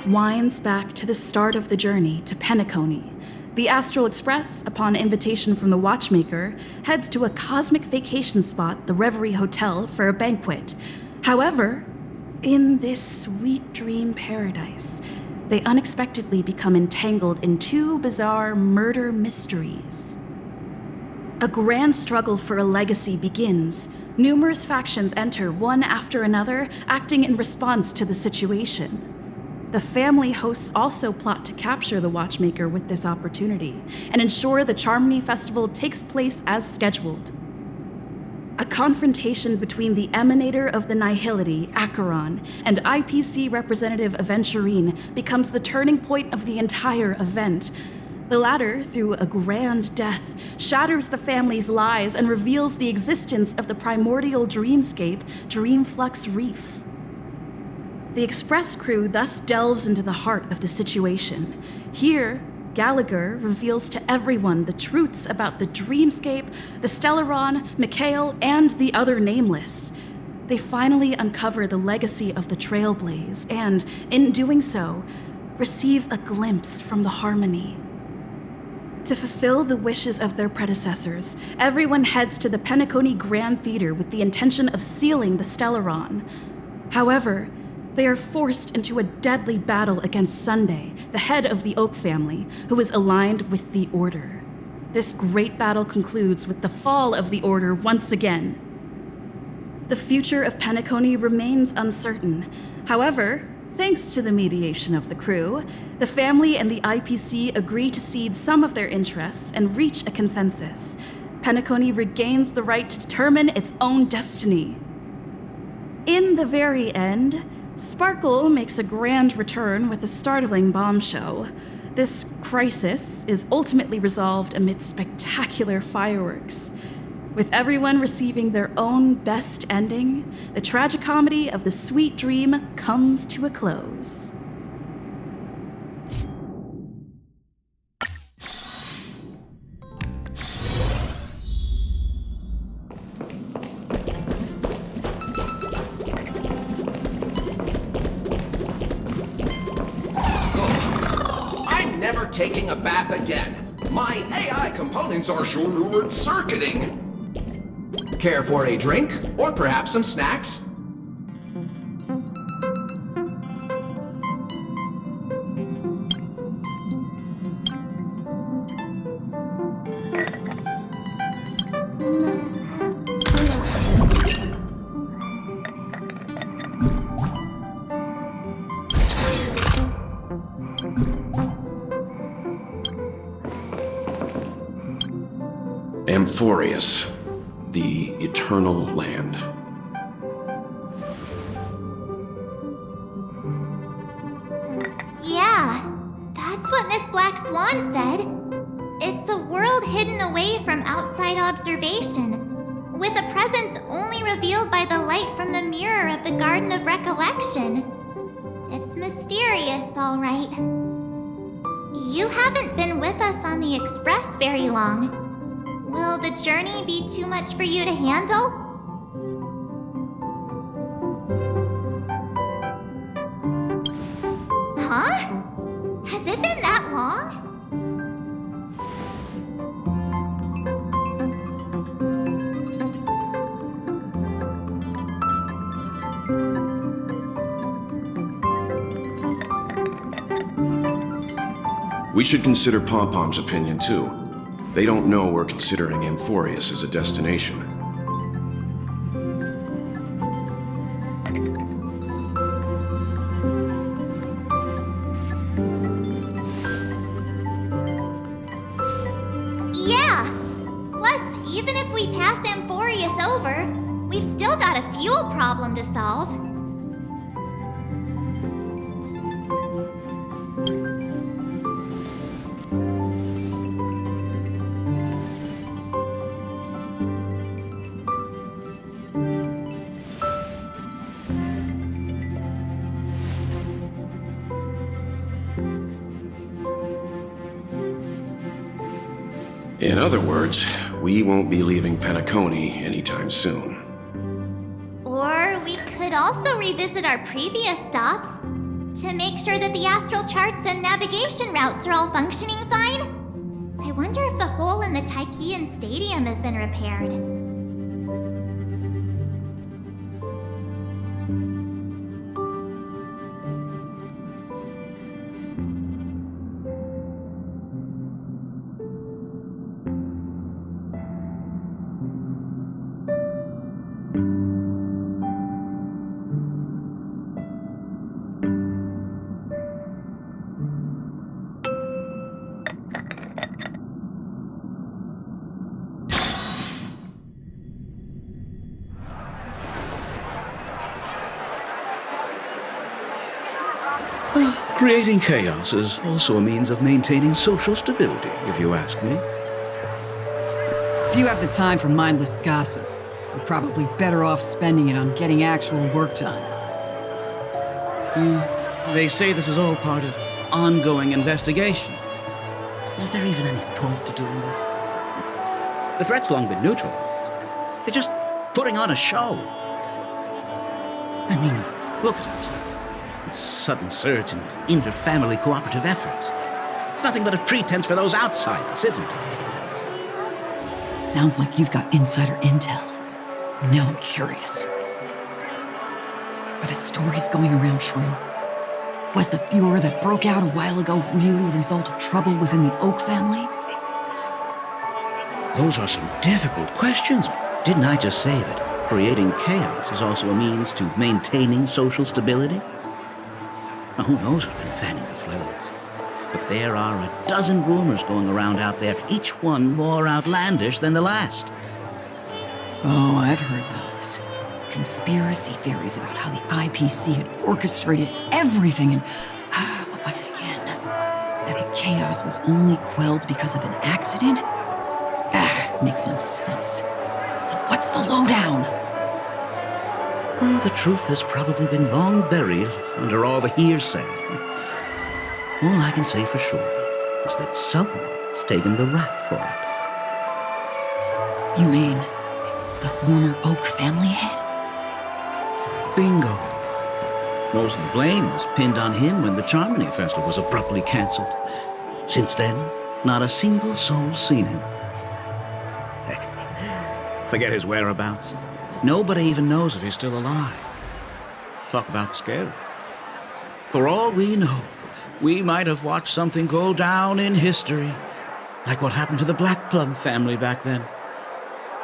winds back to the start of the journey to Penacony. The Astral Express, upon invitation from the watchmaker, heads to a cosmic vacation spot, the Reverie Hotel, for a banquet. However, in this sweet dream paradise, they unexpectedly become entangled in two bizarre murder mysteries. A grand struggle for a legacy begins. Numerous factions enter one after another, acting in response to the situation. The family hosts also plot to capture the watchmaker with this opportunity and ensure the Charmony Festival takes place as scheduled. A confrontation between the emanator of the Nihility, Acheron, and IPC representative Aventurine becomes the turning point of the entire event. The latter, through a grand death, shatters the family's lies and reveals the existence of the primordial dreamscape, Dreamflux Reef. The Express crew thus delves into the heart of the situation. Here, Gallagher reveals to everyone the truths about the Dreamscape, the Stellaron, Mikhail, and the other Nameless. They finally uncover the legacy of the Trailblaze and, in doing so, receive a glimpse from the Harmony. To fulfill the wishes of their predecessors, everyone heads to the Penacony Grand Theater with the intention of sealing the Stellaron. However, they are forced into a deadly battle against Sunday, the head of the Oak family, who is aligned with the Order. This great battle concludes with the fall of the Order once again. The future of Penacony remains uncertain. However, thanks to the mediation of the crew, the family and the IPC agree to cede some of their interests and reach a consensus. Penacony regains the right to determine its own destiny. In the very end, Sparkle makes a grand return with a startling bombshell. This crisis is ultimately resolved amid spectacular fireworks. With everyone receiving their own best ending, the tragicomedy of the sweet dream comes to a close. Never taking a bath again. My AI components are short-circuiting. Care for a drink? Or perhaps some snacks? Amphorius, the Eternal Land. Yeah, that's what Miss Black Swan said. It's a world hidden away from outside observation, with a presence only revealed by the light from the mirror of the Garden of Recollection. It's mysterious, all right. You haven't been with us on the Express very long. Will the journey be too much for you to handle? Huh? Has it been that long? We should consider Pom-Pom's opinion, too. They don't know we're considering Amphorius as a destination. Yeah! Plus, even if we pass Amphorius over, we've still got a fuel problem to solve. In other words, we won't be leaving Penacony anytime soon. Or we could also revisit our previous stops. To make sure that the astral charts and navigation routes are all functioning fine? I wonder if the hole in the Taikian Stadium has been repaired. Creating chaos is also a means of maintaining social stability, if you ask me. If you have the time for mindless gossip, you're probably better off spending it on getting actual work done. They say this is all part of ongoing investigations. Is there even any point to doing this? The threat's long been neutralized. They're just putting on a show. I mean, look at us. This sudden surge in inter-family cooperative efforts. It's nothing but a pretense for those outsiders, isn't it? Sounds like you've got insider intel. Now I'm curious. Are the stories going around true? Was the furor that broke out a while ago really a result of trouble within the Oak family? Those are some difficult questions. Didn't I just say that creating chaos is also a means to maintaining social stability? Now, who knows who's been fanning the flames? But there are a dozen rumors going around out there, each one more outlandish than the last. Oh, I've heard those. Conspiracy theories about how the IPC had orchestrated everything and... what was it again? That the chaos was only quelled because of an accident? Makes no sense. So what's the lowdown? Oh, the truth has probably been long buried under all the hearsay. All I can say for sure is that someone's taken the rap for it. You mean the former Oak family head? Bingo. Most of the blame was pinned on him when the Charmony Festival was abruptly cancelled. Since then, not a single soul's seen him. Heck, forget his whereabouts. Nobody even knows if he's still alive. Talk about scary. For all we know, we might have watched something go down in history, like what happened to the Black Plum family back then,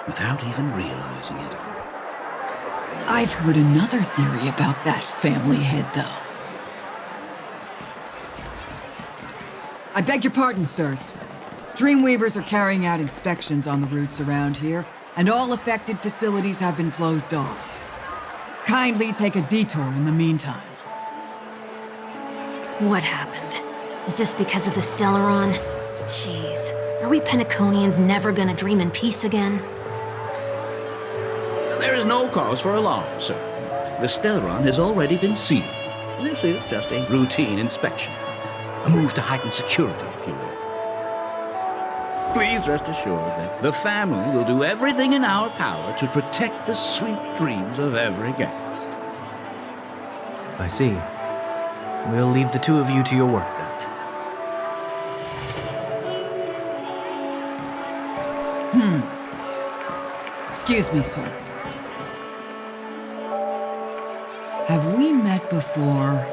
without even realizing it. I've heard another theory about that family head, though. I beg your pardon, sirs. Dreamweavers are carrying out inspections on the routes around here, and all affected facilities have been closed off. Kindly take a detour in the meantime. What happened? Is this because of the Stellaron? Jeez, are we Penaconians never gonna dream in peace again? There is no cause for alarm, sir. The Stellaron has already been sealed. This is just a routine inspection. A move to heighten security, if you will. Please rest assured that the family will do everything in our power to protect the sweet dreams of every guest. I see. We'll leave the two of you to your work then. Excuse me, sir. Have we met before?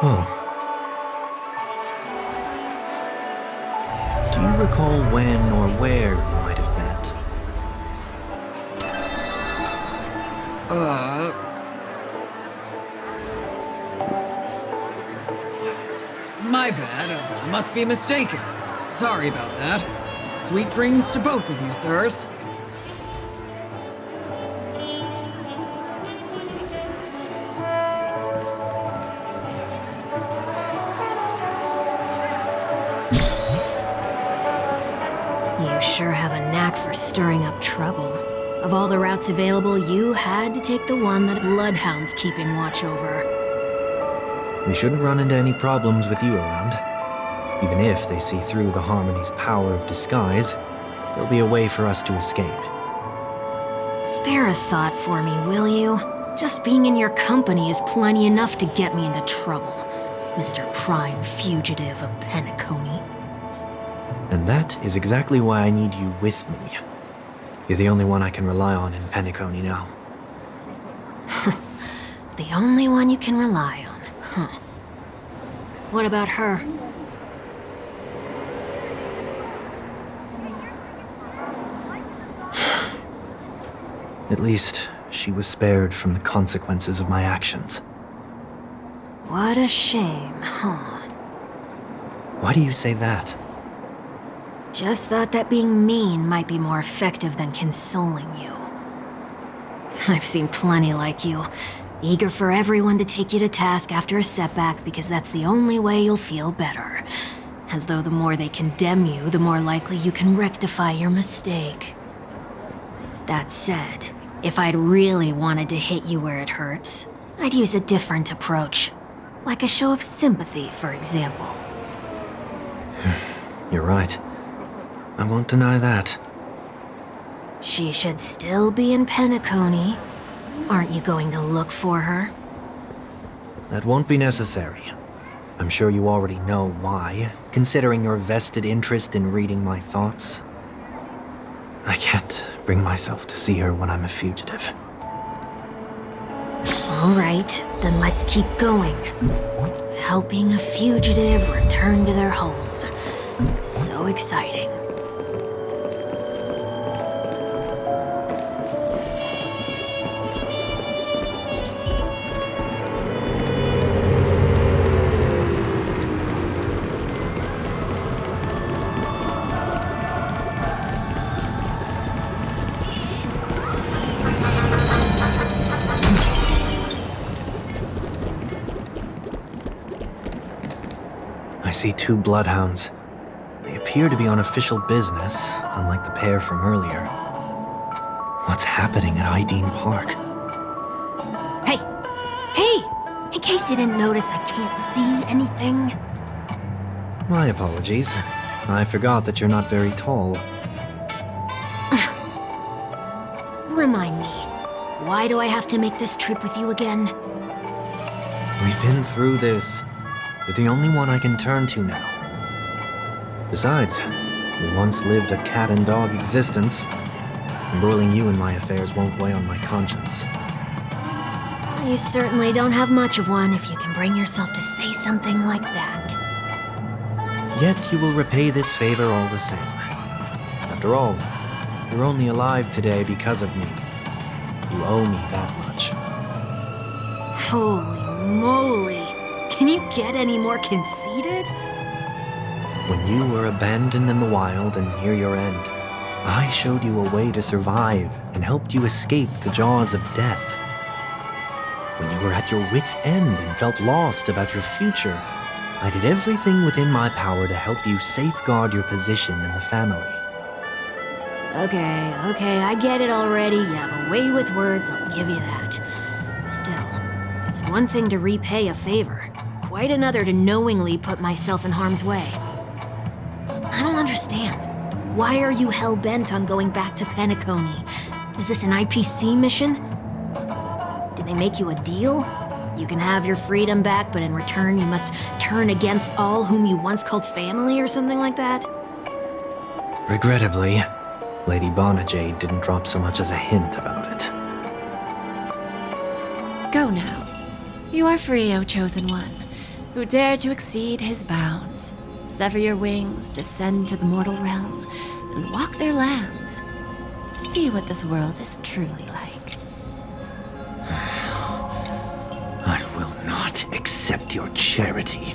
Oh. Do you recall when or where we might have met? My bad. I must be mistaken. Sorry about that. Sweet dreams to both of you, sirs. You sure have a knack for stirring up trouble. Of all the routes available, you had to take the one that Bloodhound's keeping watch over. We shouldn't run into any problems with you around. Even if they see through the Harmony's power of disguise, there'll be a way for us to escape. Spare a thought for me, will you? Just being in your company is plenty enough to get me into trouble, Mr. Prime Fugitive of Penacony. And that is exactly why I need you with me. You're the only one I can rely on in Penacony now. The only one you can rely on, huh? What about her? At least, she was spared from the consequences of my actions. What a shame, huh? Why do you say that? Just thought that being mean might be more effective than consoling you. I've seen plenty like you, eager for everyone to take you to task after a setback because that's the only way you'll feel better. As though the more they condemn you, the more likely you can rectify your mistake. That said, if I'd really wanted to hit you where it hurts, I'd use a different approach. Like a show of sympathy, for example. You're right. I won't deny that. She should still be in Penacony. Aren't you going to look for her? That won't be necessary. I'm sure you already know why, considering your vested interest in reading my thoughts. I can't bring myself to see her when I'm a fugitive. All right, then let's keep going. Helping a fugitive return to their home. So exciting. I see 2 bloodhounds. They appear to be on official business, unlike the pair from earlier. What's happening at Ideen Park? Hey! Hey! In case you didn't notice, I can't see anything. My apologies. I forgot that you're not very tall. Remind me, why do I have to make this trip with you again? We've been through this. You're the only one I can turn to now. Besides, we once lived a cat-and-dog existence. Embroiling you in my affairs won't weigh on my conscience. You certainly don't have much of one if you can bring yourself to say something like that. Yet you will repay this favor all the same. After all, you're only alive today because of me. You owe me that much. Holy moly! Can you get any more conceited? When you were abandoned in the wild and near your end, I showed you a way to survive and helped you escape the jaws of death. When you were at your wit's end and felt lost about your future, I did everything within my power to help you safeguard your position in the family. Okay, I get it already. You have a way with words, I'll give you that. Still, it's one thing to repay a favor, quite another to knowingly put myself in harm's way. I don't understand. Why are you hell-bent on going back to Penacony? Is this an IPC mission? Did they make you a deal? You can have your freedom back, but in return you must turn against all whom you once called family or something like that? Regrettably, Lady Bonajade didn't drop so much as a hint about it. Go now. You are free, O Chosen One, who dare to exceed his bounds. Sever your wings, descend to the mortal realm, and walk their lands. See what this world is truly like. I will not accept your charity.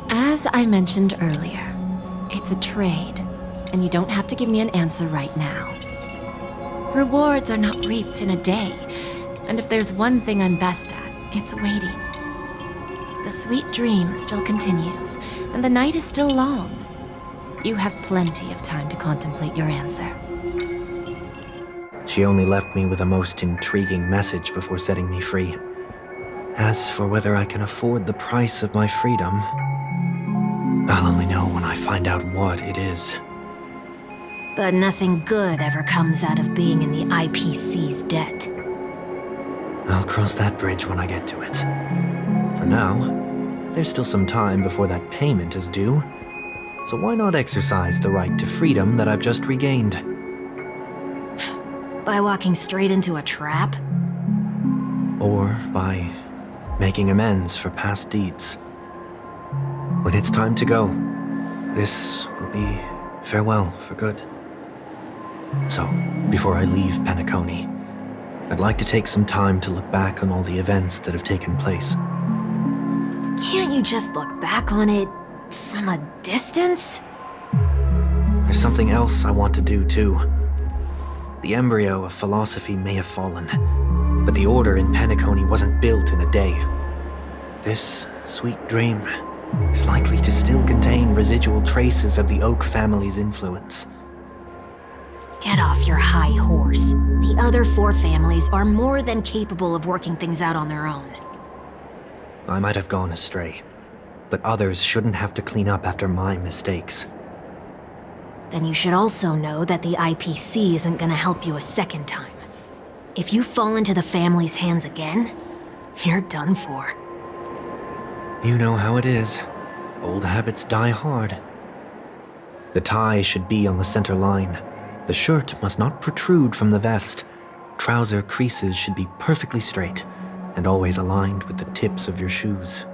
As I mentioned earlier, it's a trade, and you don't have to give me an answer right now. Rewards are not reaped in a day, and if there's one thing I'm best at, it's waiting. The sweet dream still continues, and the night is still long. You have plenty of time to contemplate your answer. She only left me with a most intriguing message before setting me free. As for whether I can afford the price of my freedom, I'll only know when I find out what it is. But nothing good ever comes out of being in the IPC's debt. I'll cross that bridge when I get to it. For now, there's still some time before that payment is due, so why not exercise the right to freedom that I've just regained? By walking straight into a trap? Or by making amends for past deeds. When it's time to go, this will be farewell for good. So, before I leave Penacony, I'd like to take some time to look back on all the events that have taken place. Can't you just look back on it from a distance? There's something else I want to do too. The embryo of philosophy may have fallen, but the order in Penacony wasn't built in a day. This sweet dream is likely to still contain residual traces of the Oak family's influence. Get off your high horse. The other 4 families are more than capable of working things out on their own. I might have gone astray, but others shouldn't have to clean up after my mistakes. Then you should also know that the IPC isn't gonna help you a second time. If you fall into the family's hands again, you're done for. You know how it is. Old habits die hard. The tie should be on the center line. The shirt must not protrude from the vest. Trouser creases should be perfectly straight and always aligned with the tips of your shoes.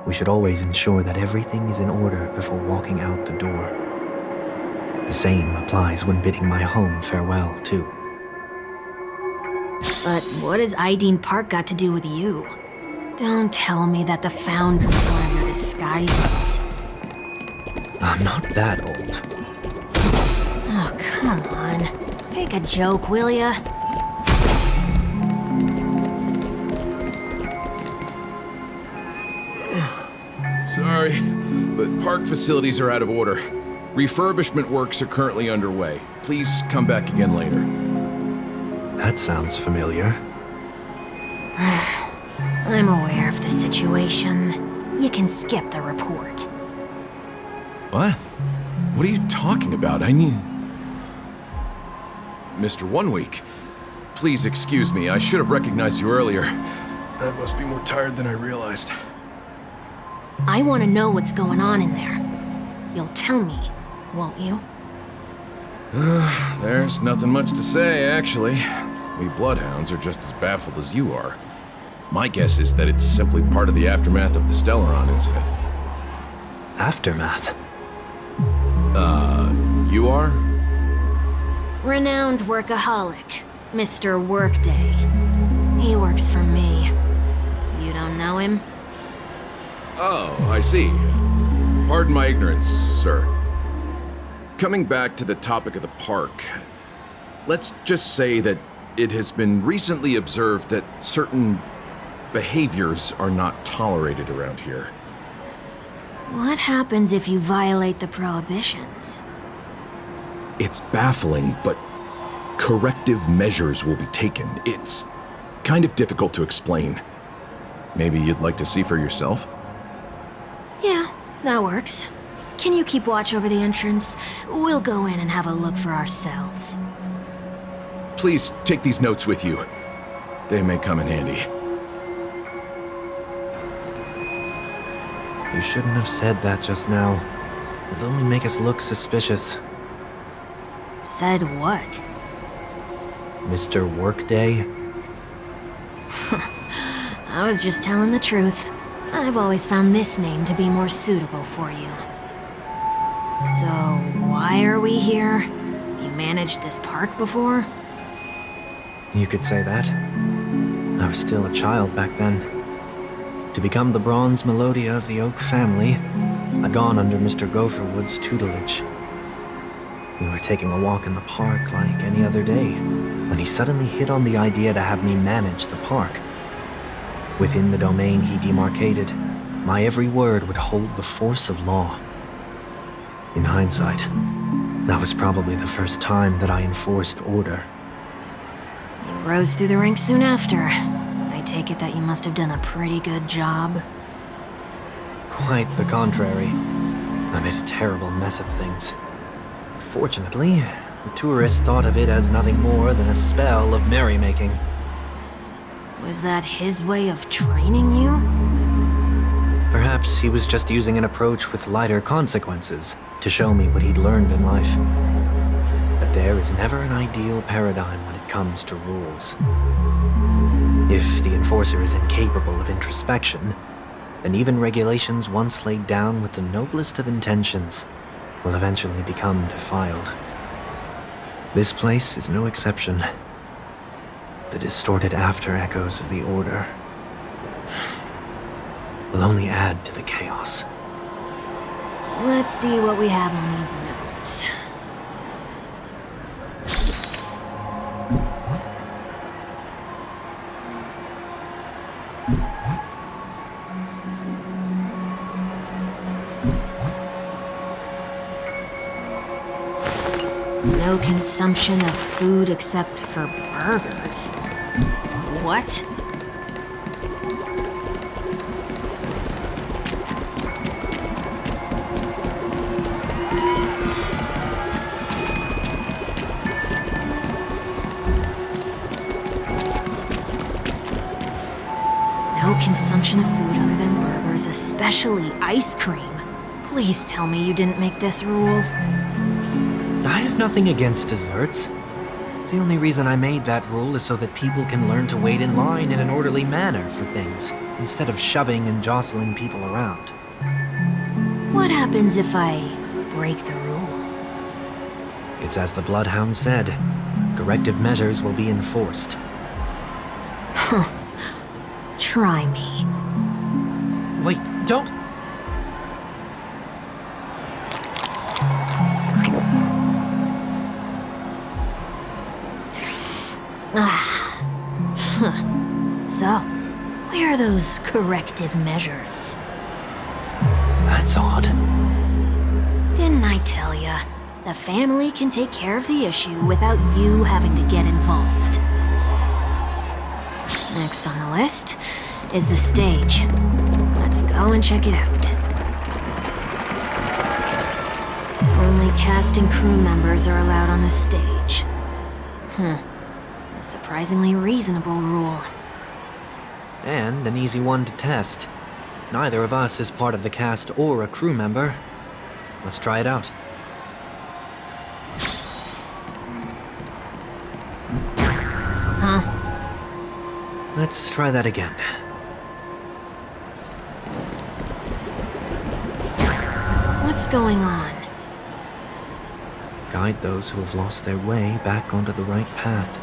We should always ensure that everything is in order before walking out the door. The same applies when bidding my home farewell, too. But what has Ideen Park got to do with you? Don't tell me that the Foundry is one of your disguises. I'm not that old. Oh, come on. Take a joke, will ya? Sorry, but park facilities are out of order. Refurbishment works are currently underway. Please come back again later. That sounds familiar. I'm aware of the situation. You can skip the report. What? What are you talking about? I need... Mr. One Week, please excuse me. I should have recognized you earlier. I must be more tired than I realized. I want to know what's going on in there. You'll tell me, won't you? There's nothing much to say, actually. We Bloodhounds are just as baffled as you are. My guess is that it's simply part of the aftermath of the Stellaron incident. Aftermath? You are? Renowned workaholic, Mr. Workday. He works for me. You don't know him? Oh, I see. Pardon my ignorance, sir. Coming back to the topic of the park, let's just say that it has been recently observed that certain behaviors are not tolerated around here. What happens if you violate the prohibitions? It's baffling, but corrective measures will be taken. It's kind of difficult to explain. Maybe you'd like to see for yourself? Yeah, that works. Can you keep watch over the entrance? We'll go in and have a look for ourselves. Please take these notes with you. They may come in handy. You shouldn't have said that just now. It'll only make us look suspicious. Said what? Mr. Workday? I was just telling the truth. I've always found this name to be more suitable for you. So, why are we here? You managed this park before? You could say that. I was still a child back then. To become the bronze Melodia of the Oak family, I'd gone under Mr. Gopherwood's tutelage. We were taking a walk in the park like any other day, when he suddenly hit on the idea to have me manage the park. Within the domain he demarcated, my every word would hold the force of law. In hindsight, that was probably the first time that I enforced order. You rose through the ranks soon after. I take it that you must have done a pretty good job. Quite the contrary. I made a terrible mess of things. Fortunately, the tourists thought of it as nothing more than a spell of merrymaking. Was that his way of training you? Perhaps he was just using an approach with lighter consequences to show me what he'd learned in life. But there is never an ideal paradigm when it comes to rules. If the enforcer is incapable of introspection, then even regulations once laid down with the noblest of intentions will eventually become defiled. This place is no exception. The distorted after-echoes of the Order will only add to the chaos. Let's see what we have on these notes. No consumption of food except for burgers. What? No consumption of food other than burgers, especially ice cream. Please tell me you didn't make this rule. I have nothing against desserts. The only reason I made that rule is so that people can learn to wait in line in an orderly manner for things, instead of shoving and jostling people around. What happens if I break the rule? It's as the Bloodhound said. Corrective measures will be enforced. Try me. Wait, don't! So, where are those corrective measures? That's odd. Didn't I tell ya? The family can take care of the issue without you having to get involved. Next on the list is the stage. Let's go and check it out. Only cast and crew members are allowed on the stage. A surprisingly reasonable rule. And an easy one to test. Neither of us is part of the cast or a crew member. Let's try it out. Huh? Let's try that again. What's going on? Guide those who have lost their way back onto the right path.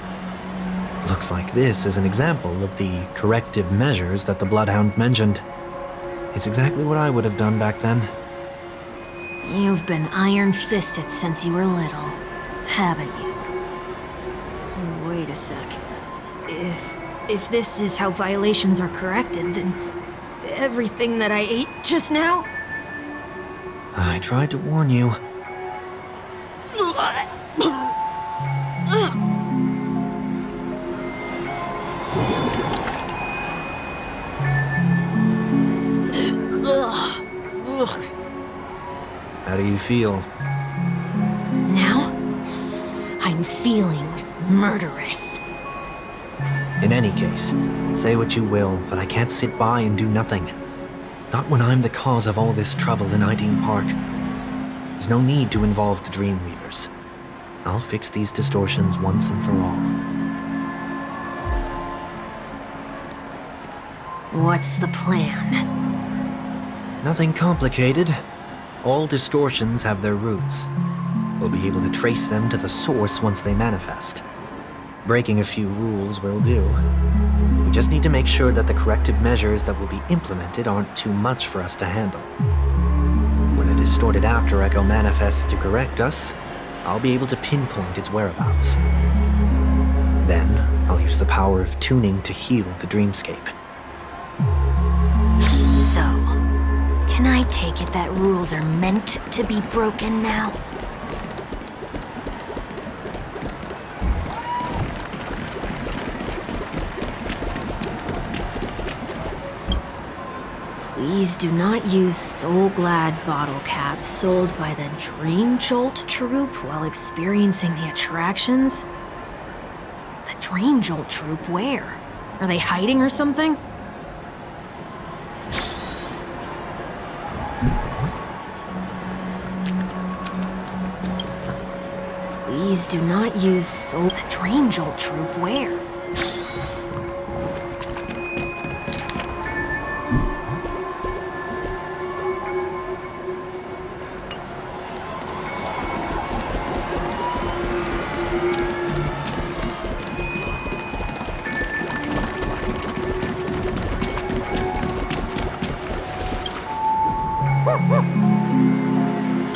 Looks like this is an example of the corrective measures that the Bloodhound mentioned. It's exactly what I would have done back then. You've been iron-fisted since you were little, haven't you? Wait a sec. If this is how violations are corrected, then everything that I ate just now? I tried to warn you. How do you feel? Now, I'm feeling murderous. In any case, say what you will, but I can't sit by and do nothing. Not when I'm the cause of all this trouble in Ideen Park. There's no need to involve the Dreamweavers. I'll fix these distortions once and for all. What's the plan? Nothing complicated. All distortions have their roots. We'll be able to trace them to the source once they manifest. Breaking a few rules will do. We just need to make sure that the corrective measures that will be implemented aren't too much for us to handle. When a distorted after-echo manifests to correct us, I'll be able to pinpoint its whereabouts. Then, I'll use the power of tuning to heal the dreamscape. So, can I take it that rules are meant to be broken now? Please do not use Soul Glad bottle caps sold by the Dream Jolt troupe while experiencing the attractions. The Dream Jolt troupe where? Are they hiding or something? Please do not use strange old troop. Where?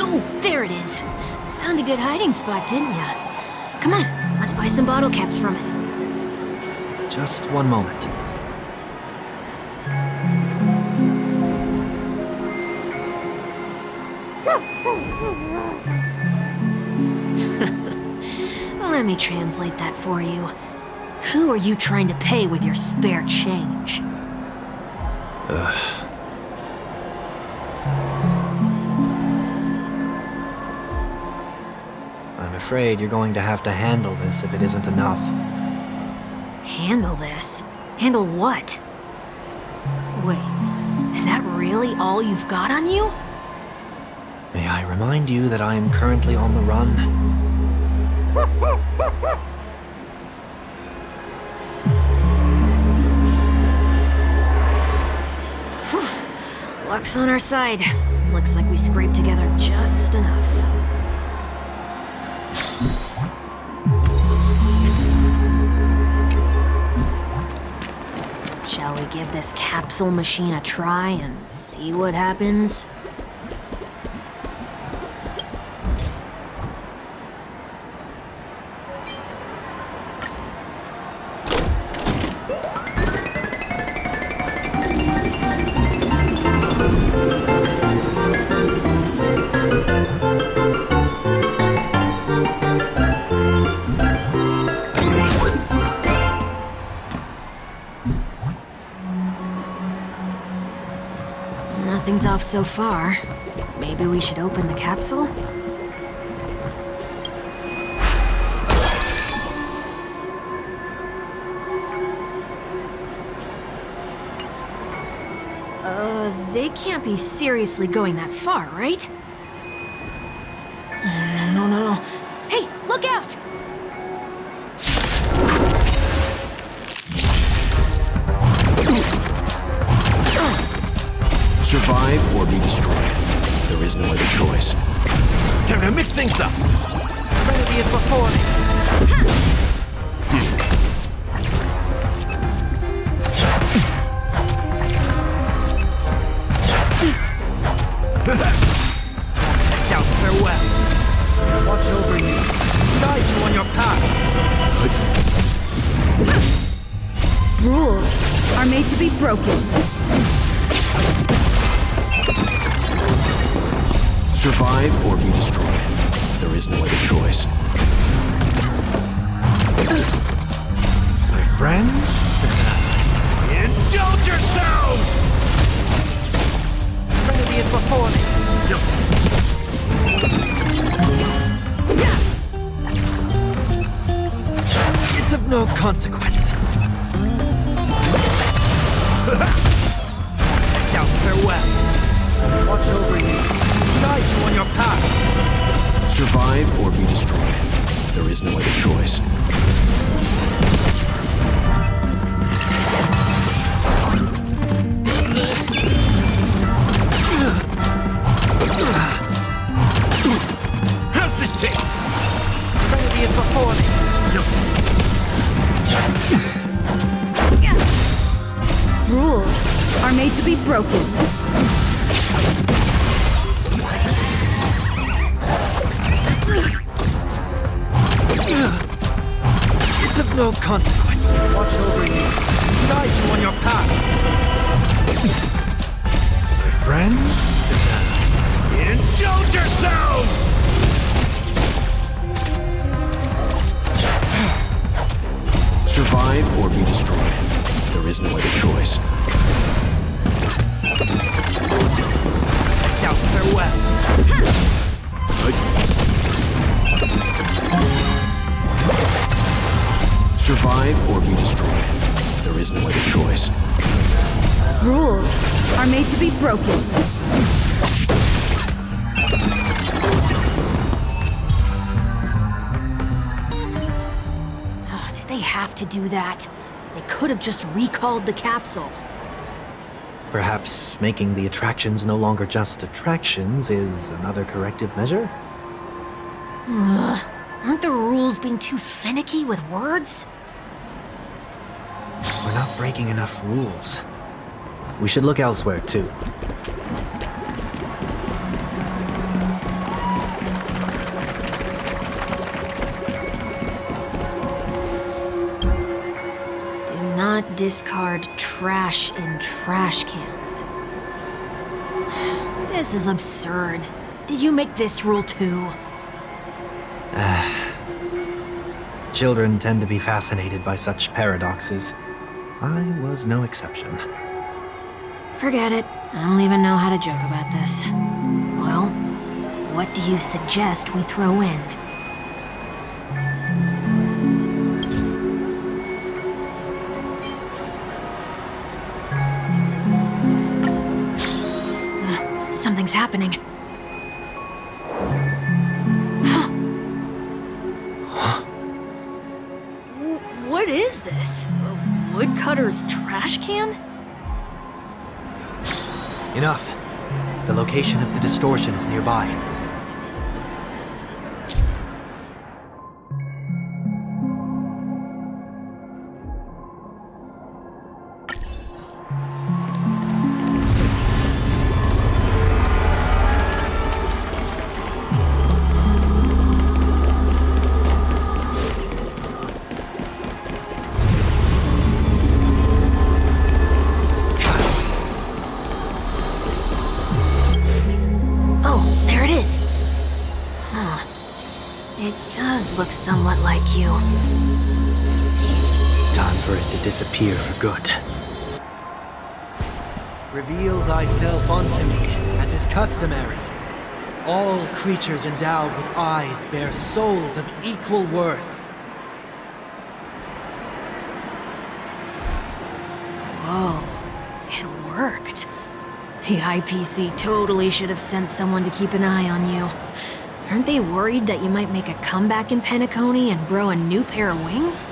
Oh, there it is. Found a good hiding spot, didn't ya? Come on, let's buy some bottle caps from it. Just one moment. Let me translate that for you. Who are you trying to pay with your spare change? I'm afraid you're going to have to handle this if it isn't enough. Handle this? Handle what? Wait, is that really all you've got on you? May I remind you that I am currently on the run? Luck's on our side. Looks like we scraped together just enough. Shall we give this capsule machine a try and see what happens? Nothing's off so far. Maybe we should open the capsule? They can't be seriously going that far, right? No. Hey, look out! Survive or be destroyed. There is no other choice. Time to mix things up. Ready as before me. Out farewell. Watch over you. Guide you on your path. Rules are made to be broken. Survive or be destroyed. There is no other choice. My friends, indulge yourselves! Ready as before me. It's of no consequence. Out farewell. Watch over you. Guide you on your path. Survive or be destroyed. There is no other choice. How's this taste? Ready as before me. Rules are made to be broken. It's of no consequence. Watch over you. Guide you on your path. My friends, indulge yourselves! Survive or be destroyed. There is no other choice. Out farewell. Survive or be destroyed. There there is no other choice. Rules are made to be broken. Did they have to do that? They could have just recalled the capsule. Perhaps making the attractions no longer just attractions is another corrective measure? Aren't the rules being too finicky with words? We're not breaking enough rules. We should look elsewhere, too. Do not discard trash in trash cans. This is absurd. Did you make this rule too? Children tend to be fascinated by such paradoxes. I was no exception. Forget it. I don't even know how to joke about this. Well, what do you suggest we throw in? Something's happening. What is this? A woodcutter's trash can? Enough. The location of the distortion is nearby. Looks somewhat like you. Time for it to disappear for good. Reveal thyself unto me, as is customary. All creatures endowed with eyes bear souls of equal worth. Whoa, it worked. The IPC totally should have sent someone to keep an eye on you. Aren't they worried that you might make a comeback in Penacony and grow a new pair of wings?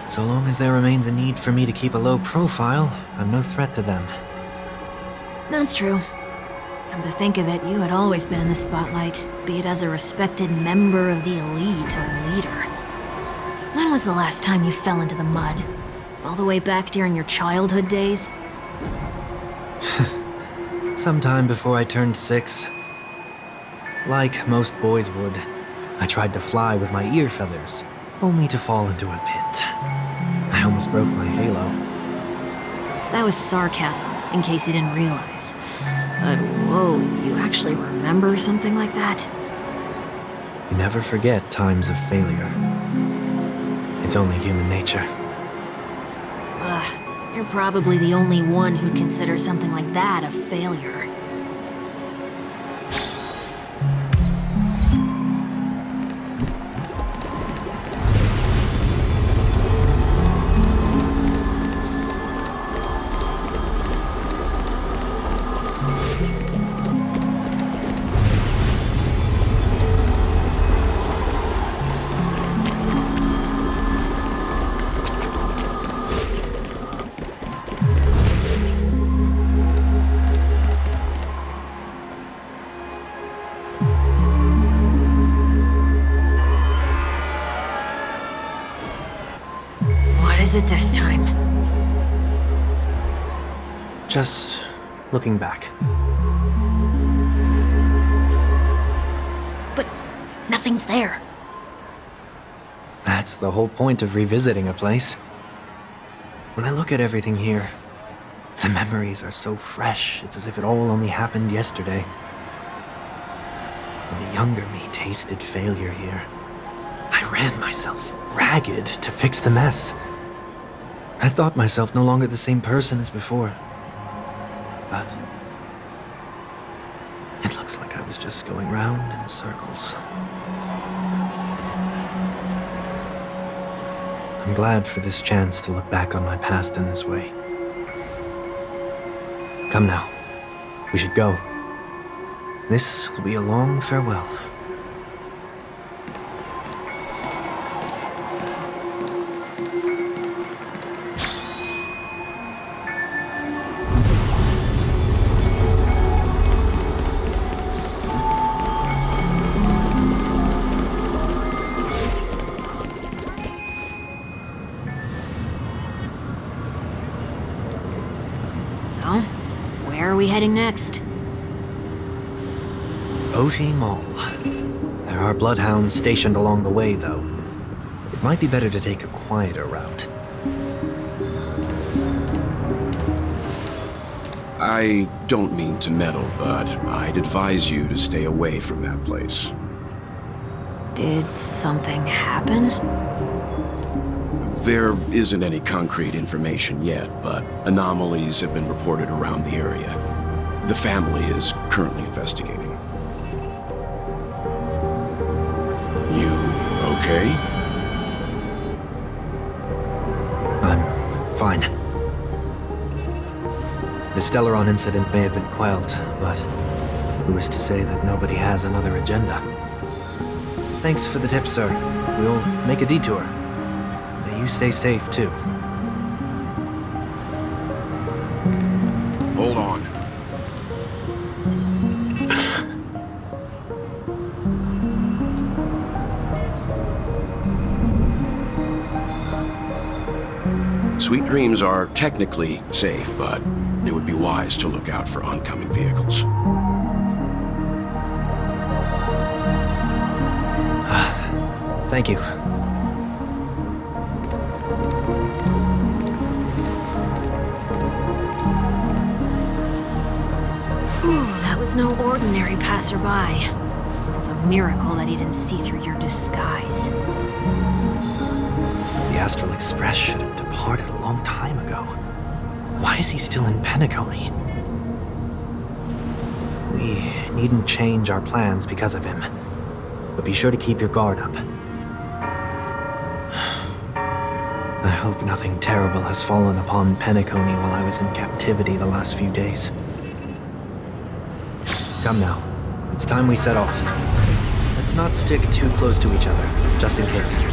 So long as there remains a need for me to keep a low profile, I'm no threat to them. That's true. Come to think of it, you had always been in the spotlight, be it as a respected member of the elite or leader. When was the last time you fell into the mud? All the way back during your childhood days? Sometime before I turned 6. Like most boys would, I tried to fly with my ear feathers, only to fall into a pit. I almost broke my halo. That was sarcasm, in case you didn't realize. But whoa, you actually remember something like that? You never forget times of failure. It's only human nature. You're probably the only one who'd consider something like that a failure. What is it this time? Just looking back. But nothing's there. That's the whole point of revisiting a place. When I look at everything here, the memories are so fresh, it's as if it all only happened yesterday. When the younger me tasted failure here, I ran myself ragged to fix the mess. I thought myself no longer the same person as before. But it looks like I was just going round in circles. I'm glad for this chance to look back on my past in this way. Come now. We should go. This will be a long farewell. So, where are we heading next? OT Mall. There are bloodhounds stationed along the way, though. It might be better to take a quieter route. I don't mean to meddle, but I'd advise you to stay away from that place. Did something happen? There isn't any concrete information yet, but anomalies have been reported around the area. The family is currently investigating. You okay? I'm fine. The Stellaron incident may have been quelled, but who is to say that nobody has another agenda? Thanks for the tip, sir. We'll make a detour. May you stay safe, too. Hold on. Sweet Dreams are technically safe, but it would be wise to look out for oncoming vehicles. Thank you. That was no ordinary passerby. It's a miracle that he didn't see through your disguise. The Astral Express should have departed a long time ago. Why is he still in Penacony? We needn't change our plans because of him, but be sure to keep your guard up. I hope nothing terrible has fallen upon Penacony while I was in captivity the last few days. Come now, it's time we set off. Let's not stick too close to each other, just in case.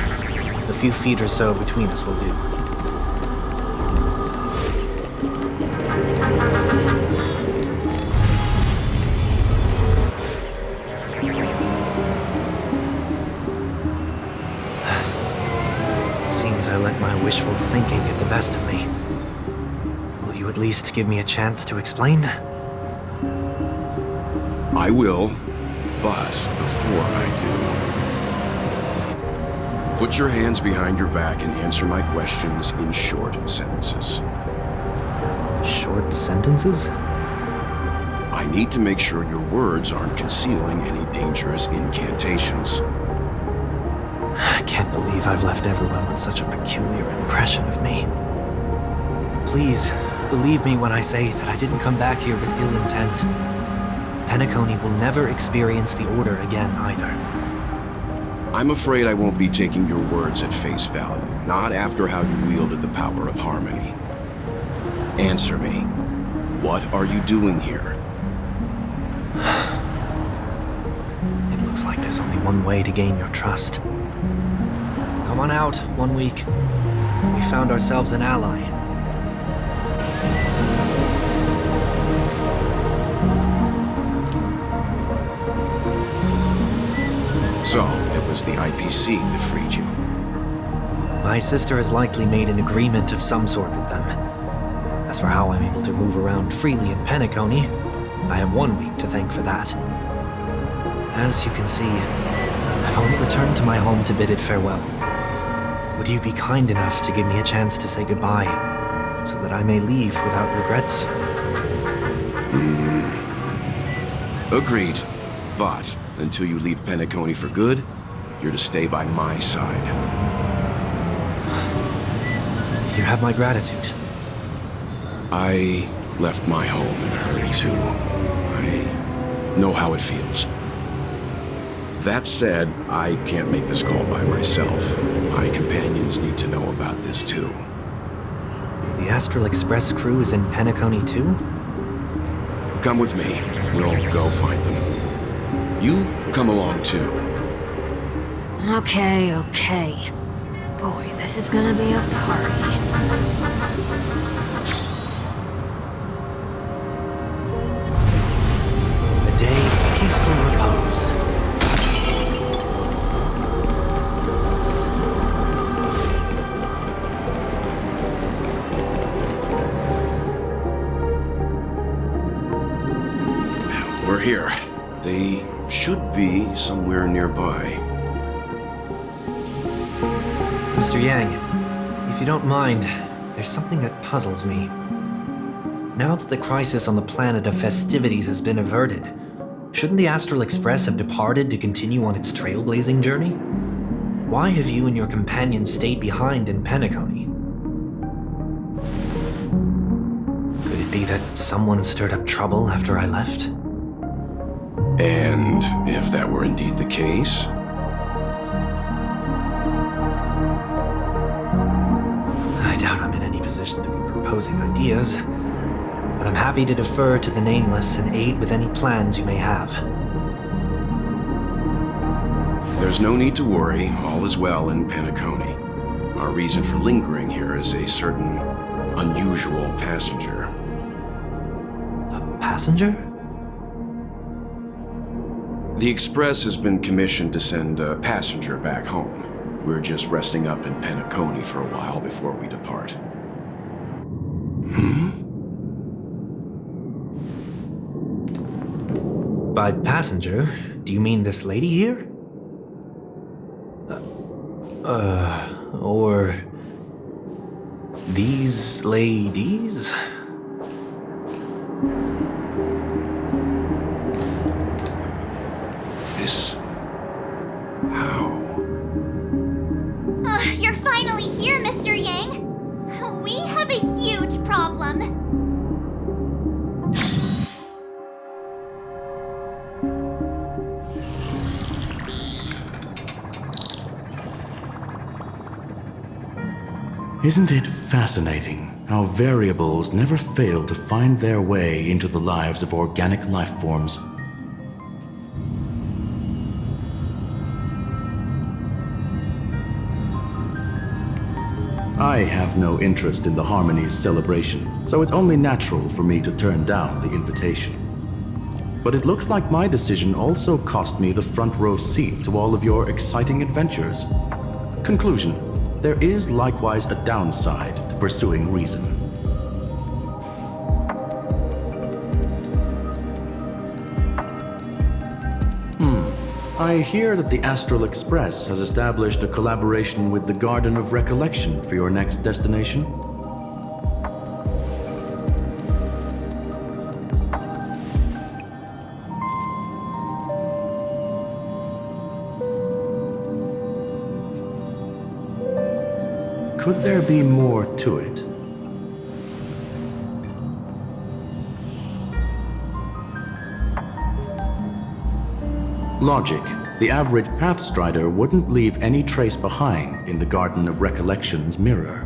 A few feet or so between us will do. Seems I let my wishful thinking get the best of me. Will you at least give me a chance to explain? I will, but before I do, put your hands behind your back and answer my questions in short sentences. Short sentences? I need to make sure your words aren't concealing any dangerous incantations. I can't believe I've left everyone with such a peculiar impression of me. Please, believe me when I say that I didn't come back here with ill intent. Penacony will never experience the Order again, either. I'm afraid I won't be taking your words at face value, not after how you wielded the power of harmony. Answer me. What are you doing here? It looks like there's only one way to gain your trust. Come on out, 1 week. We found ourselves an ally. So, it was the IPC that freed you. My sister has likely made an agreement of some sort with them. As for how I'm able to move around freely in Penacony, I have 1 week to thank for that. As you can see, I've only returned to my home to bid it farewell. Would you be kind enough to give me a chance to say goodbye, so that I may leave without regrets? Agreed. But, until you leave Penacony for good, you're to stay by my side. You have my gratitude. I left my home in a hurry, too. I know how it feels. That said, I can't make this call by myself. My companions need to know about this too. The Astral Express crew is in Penacony too? Come with me. We'll go find them. You come along too. Okay. Boy, this is gonna be a party. A day of peaceful repose. We're here. They should be somewhere nearby. Mr. Yang, if you don't mind, there's something that puzzles me. Now that the crisis on the planet of festivities has been averted, shouldn't the Astral Express have departed to continue on its trailblazing journey? Why have you and your companions stayed behind in Penacony? Could it be that someone stirred up trouble after I left? And if that were indeed the case, I doubt I'm in any position to be proposing ideas, but I'm happy to defer to the Nameless and aid with any plans you may have. there's no need to worry. All is well in Penacony. Our reason for lingering here is a certain unusual passenger. A passenger? The Express has been commissioned to send a passenger back home. We're just resting up in Penacony for a while before we depart. By passenger, do you mean this lady here? Or these ladies? This... how? You're finally here, Mr. Yang. We have a huge problem. Isn't it fascinating how variables never fail to find their way into the lives of organic life forms? I have no interest in the Harmony's celebration, so it's only natural for me to turn down the invitation. But it looks like my decision also cost me the front row seat to all of your exciting adventures. Conclusion: there is likewise a downside to pursuing reason. I hear that the Astral Express has established a collaboration with the Garden of Recollection for your next destination. Could there be more to it? Logic. The average Pathstrider wouldn't leave any trace behind in the Garden of Recollection's mirror.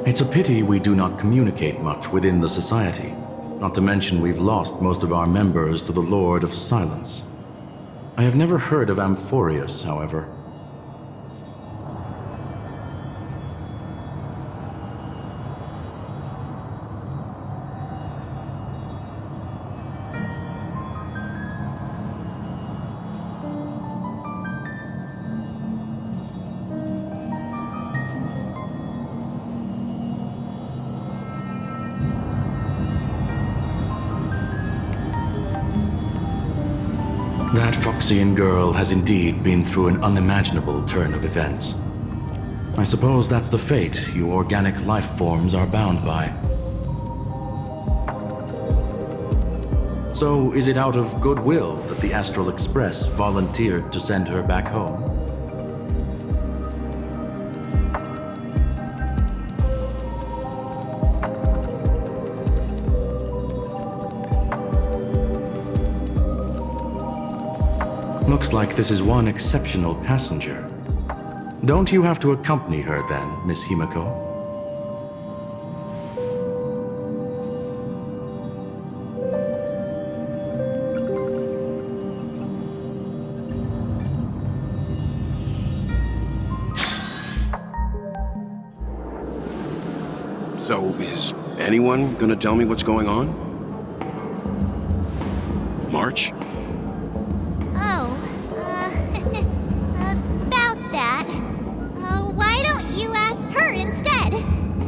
It's a pity we do not communicate much within the society. Not to mention we've lost most of our members to the Lord of Silence. I have never heard of Amphorius, however. That Foxian girl has indeed been through an unimaginable turn of events. I suppose that's the fate you organic life forms are bound by. So, is it out of goodwill that the Astral Express volunteered to send her back home? Looks like this is one exceptional passenger. Don't you have to accompany her then, Miss Himiko? So, is anyone gonna tell me what's going on? March? Oh, about that. Why don't you ask her instead?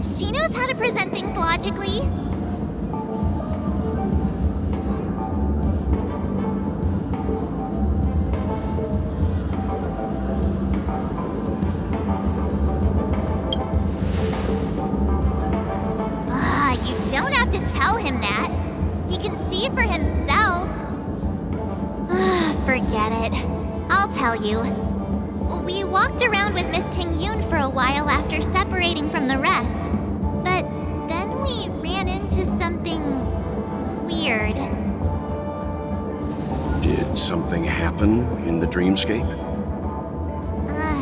She knows how to present things logically. You don't have to tell him that. He can see for himself. Forget it. I'll tell you. We walked around with Miss Ting-Yoon for a while after separating from the rest. But then we ran into something weird. Did something happen in the dreamscape?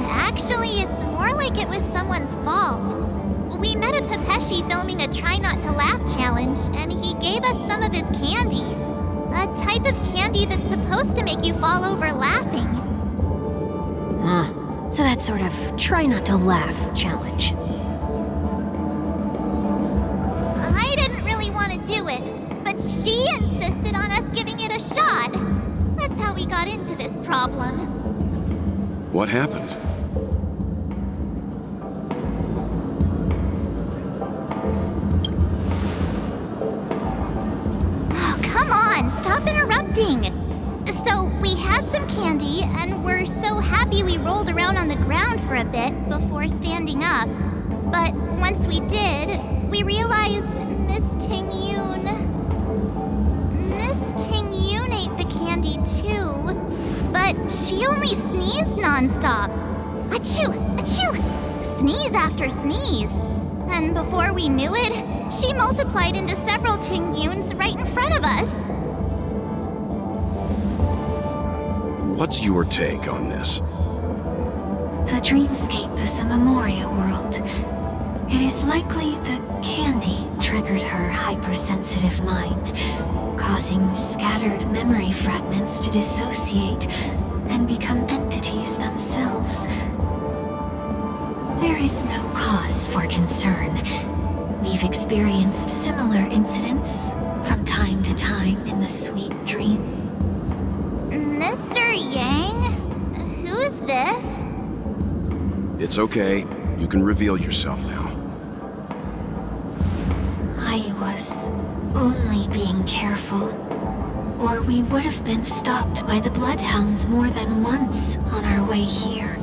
Actually, it's more like it was someone's fault. We met a Pepeshi filming a Try Not to Laugh challenge, and he gave us some of his candy. A type of candy that's supposed to make you fall over laughing. So that sort of try not to laugh challenge. I didn't really want to do it, but she insisted on us giving it a shot. That's how we got into this problem. What happened? Stop interrupting! So, we had some candy, and we're so happy we rolled around on the ground for a bit before standing up. But once we did, we realized Miss Ting-Yoon ate the candy too. But she only sneezed nonstop. Achoo! Achoo! Sneeze after sneeze. And before we knew it, she multiplied into several Ting-Yoons right in front of us. What's your take on this? The dreamscape is a Memoria world. It is likely the candy triggered her hypersensitive mind, causing scattered memory fragments to dissociate and become entities themselves. There is no cause for concern. We've experienced similar incidents from time to time in the sweet dream. Mr. Yang? Who's this? It's okay. You can reveal yourself now. I was only being careful, or we would have been stopped by the Bloodhounds more than once on our way here.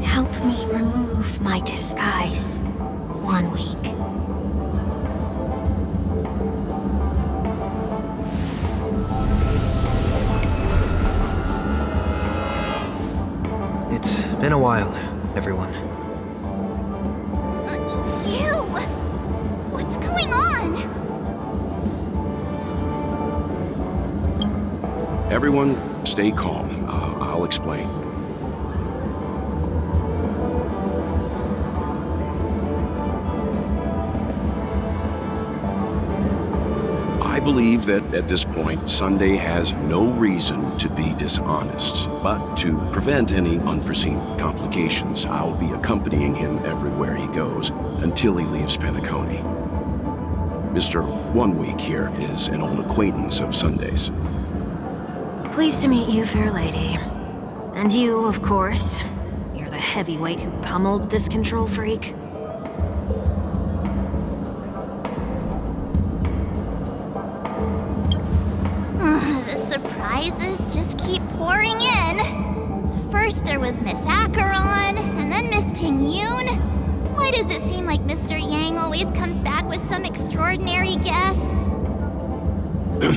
Help me remove my disguise. 1 week. It's been a while, everyone. You! What's going on? Everyone, stay calm. I'll explain. I believe that at this point, Sunday has no reason to be dishonest. But to prevent any unforeseen complications, I'll be accompanying him everywhere he goes until he leaves Penacony. Mr. 1 Week here is an old acquaintance of Sunday's. Pleased to meet you, fair lady. And you, of course. You're the heavyweight who pummeled this control freak. The surprises just keep pouring in. First there was Miss Acheron, and then Miss Ting-Yoon. Why does it seem like Mr. Yang always comes back with some extraordinary guests?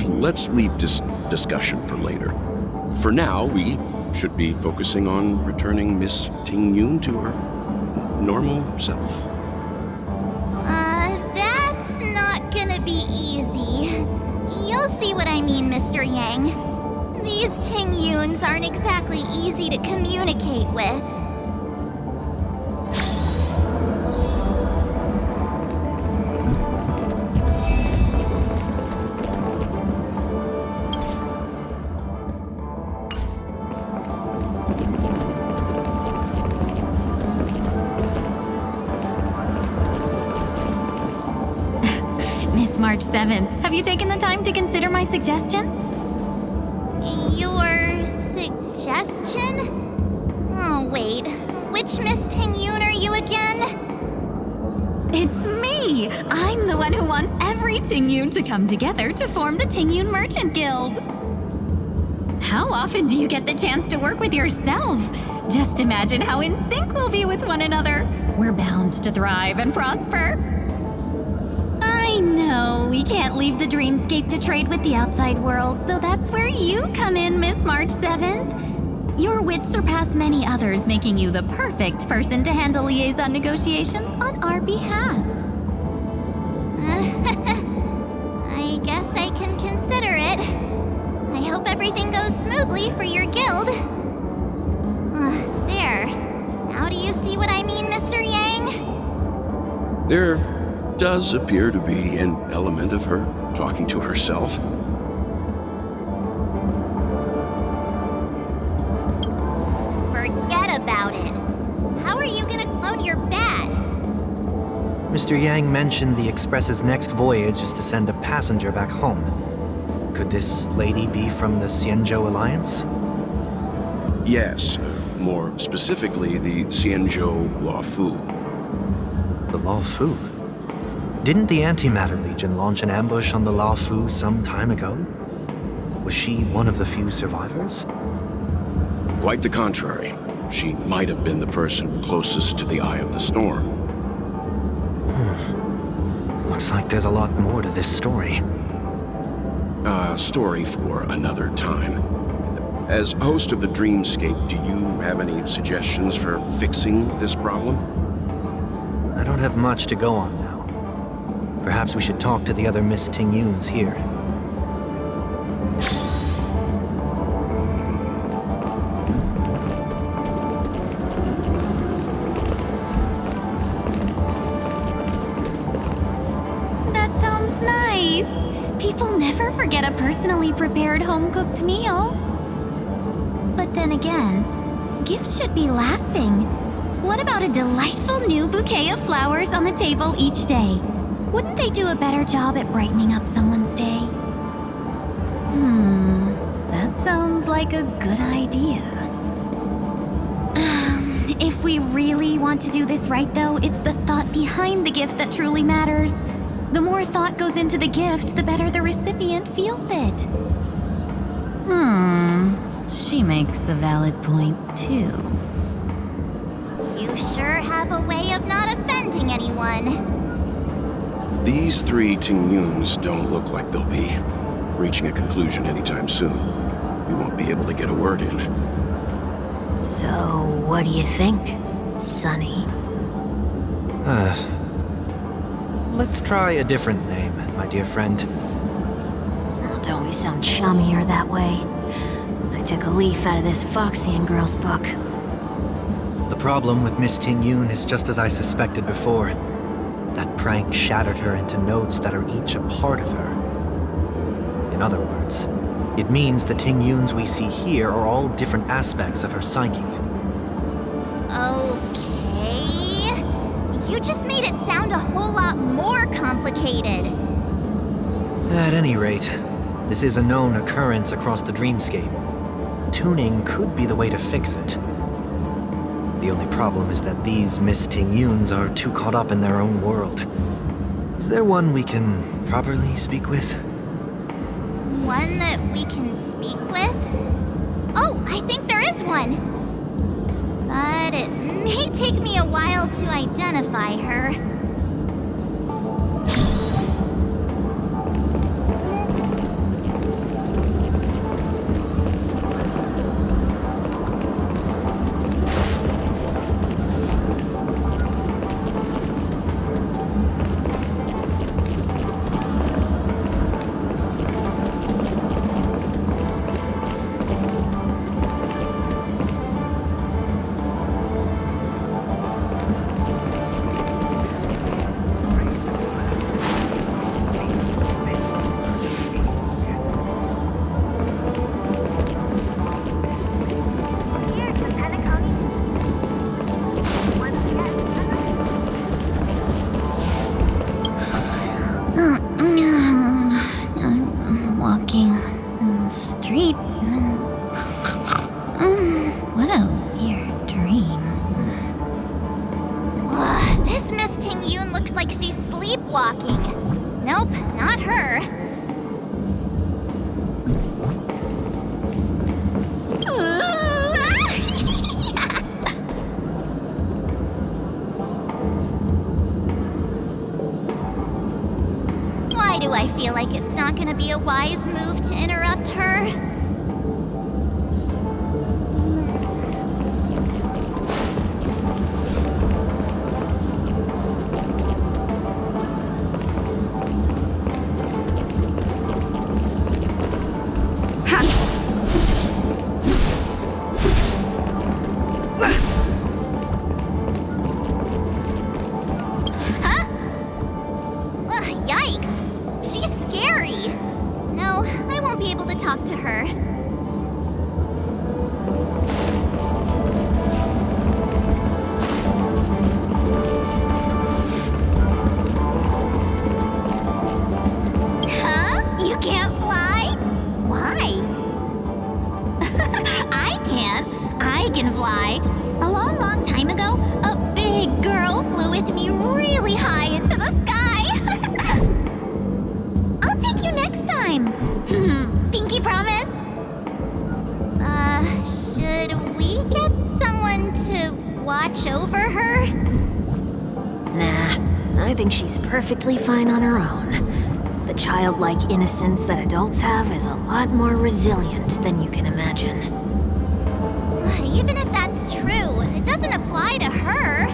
Let's leave this discussion for later. For now, we should be focusing on returning Miss Ting-Yoon to her normal self. That's not gonna be easy. You'll see what I mean, Mr. Yang. The These Ting Yuns aren't exactly easy to communicate with. Miss March 7th, have you taken the time to consider my suggestion? Your suggestion? Oh, wait. Which Miss Ting Yun are you again? It's me! I'm the one who wants every Ting Yun to come together to form the Ting Yun Merchant Guild. How often do you get the chance to work with yourself? Just imagine how in sync we'll be with one another. We're bound to thrive and prosper. I know, we can't leave the dreamscape to trade with the outside world, so that's where you come in, Miss March 7th. Your wits surpass many others, making you the perfect person to handle liaison negotiations on our behalf. I guess I can consider it. I hope everything goes smoothly for your guild. There. Now do you see what I mean, Mr. Yang? There does appear to be an element of her talking to herself. Forget about it. How are you gonna clone your bat? Mr. Yang mentioned the Express's next voyage is to send a passenger back home. Could this lady be from the Xianzhou Alliance? Yes, more specifically the Xianzhou Luofu. The Luofu? Didn't the Antimatter Legion launch an ambush on the Luofu some time ago? Was she one of the few survivors? Quite the contrary. She might have been the person closest to the eye of the storm. Looks like there's a lot more to this story. A story for another time. As host of the Dreamscape, do you have any suggestions for fixing this problem? I don't have much to go on now. Perhaps we should talk to the other Miss Ting Yuns here. That sounds nice. People never forget a personally prepared home-cooked meal. But then again, gifts should be lasting. What about a delightful new bouquet of flowers on the table each day? Wouldn't they do a better job at brightening up someone's day? That sounds like a good idea. If we really want to do this right, though, it's the thought behind the gift that truly matters. The more thought goes into the gift, the better the recipient feels it. She makes a valid point, too. You sure have a way of not offending anyone. These three Ting Yuns don't look like they'll be reaching a conclusion anytime soon. We won't be able to get a word in. So, what do you think, Sonny? Let's try a different name, my dear friend. Oh, don't we sound chummier that way? I took a leaf out of this Foxian girl's book. The problem with Miss Ting Yun is just as I suspected before. That prank shattered her into notes that are each a part of her. In other words, it means the Ting Yuns we see here are all different aspects of her psyche. Okay. You just made it sound a whole lot more complicated. At any rate, this is a known occurrence across the dreamscape. Tuning could be the way to fix it. The only problem is that these Miss Ting Yuns are too caught up in their own world. Is there one we can properly speak with? One that we can speak with? Oh, I think there is one. But it may take me a while to identify her. sleepwalking. Nope, not her. Why do I feel like it's not gonna be a wise move to interrupt her? Yikes! She's scary! No, I won't be able to talk to her. Huh? You can't fly? Why? I can. I can fly. A long time ago, a big girl flew with me really high into the sky. I'll take you next time. Pinky promise? Should we get someone to watch over her? Nah, I think she's perfectly fine on her own. The childlike innocence that adults have is a lot more resilient than you can imagine. Even if that's true, it doesn't apply to her.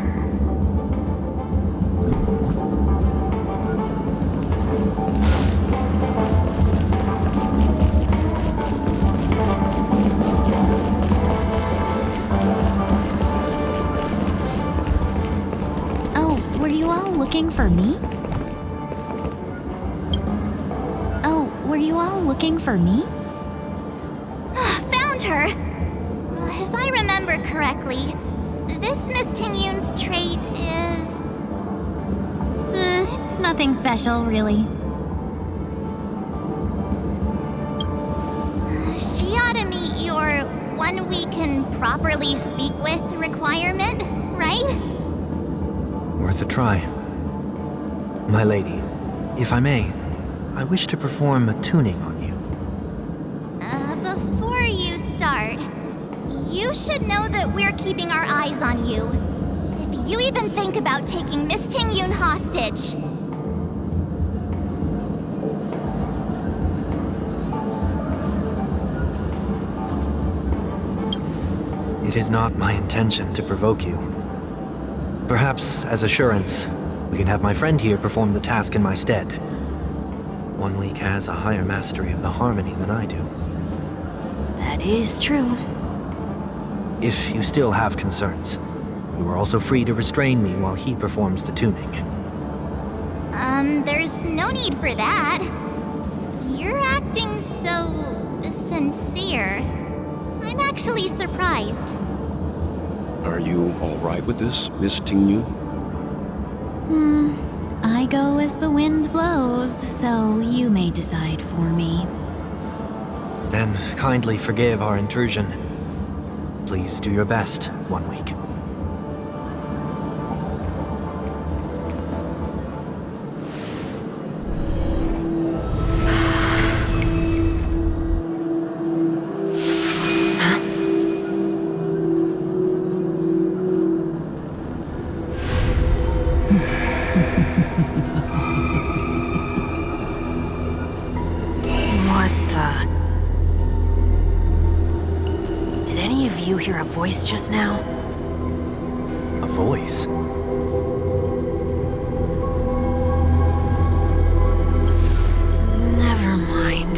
Oh, were you all looking for me? Oh, were you all looking for me? Found her! If I remember correctly, this Miss Tingyun's trait is... It's nothing special, really. She ought to meet your one we can properly speak with requirement, right? Worth a try. My lady, if I may, I wish to perform a tuning on you. Before you start, you should know that we're keeping our eyes on you. If you even think about taking Miss Tingyun hostage. It is not my intention to provoke you. Perhaps, as assurance, we can have my friend here perform the task in my stead. 1 week has a higher mastery of the harmony than I do. That is true. If you still have concerns, you are also free to restrain me while he performs the tuning. There's no need for that. You're acting so... sincere. I'm actually surprised. Are you all right with this, Miss Tingyun? I go as the wind blows, so you may decide for me. Then kindly forgive our intrusion. Please do your best, 1 week. What the... Did any of you hear a voice just now? A voice? Never mind.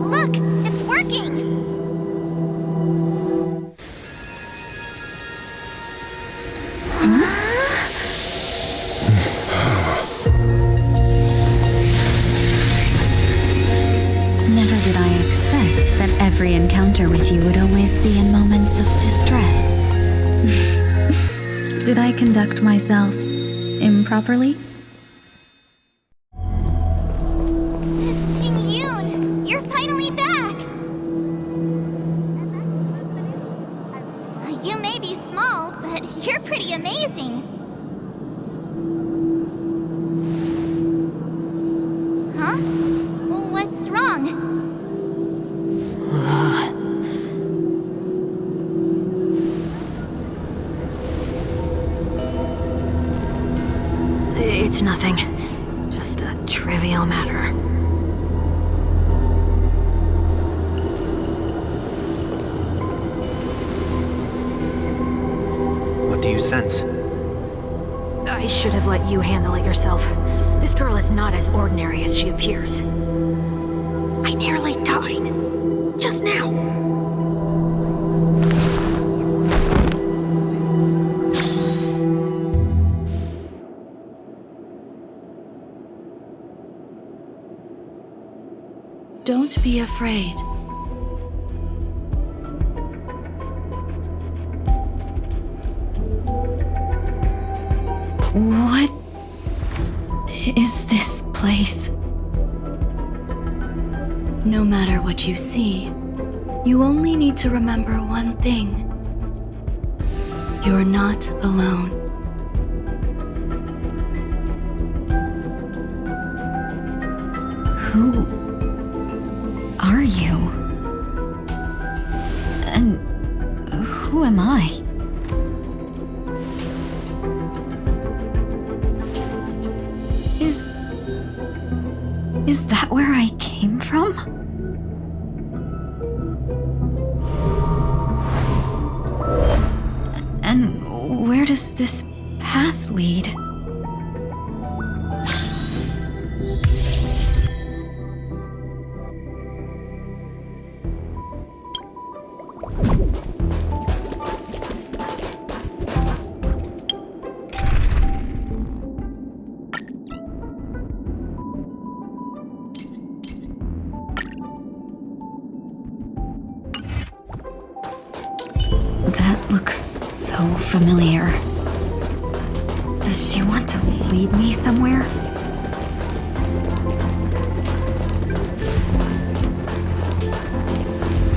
Look! It's working! Never did I expect that every encounter with you would always be in moments of distress. Did I conduct myself improperly? Miss Tingyun! You're finally back! You may be small, all, but you're pretty amazing. Huh? What's wrong? It's nothing. Just a trivial matter. What do you sense? I should have let you handle it yourself. This girl is not as ordinary as she appears. I nearly died. Just now. Don't be afraid. What is this place? No matter what you see, you only need to remember one thing. You're not alone. Who are you? And who am I? Is that where I came from? And where does this path lead? That looks so familiar. Does she want to lead me somewhere?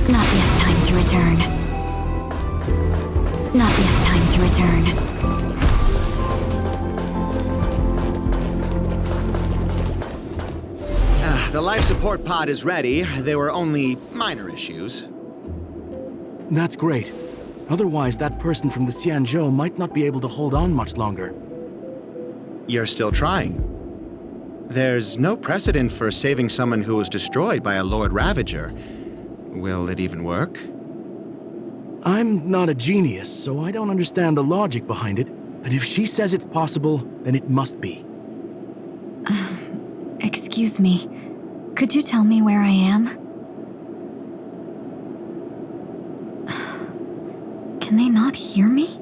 Not yet time to return. Not yet time to return. The life support pod is ready. There were only minor issues. That's great. Otherwise, that person from the Xianzhou might not be able to hold on much longer. You're still trying. There's no precedent for saving someone who was destroyed by a Lord Ravager. Will it even work? I'm not a genius, so I don't understand the logic behind it. But if she says it's possible, then it must be. Excuse me. Could you tell me where I am? Can they not hear me?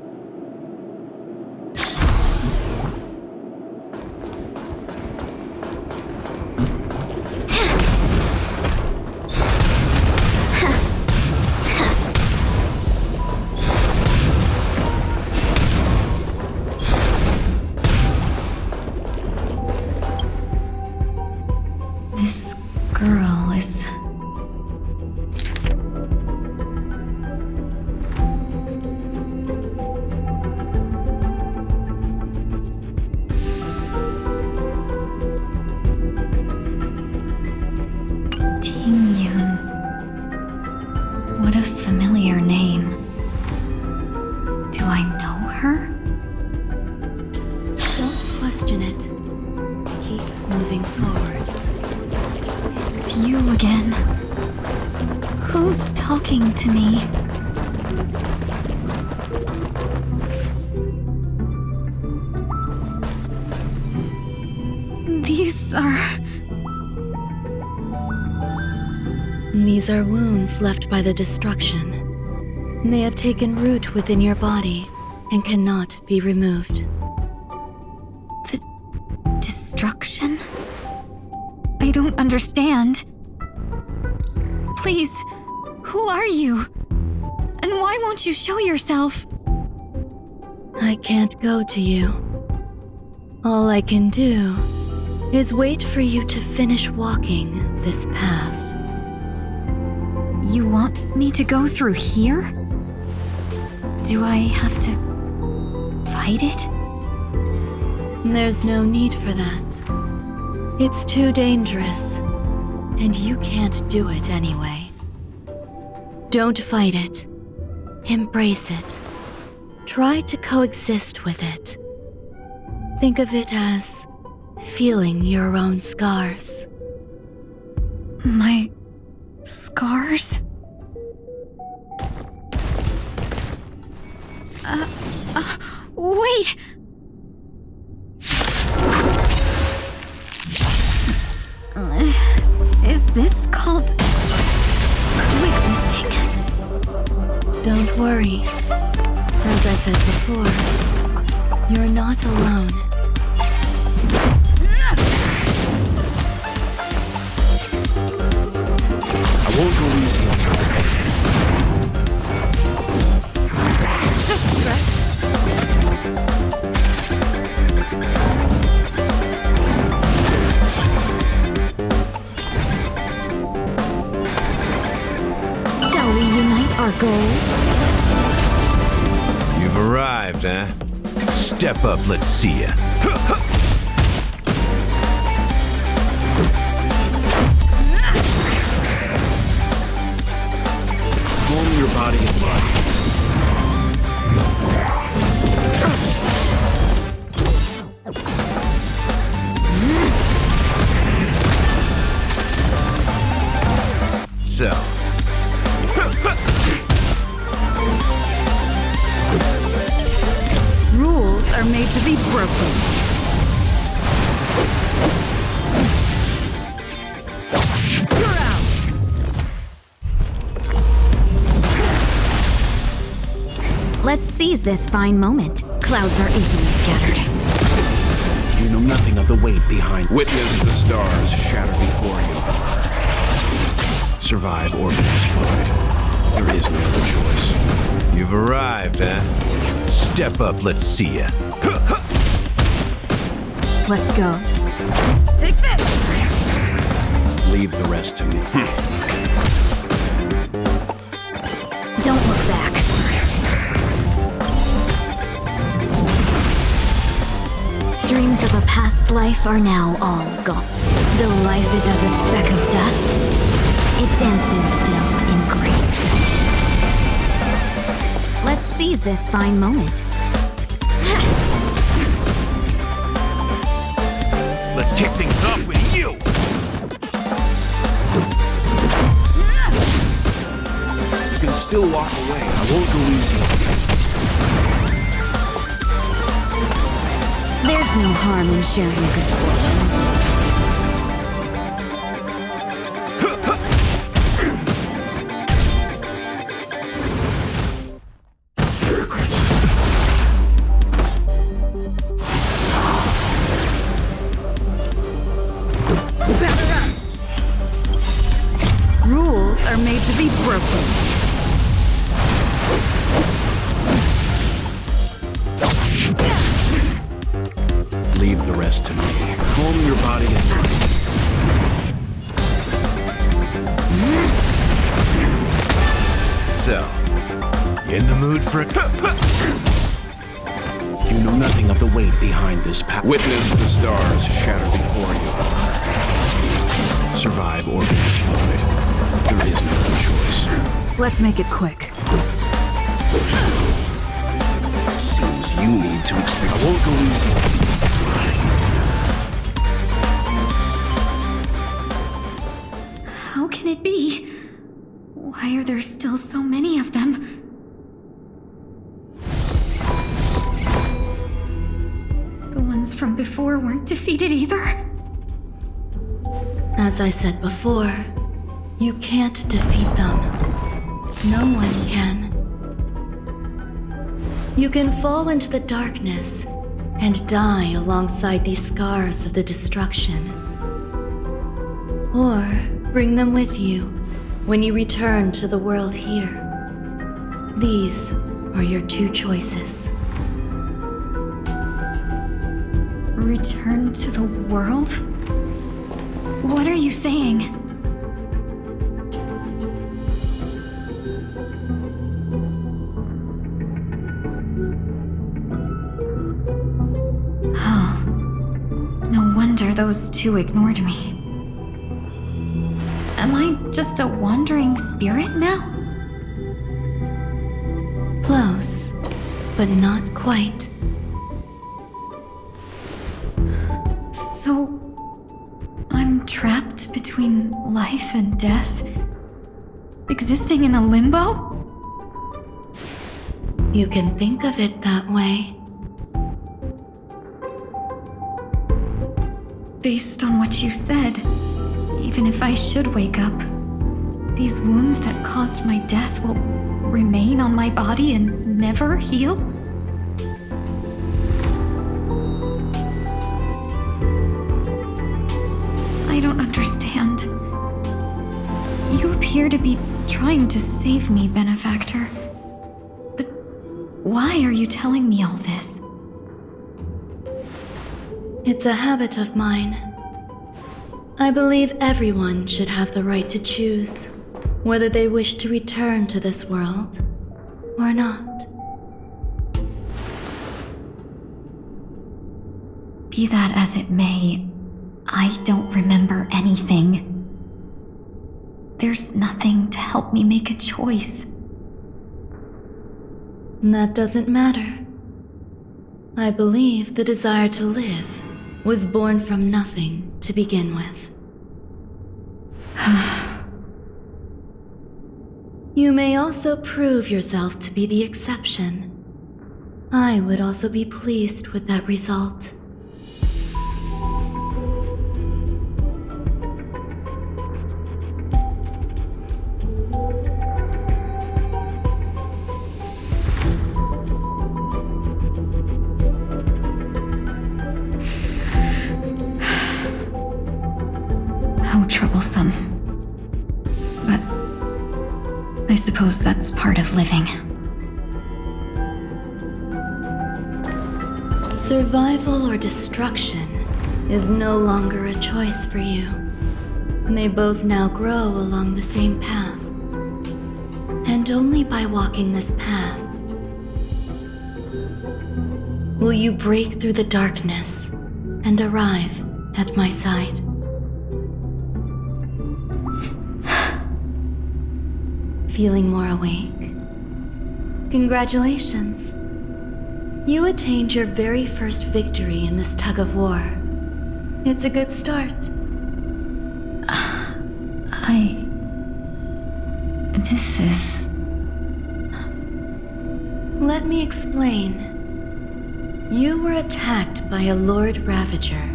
This girl is... Tingyun. What a familiar name. Do I know her? Don't question it. Keep moving forward. It's you again. Who's talking to me? These are wounds left by the destruction. They have taken root within your body and cannot be removed. The destruction? I don't understand. Please, who are you? And why won't you show yourself? I can't go to you. All I can do is wait for you to finish walking this path. You want me to go through here? Do I have to fight it? There's no need for that. It's too dangerous, and you can't do it anyway. Don't fight it. Embrace it. Try to coexist with it. Think of it as feeling your own scars. My scars? Wait! Is this called coexisting? Don't worry. As I said before, you're not alone. I won't go easy on you. Just a scratch. Shall we unite our goals? You've arrived, huh? Step up, let's see ya. Calm your body and mind. So. Rules are made to be broken. You're out! Let's seize this fine moment. Clouds are easily scattered. You know nothing of the weight behind. Witness the stars shatter before you. Survive or be destroyed. There is no other choice. You've arrived, huh? Step up, let's see ya. Let's go. Take this! Leave the rest to me. Don't look back. Dreams of a past life are now all gone. Though life is as a speck of dust, it dances still in grace. Let's seize this fine moment. Let's kick things off with you! You can still walk away. I won't go easy. There's no harm in sharing good fortunes. Rules are made to be broken. Leave the rest to me. Calm your body and mind. So, you in the mood for a... You know nothing of the weight behind this path. Witness the stars shatter before you. Survive or be destroyed. There is no other choice. Let's make it quick. Seems you need to expect. I won't go easy. How can it be? Why are there still so many of them? The ones from before weren't defeated either? As I said before, you can't defeat them. No one can. You can fall into the darkness and die alongside these scars of the destruction. Or bring them with you when you return to the world here. These are your two choices. Return to the world? What are you saying? those two ignored me. Am I just a wandering spirit now? Close, but not quite. So, I'm trapped between life and death? Existing in a limbo? You can think of it that way. Based on what you said, even if I should wake up, these wounds that caused my death will remain on my body and never heal? I don't understand. You appear to be trying to save me, Benefactor. But why are you telling me all this? It's a habit of mine. I believe everyone should have the right to choose whether they wish to return to this world or not. Be that as it may, I don't remember anything. There's nothing to help me make a choice. That doesn't matter. I believe the desire to live was born from nothing to begin with. You may also prove yourself to be the exception. I would also be pleased with that result. How troublesome. But I suppose that's part of living. Survival or destruction is no longer a choice for you. They both now grow along the same path. And only by walking this path will you break through the darkness and arrive at my side. Feeling more awake? Congratulations. You attained your very first victory in this tug of war. It's a good start. This is... Let me explain. You were attacked by a Lord Ravager.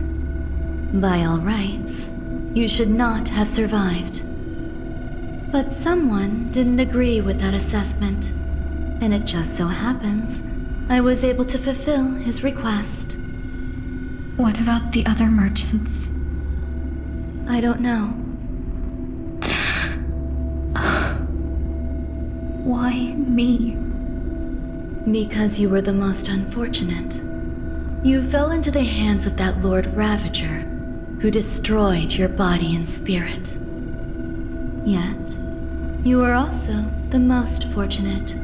By all rights, you should not have survived. But someone didn't agree with that assessment, and it just so happens I was able to fulfill his request. What about the other merchants? I don't know. Why me? Because you were the most unfortunate. You fell into the hands of that Lord Ravager, who destroyed your body and spirit. Yet, you were also the most fortunate.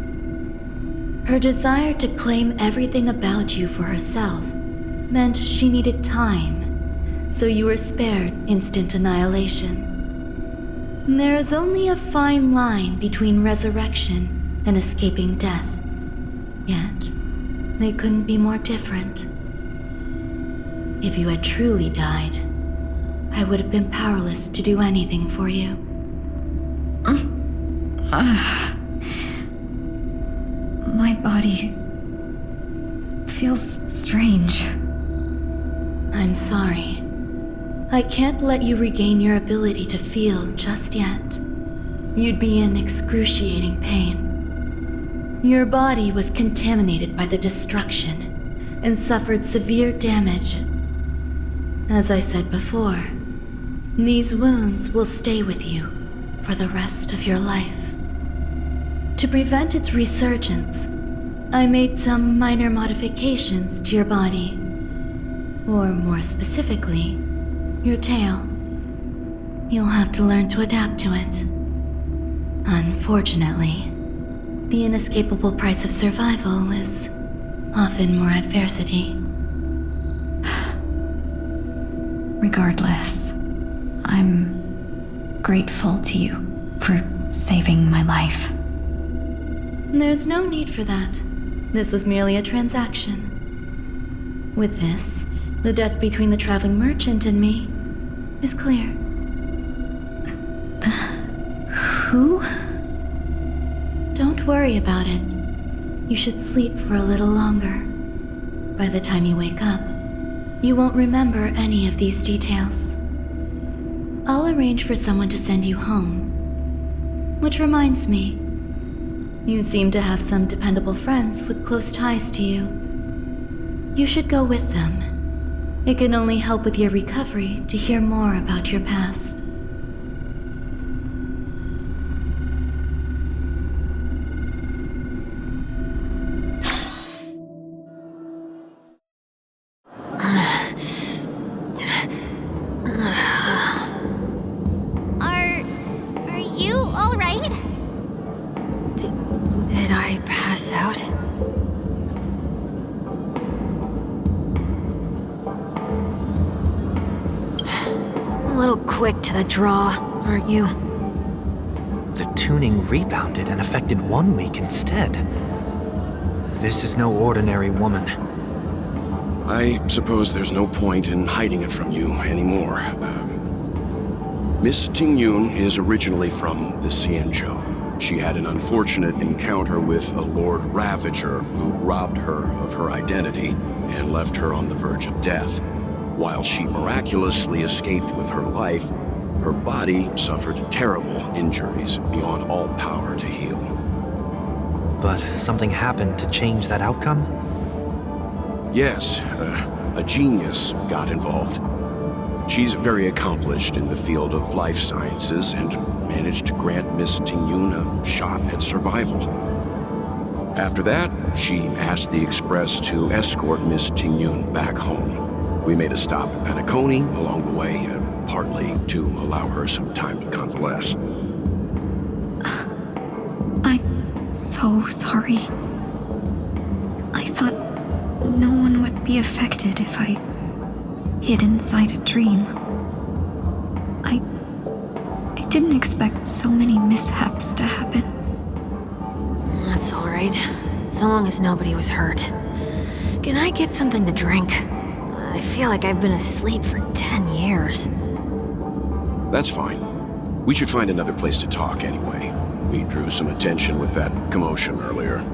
Her desire to claim everything about you for herself meant she needed time, so you were spared instant annihilation. There is only a fine line between resurrection and escaping death. Yet, they couldn't be more different. If you had truly died, I would have been powerless to do anything for you. My body feels strange. I'm sorry. I can't let you regain your ability to feel just yet. You'd be in excruciating pain. Your body was contaminated by the destruction and suffered severe damage. As I said before, these wounds will stay with you for the rest of your life. To prevent its resurgence, I made some minor modifications to your body. Or more specifically, your tail. You'll have to learn to adapt to it. Unfortunately, the inescapable price of survival is often more adversity. Regardless, I'm grateful to you for saving my life. There's no need for that. This was merely a transaction. With this, the debt between the traveling merchant and me is clear. Who? Don't worry about it. You should sleep for a little longer. By the time you wake up, you won't remember any of these details. I'll arrange for someone to send you home. Which reminds me, you seem to have some dependable friends with close ties to you. You should go with them. It can only help with your recovery to hear more about your past. Are you all right? Did I pass out? A little quick to the draw, aren't you? The tuning rebounded and affected 1 week instead. This is no ordinary woman. I suppose there's no point in hiding it from you anymore. Miss Tingyun is originally from the Xianzhou. She had an unfortunate encounter with a Lord Ravager who robbed her of her identity and left her on the verge of death. While she miraculously escaped with her life, her body suffered terrible injuries beyond all power to heal. But something happened to change that outcome? Yes, a genius got involved. She's very accomplished in the field of life sciences and managed to grant Miss Tingyun a shot at survival. After that, she asked the Express to escort Miss Tingyun back home. We made a stop at Penacony along the way, partly to allow her some time to convalesce. I'm so sorry. I thought no one would be affected if I hid inside a dream. I didn't expect so many mishaps to happen. That's all right. So long as nobody was hurt. Can I get something to drink? I feel like I've been asleep for 10 years. That's fine. We should find another place to talk anyway. We drew some attention with that commotion earlier.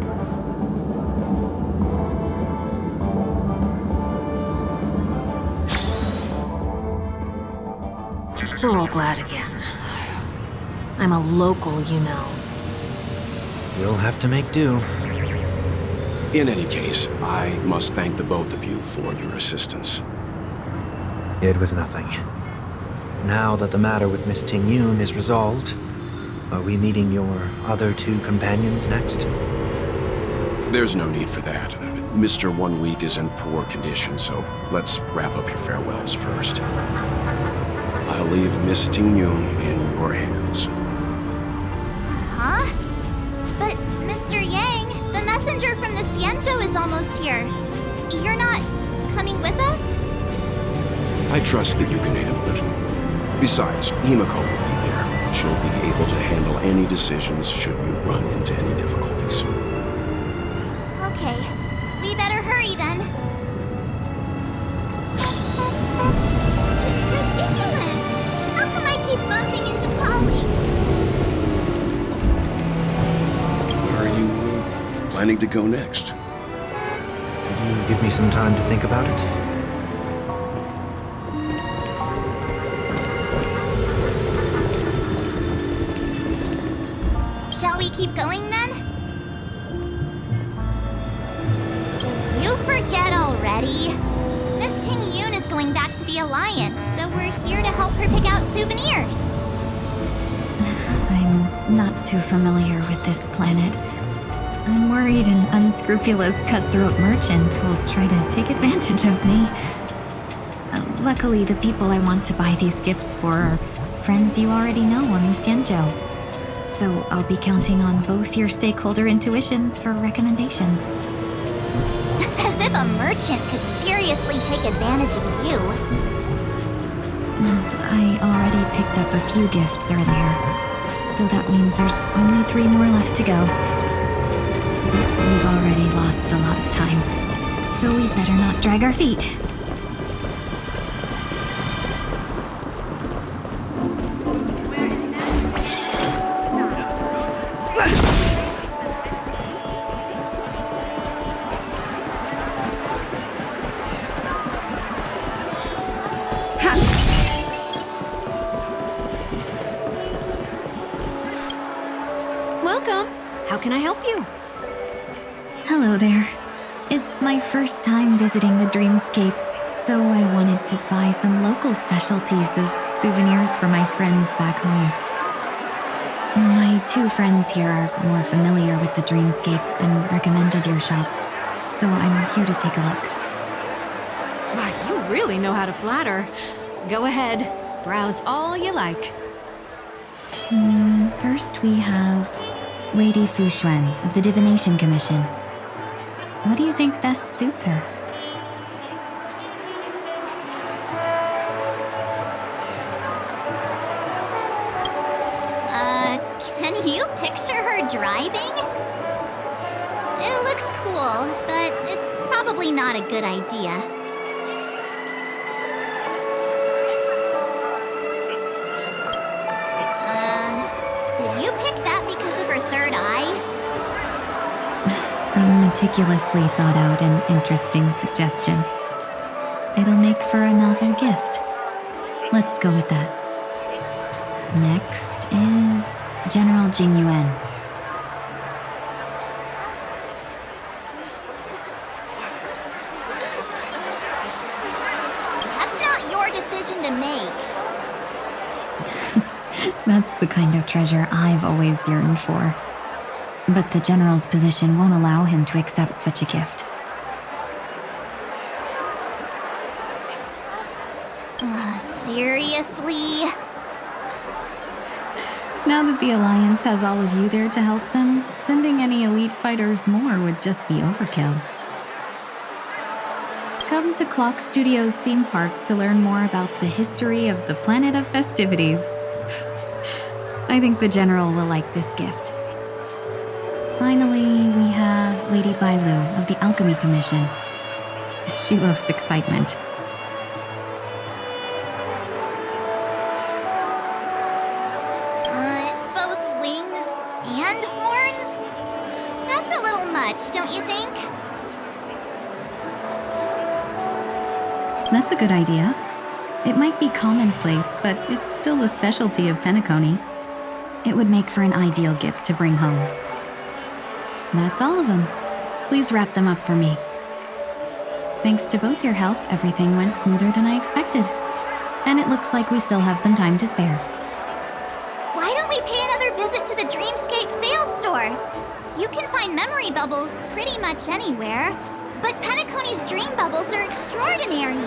So glad again. I'm a local, you know. You'll have to make do. In any case, I must thank the both of you for your assistance. It was nothing. Now that the matter with Miss Tingyun is resolved, are we meeting your other 2 companions next? There's no need for that. Mr. 1 Week is in poor condition, so let's wrap up your farewells first. I'll leave Miss Tingyun in your hands. Huh? But, Mr. Yang, the messenger from the Xianzhou is almost here. You're not coming with us? I trust that you can handle it. Besides, Himiko will be there. She'll be able to handle any decisions should you run into any difficulties. Okay. We better hurry then. It's ridiculous! How come I keep bumping into colleagues? Where are you planning to go next? Could you give me some time to think about it? Shall we keep going then? Did you forget already? Miss Tingyun is going back to the Alliance, so we're here to help her pick out souvenirs. I'm not too familiar with this planet. I'm worried an unscrupulous cutthroat merchant will try to take advantage of me. Luckily, the people I want to buy these gifts for are friends you already know on the Xianzhou. So I'll be counting on both your stakeholder intuitions for recommendations. As if a merchant could seriously take advantage of you. I already picked up a few gifts earlier, so that means there's only 3 more left to go. We've already lost a lot of time, so we better not drag our feet. Welcome. How can I help you? Hello there. It's my first time visiting the Dreamscape, so I wanted to buy some local specialties as souvenirs for my friends back home. My 2 friends here are more familiar with the Dreamscape and recommended your shop, so I'm here to take a look. Wow, you really know how to flatter. Go ahead. Browse all you like. First we have Lady Fu Xuan of the Divination Commission. What do you think best suits her? Can you picture her driving? It looks cool, but it's probably not a good idea. Did you pick that because of her third eye? A meticulously thought out and interesting suggestion. It'll make for a novel gift. Let's go with that. Next is General Jing Yuan. That's not your decision to make. That's the kind of treasure I've always yearned for. But the General's position won't allow him to accept such a gift. Seriously? Now that the Alliance has all of you there to help them, sending any elite fighters more would just be overkill. Come to Clock Studios theme park to learn more about the history of the Planet of Festivities. I think the General will like this gift. Finally, we have Lady Bailu of the Alchemy Commission. She loves excitement. Both wings and horns? That's a little much, don't you think? That's a good idea. It might be commonplace, but it's still the specialty of Penacony. It would make for an ideal gift to bring home. That's all of them. Please wrap them up for me. Thanks to both your help, everything went smoother than I expected. And it looks like we still have some time to spare. Why don't we pay another visit to the Dreamscape sales store? You can find memory bubbles pretty much anywhere, but Penacony's dream bubbles are extraordinary.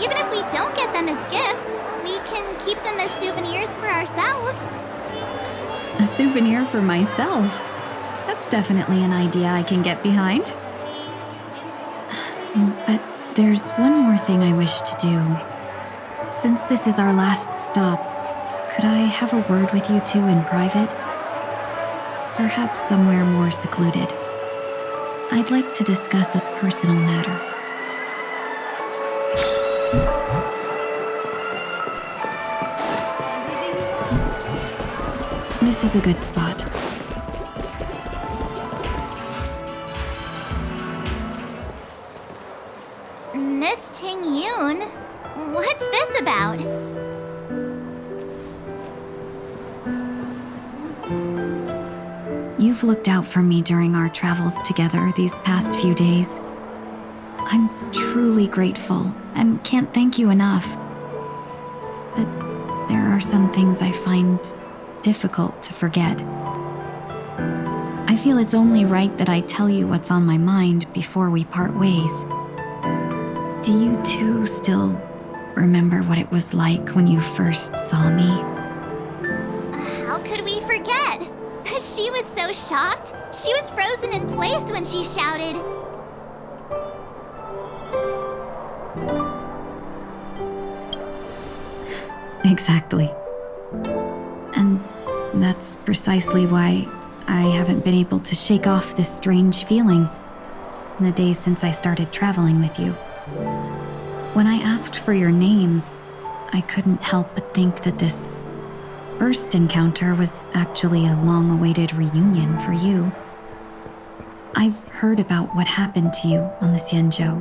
Even if we don't get them as gifts, we can keep them as souvenirs for ourselves. A souvenir for myself? That's definitely an idea I can get behind. But there's one more thing I wish to do. Since this is our last stop, could I have a word with you two in private? Perhaps somewhere more secluded. I'd like to discuss a personal matter. This is a good spot. Miss Ting Yoon, what's this about? You've looked out for me during our travels together these past few days. I'm truly grateful and can't thank you enough. But there are some things I find difficult to forget. I feel it's only right that I tell you what's on my mind before we part ways. Do you two still remember what it was like when you first saw me? How could we forget? She was so shocked. She was frozen in place when she shouted. Exactly. And that's precisely why I haven't been able to shake off this strange feeling in the days since I started traveling with you. When I asked for your names, I couldn't help but think that this first encounter was actually a long-awaited reunion for you. I've heard about what happened to you on the Xianzhou.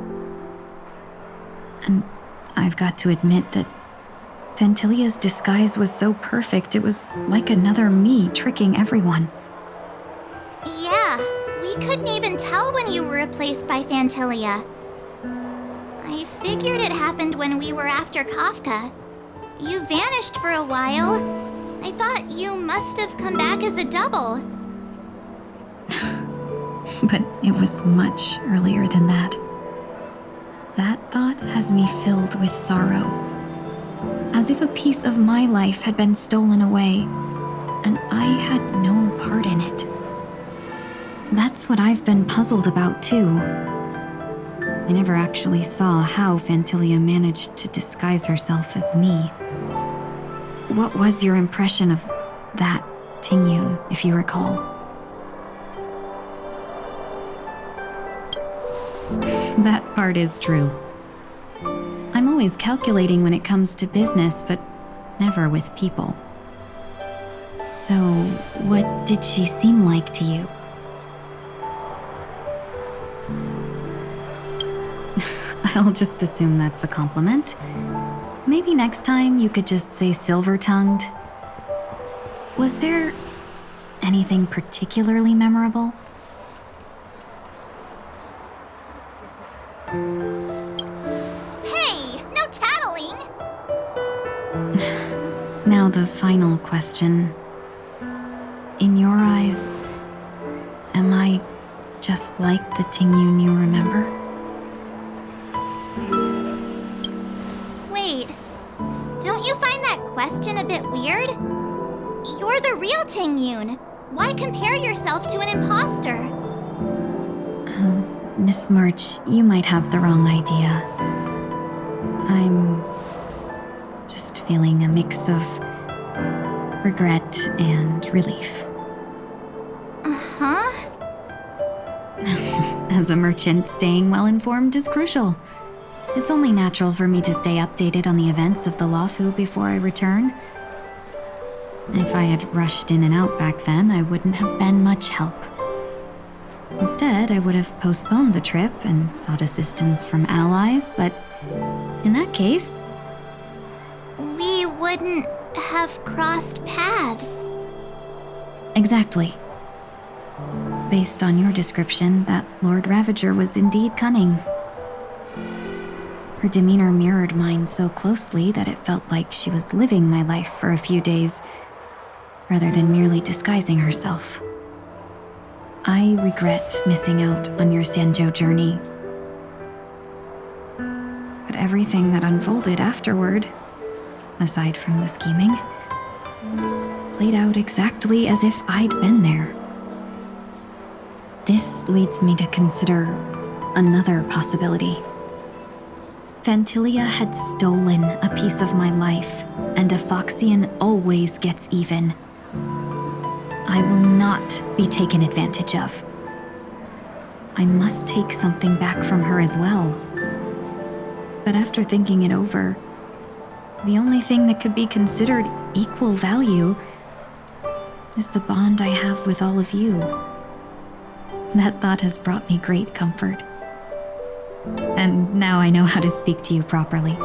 And I've got to admit that Phantilia's disguise was so perfect, it was like another me tricking everyone. Yeah, we couldn't even tell when you were replaced by Phantilia. I figured it happened when we were after Kafka. You vanished for a while. I thought you must have come back as a double. But it was much earlier than that. That thought has me filled with sorrow. As if a piece of my life had been stolen away, and I had no part in it. That's what I've been puzzled about, too. I never actually saw how Phantilia managed to disguise herself as me. What was your impression of that Tingyun, if you recall? That part is true. I'm always calculating when it comes to business, but never with people. So, what did she seem like to you? I'll just assume that's a compliment. Maybe next time you could just say silver-tongued. Was there anything particularly memorable? Hey, no tattling! Now the final question. In your eyes, am I just like the Tingyun you remember? Wait, don't you find that question a bit weird? You're the real Tingyun. Why compare yourself to an imposter? Miss March, you might have the wrong idea. I'm just feeling a mix of regret and relief. Uh-huh. As a merchant, staying well-informed is crucial. It's only natural for me to stay updated on the events of the Luofu before I return. If I had rushed in and out back then, I wouldn't have been much help. Instead, I would have postponed the trip and sought assistance from allies, but in that case... We wouldn't have crossed paths. Exactly. Based on your description, that Lord Ravager was indeed cunning. Her demeanor mirrored mine so closely that it felt like she was living my life for a few days, rather than merely disguising herself. I regret missing out on your Xianzhou journey. But everything that unfolded afterward, aside from the scheming, played out exactly as if I'd been there. This leads me to consider another possibility. Phantilia had stolen a piece of my life, and a Foxian always gets even. I will not be taken advantage of. I must take something back from her as well. But after thinking it over, the only thing that could be considered equal value is the bond I have with all of you. That thought has brought me great comfort. And now I know how to speak to you properly.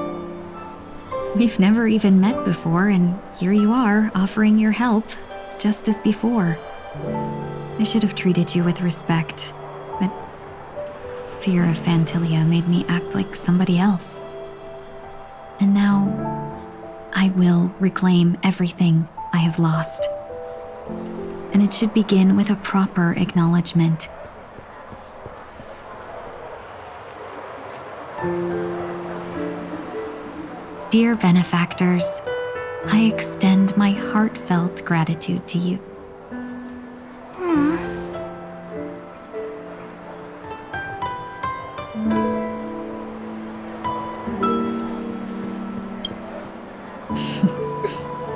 We've never even met before, and here you are, offering your help, just as before. I should have treated you with respect, but fear of Phantilia made me act like somebody else. And now, I will reclaim everything I have lost. And it should begin with a proper acknowledgement. Dear benefactors, I extend my heartfelt gratitude to you.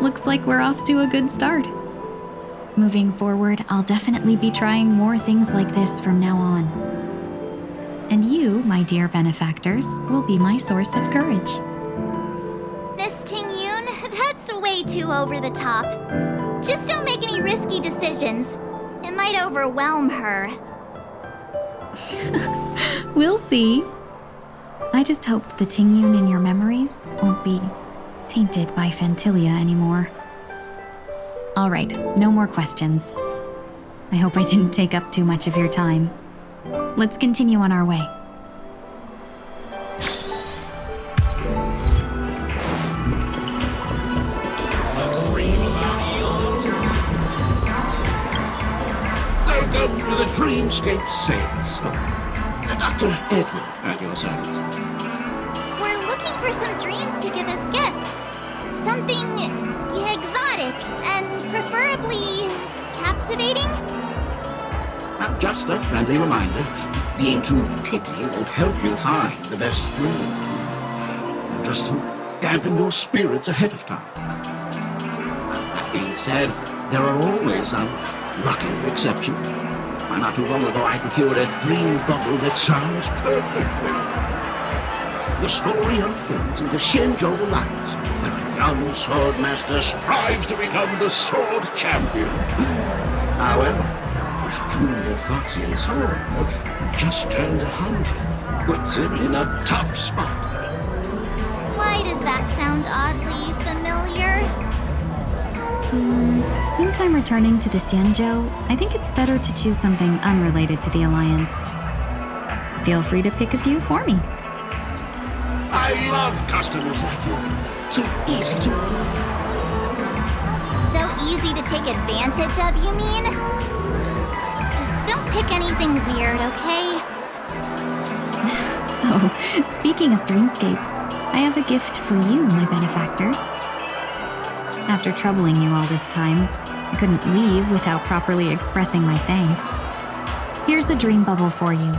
Looks like we're off to a good start. Moving forward, I'll definitely be trying more things like this from now on. And you, my dear benefactors, will be my source of courage. Miss Ting-yoon, that's way too over the top. Just don't make any risky decisions. It might overwhelm her. We'll see. I just hope the Ting-yoon in your memories won't be tainted by Phantilia anymore. All right, no more questions. I hope I didn't take up too much of your time. Let's continue on our way. Welcome to the Dreamscape Sales Store. Dr. Edward at your service. We're looking for some dreams to give as gifts. Something exotic and preferably captivating. Now, just a friendly reminder, being too picky won't help you find the best dream. Just to dampen your spirits ahead of time. That being said, there are always some lucky exceptions. Not too long ago, I procured a dream bubble that sounds perfectly. The story unfolds in the Shenzhou Alliance, where a young sword master strives to become the sword champion. However, his junior foxy and sword just turned 100, puts him in a tough spot. Why does that sound oddly familiar? Since I'm returning to the Xianzhou, I think it's better to choose something unrelated to the Alliance. Feel free to pick a few for me. I love customers like you. So easy to work. So easy to take advantage of, you mean? Just don't pick anything weird, okay? Oh, speaking of dreamscapes, I have a gift for you, my benefactors. After troubling you all this time, I couldn't leave without properly expressing my thanks. Here's a dream bubble for you.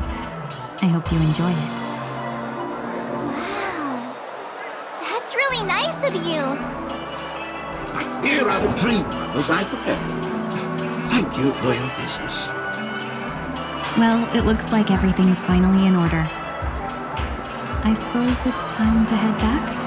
I hope you enjoy it. Wow. That's really nice of you. Here are the dream bubbles I prepared for you. Thank you for your business. Well, it looks like everything's finally in order. I suppose it's time to head back?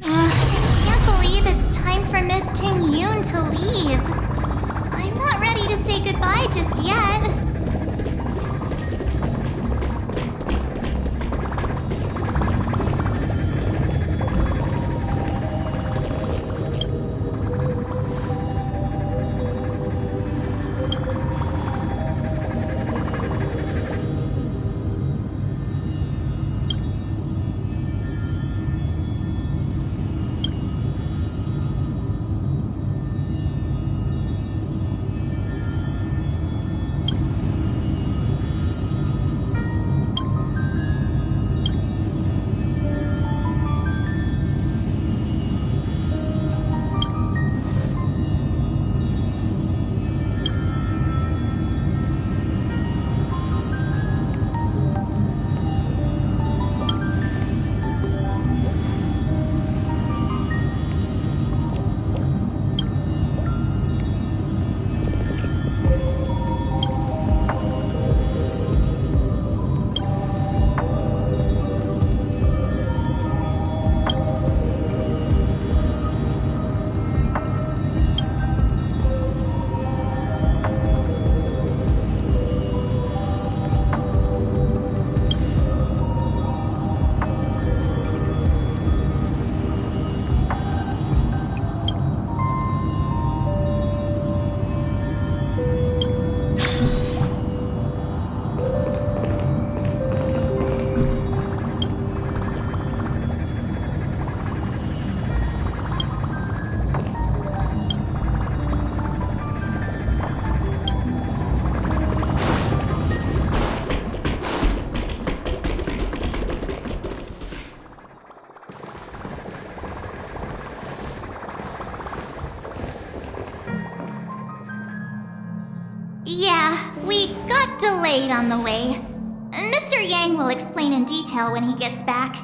Can't believe it's time for Miss Ting-yoon to leave. I'm not ready to say goodbye just yet. delayed on the way. Mr. Yang will explain in detail when he gets back.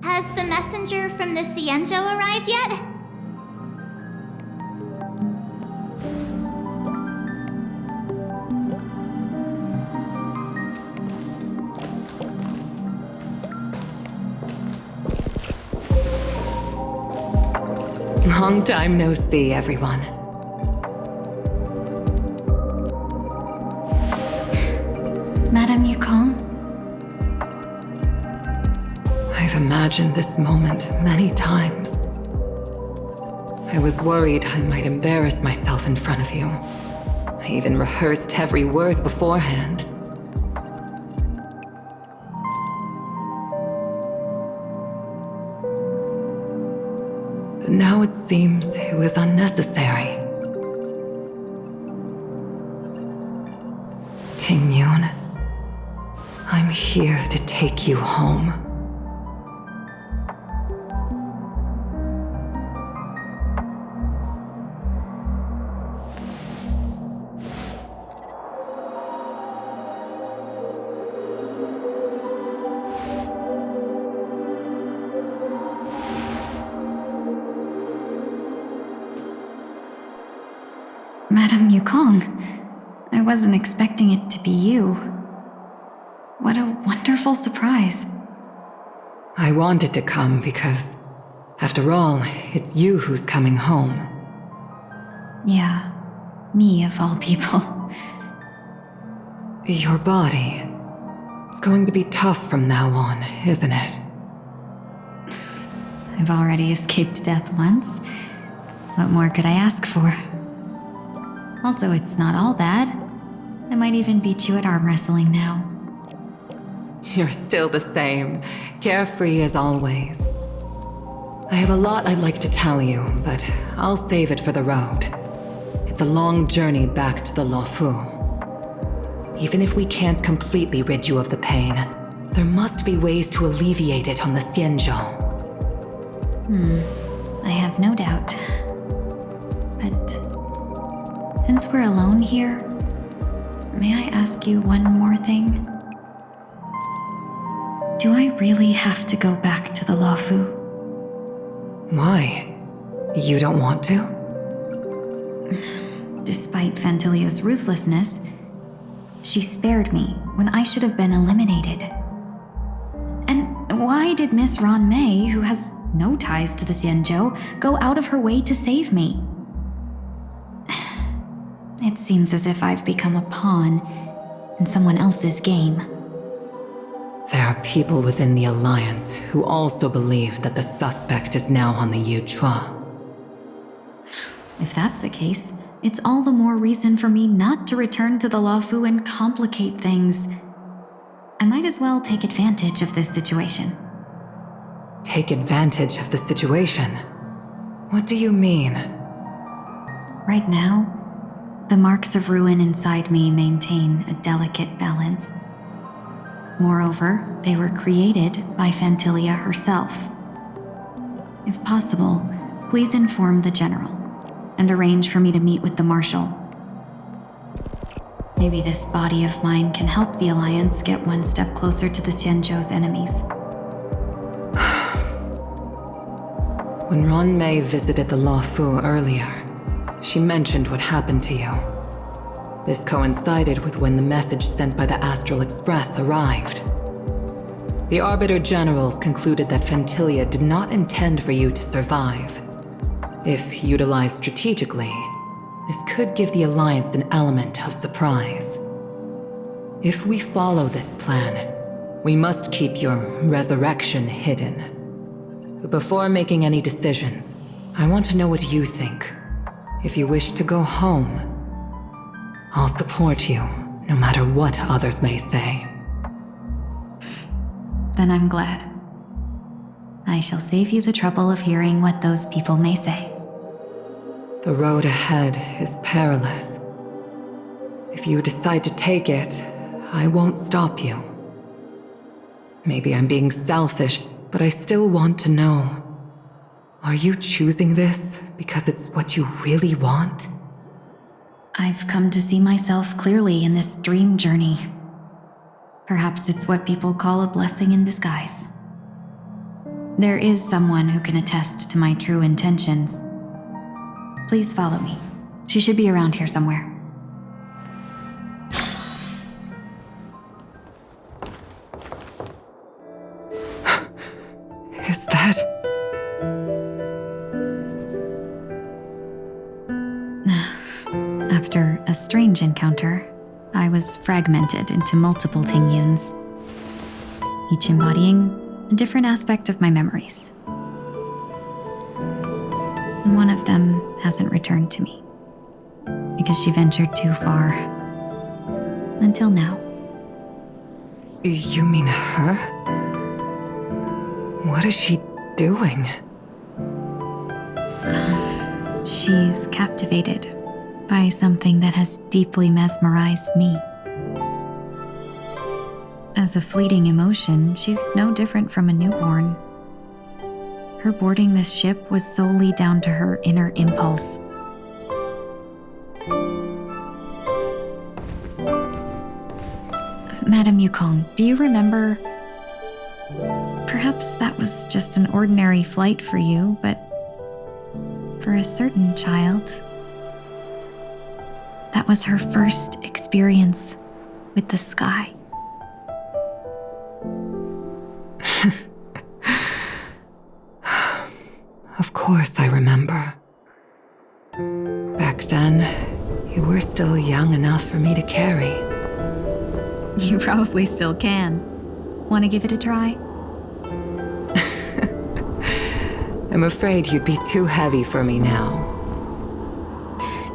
Has the messenger from the Xianzhou arrived yet? Long time no see, everyone. Madame Yukong? I've imagined this moment many times. I was worried I might embarrass myself in front of you. I even rehearsed every word beforehand. But now it seems it was unnecessary. Tingyun, I'm here to take you home. Madame Yukong, I wasn't expecting it to be you. What a wonderful surprise. I wanted to come because, after all, it's you who's coming home. Yeah, me of all people. Your body. It's going to be tough from now on, isn't it? I've already escaped death once. What more could I ask for? Also, it's not all bad. I might even beat you at arm wrestling now. You're still the same, carefree as always. I have a lot I'd like to tell you, but I'll save it for the road. It's a long journey back to the Luofu. Even if we can't completely rid you of the pain, there must be ways to alleviate it on the Xianzhou. I have no doubt. But since we're alone here, may I ask you one more thing? Do I really have to go back to the Luofu? Why? You don't want to? Despite Fantilia's ruthlessness, she spared me when I should have been eliminated. And why did Miss Ron Mei, who has no ties to the Xianzhou, go out of her way to save me? It seems as if I've become a pawn in someone else's game. There are people within the Alliance who also believe that the suspect is now on the Yuchua. If that's the case, it's all the more reason for me not to return to the Luofu and complicate things. I might as well take advantage of this situation. Take advantage of the situation? What do you mean? Right now, the marks of ruin inside me maintain a delicate balance. Moreover, they were created by Fantilia herself. If possible, please inform the General and arrange for me to meet with the Marshal. Maybe this body of mine can help the Alliance get one step closer to the Xianzhou's enemies. When Ron Mei visited the Luofu earlier, she mentioned what happened to you. This coincided with when the message sent by the Astral Express arrived. The Arbiter Generals concluded that Fantilia did not intend for you to survive. If utilized strategically, this could give the Alliance an element of surprise. If we follow this plan, we must keep your resurrection hidden. But before making any decisions, I want to know what you think. If you wish to go home, I'll support you, no matter what others may say. Then I'm glad. I shall save you the trouble of hearing what those people may say. The road ahead is perilous. If you decide to take it, I won't stop you. Maybe I'm being selfish, but I still want to know. Are you choosing this because it's what you really want? I've come to see myself clearly in this dream journey. Perhaps it's what people call a blessing in disguise. There is someone who can attest to my true intentions. Please follow me. She should be around here somewhere. Is that... After a strange encounter, I was fragmented into multiple Tingyuns, each embodying a different aspect of my memories. And one of them hasn't returned to me, because she ventured too far. Until now. You mean her? What is she doing? She's captivated by something that has deeply mesmerized me. As a fleeting emotion, she's no different from a newborn. Her boarding this ship was solely down to her inner impulse. Madame Yukong, do you remember? Perhaps that was just an ordinary flight for you, but for a certain child, that was her first experience with the sky. Of course I remember. Back then, you were still young enough for me to carry. You probably still can. Want to give it a try? I'm afraid you'd be too heavy for me now.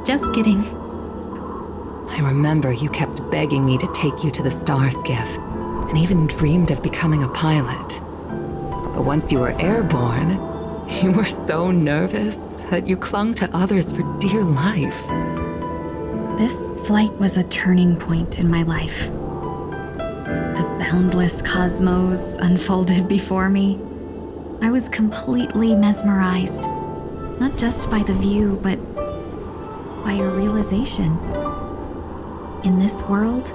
Just kidding. I remember you kept begging me to take you to the Star Skiff, and even dreamed of becoming a pilot. But once you were airborne, you were so nervous that you clung to others for dear life. This flight was a turning point in my life. The boundless cosmos unfolded before me. I was completely mesmerized, not just by the view, but by a realization. In this world,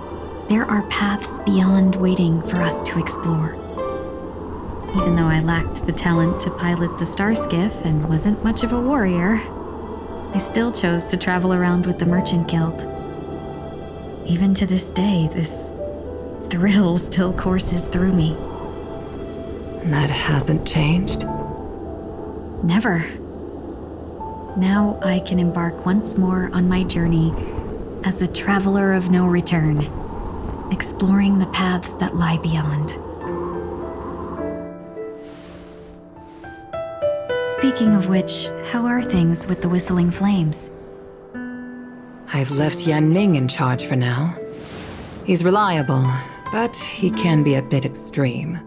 there are paths beyond waiting for us to explore. Even though I lacked the talent to pilot the Star Skiff and wasn't much of a warrior, I still chose to travel around with the Merchant Guild. Even to this day, this thrill still courses through me. That hasn't changed? Never. Now I can embark once more on my journey as a traveler of no return, exploring the paths that lie beyond. Speaking of which, how are things with the Whistling Flames? I've left Yan Ming in charge for now. He's reliable, but he can be a bit extreme,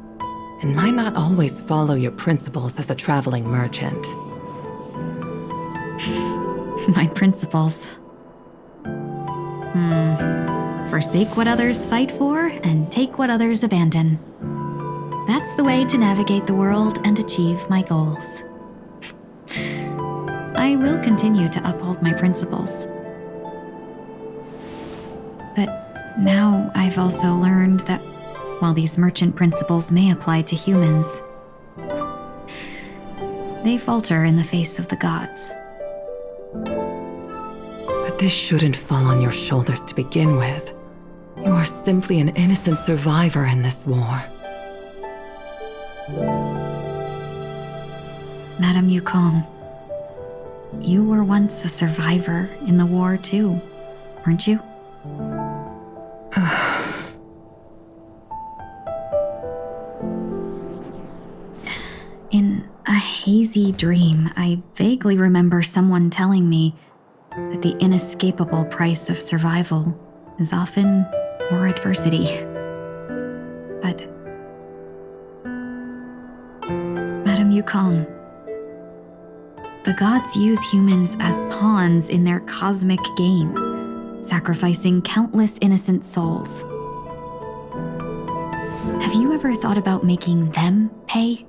and might not always follow your principles as a traveling merchant. My principles. Forsake what others fight for and take what others abandon. That's the way to navigate the world and achieve my goals. I will continue to uphold my principles. But now I've also learned that while these merchant principles may apply to humans, they falter in the face of the gods. But this shouldn't fall on your shoulders to begin with. You are simply an innocent survivor in this war. Madame Yukong, you were once a survivor in the war too, weren't you? In a hazy dream, I vaguely remember someone telling me that the inescapable price of survival is often more adversity. But Madame Yukong, the gods use humans as pawns in their cosmic game, sacrificing countless innocent souls. Have you ever thought about making them pay?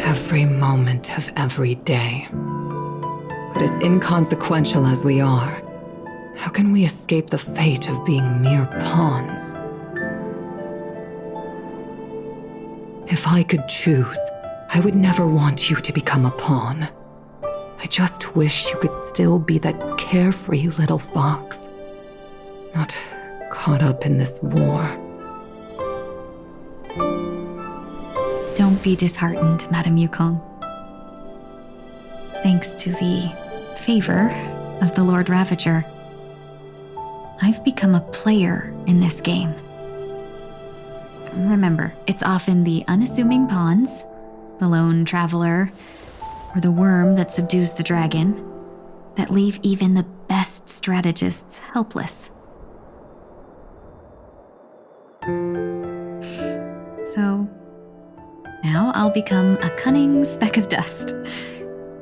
Every moment of every day. But as inconsequential as we are, how can we escape the fate of being mere pawns? If I could choose, I would never want you to become a pawn. I just wish you could still be that carefree little fox, not caught up in this war. Don't be disheartened, Madame Yukong. Thanks to the favor of the Lord Ravager, I've become a player in this game. Remember, it's often the unassuming pawns, the lone traveler, or the worm that subdues the dragon, that leave even the best strategists helpless. So, now I'll become a cunning speck of dust,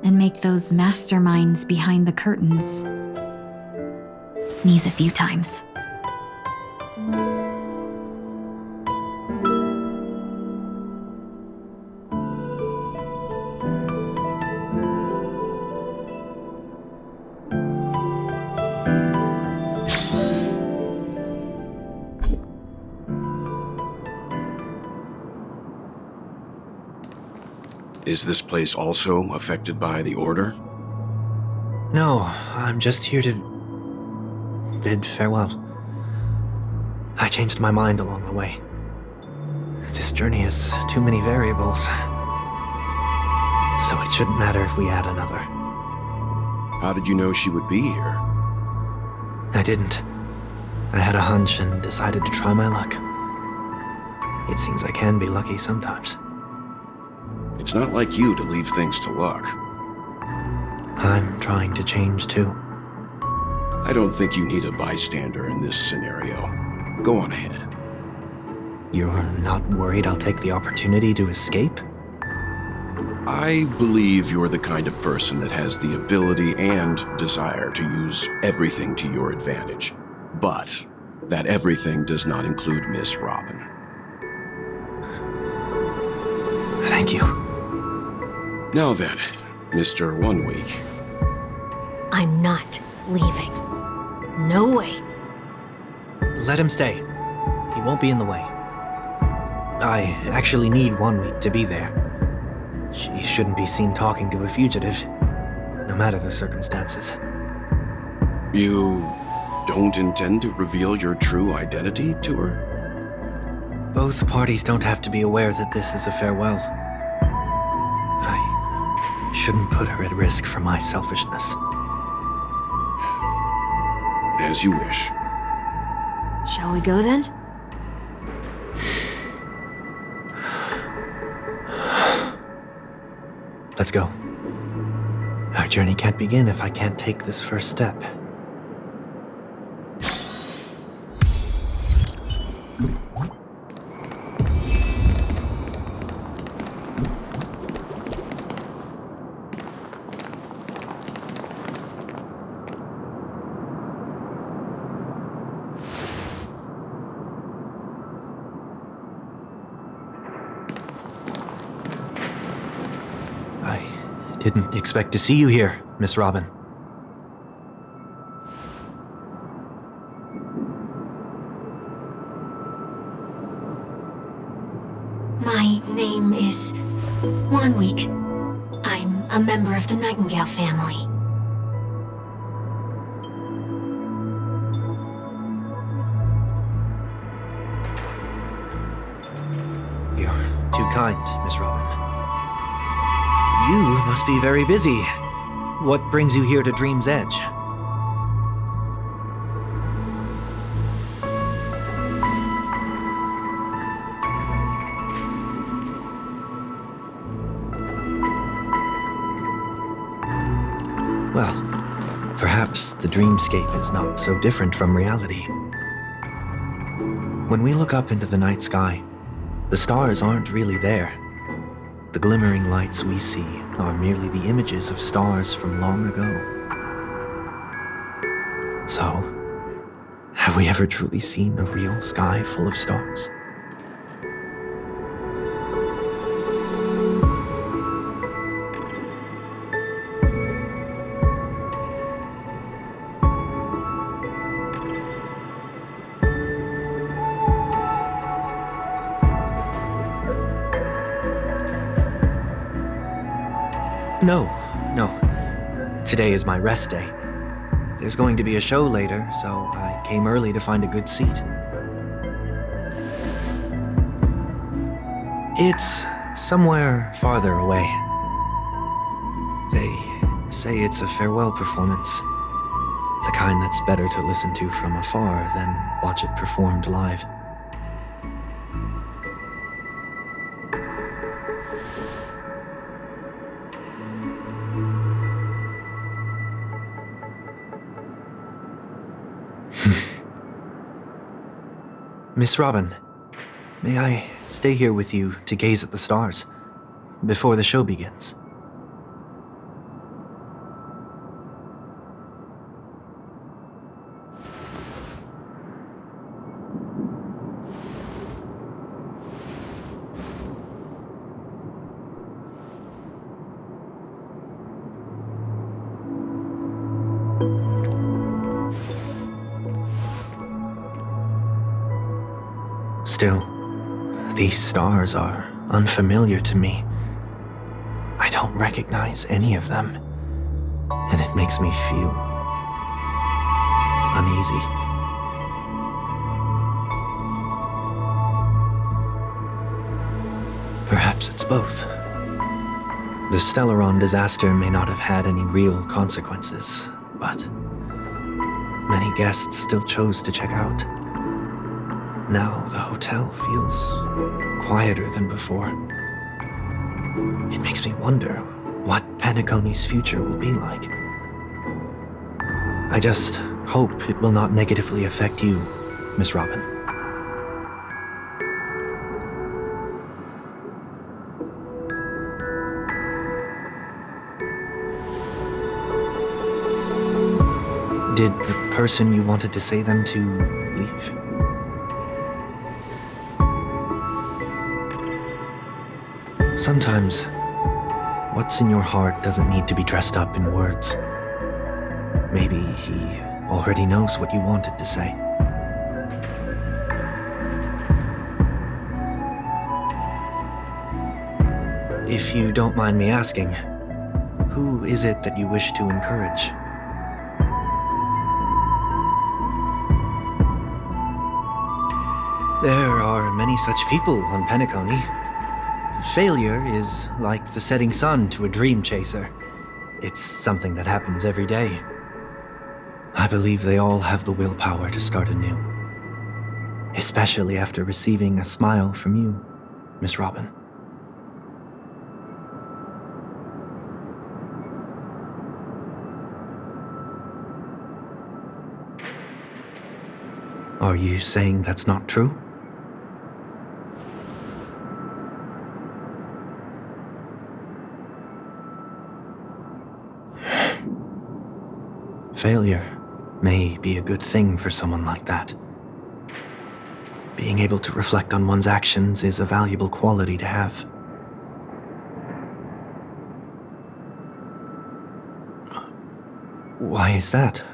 and make those masterminds behind the curtains sneeze a few times. Is this place also affected by the Order? No, I'm just here to bid farewell. I changed my mind along the way. This journey has too many variables, so it shouldn't matter if we add another. How did you know she would be here? I didn't. I had a hunch and decided to try my luck. It seems I can be lucky sometimes. It's not like you to leave things to luck. I'm trying to change too. I don't think you need a bystander in this scenario. Go on ahead. You're not worried I'll take the opportunity to escape? I believe you're the kind of person that has the ability and desire to use everything to your advantage. But that everything does not include Miss Robin. Thank you. Now then, Mr. 1 Week. I'm not leaving. No way. Let him stay. He won't be in the way. I actually need 1 week to be there. She shouldn't be seen talking to a fugitive, no matter the circumstances. You don't intend to reveal your true identity to her? Both parties don't have to be aware that this is a farewell. I shouldn't put her at risk for my selfishness. As you wish. Shall we go then? Let's go. Our journey can't begin if I can't take this first step. Didn't expect to see you here, Miss Robin. My name is 1 Week. I'm a member of the Nightingale family. You're too kind, Miss Robin. You must be very busy. What brings you here to Dream's Edge? Well, perhaps the dreamscape is not so different from reality. When we look up into the night sky, the stars aren't really there. The glimmering lights we see are merely the images of stars from long ago. So, have we ever truly seen a real sky full of stars? No. Today is my rest day. There's going to be a show later, so I came early to find a good seat. It's somewhere farther away. They say it's a farewell performance. The kind that's better to listen to from afar than watch it performed live. Miss Robin, may I stay here with you to gaze at the stars before the show begins? Still, these stars are unfamiliar to me. I don't recognize any of them, and it makes me feel uneasy. Perhaps it's both. The Stellaron disaster may not have had any real consequences, but many guests still chose to check out. Now the hotel feels quieter than before. It makes me wonder what Penacony's future will be like. I just hope it will not negatively affect you, Miss Robin. Did the person you wanted to say them to leave? Sometimes, what's in your heart doesn't need to be dressed up in words. Maybe he already knows what you wanted to say. If you don't mind me asking, who is it that you wish to encourage? There are many such people on Penacony. Failure is like the setting sun to a dream chaser. It's something that happens every day. I believe they all have the willpower to start anew. Especially after receiving a smile from you, Miss Robin. Are you saying that's not true? Failure may be a good thing for someone like that. Being able to reflect on one's actions is a valuable quality to have. Why is that?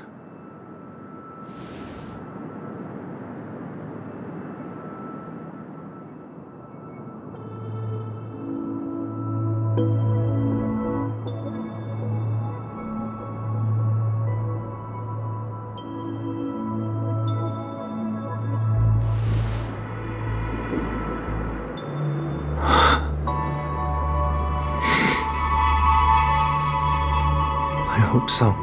I hope so.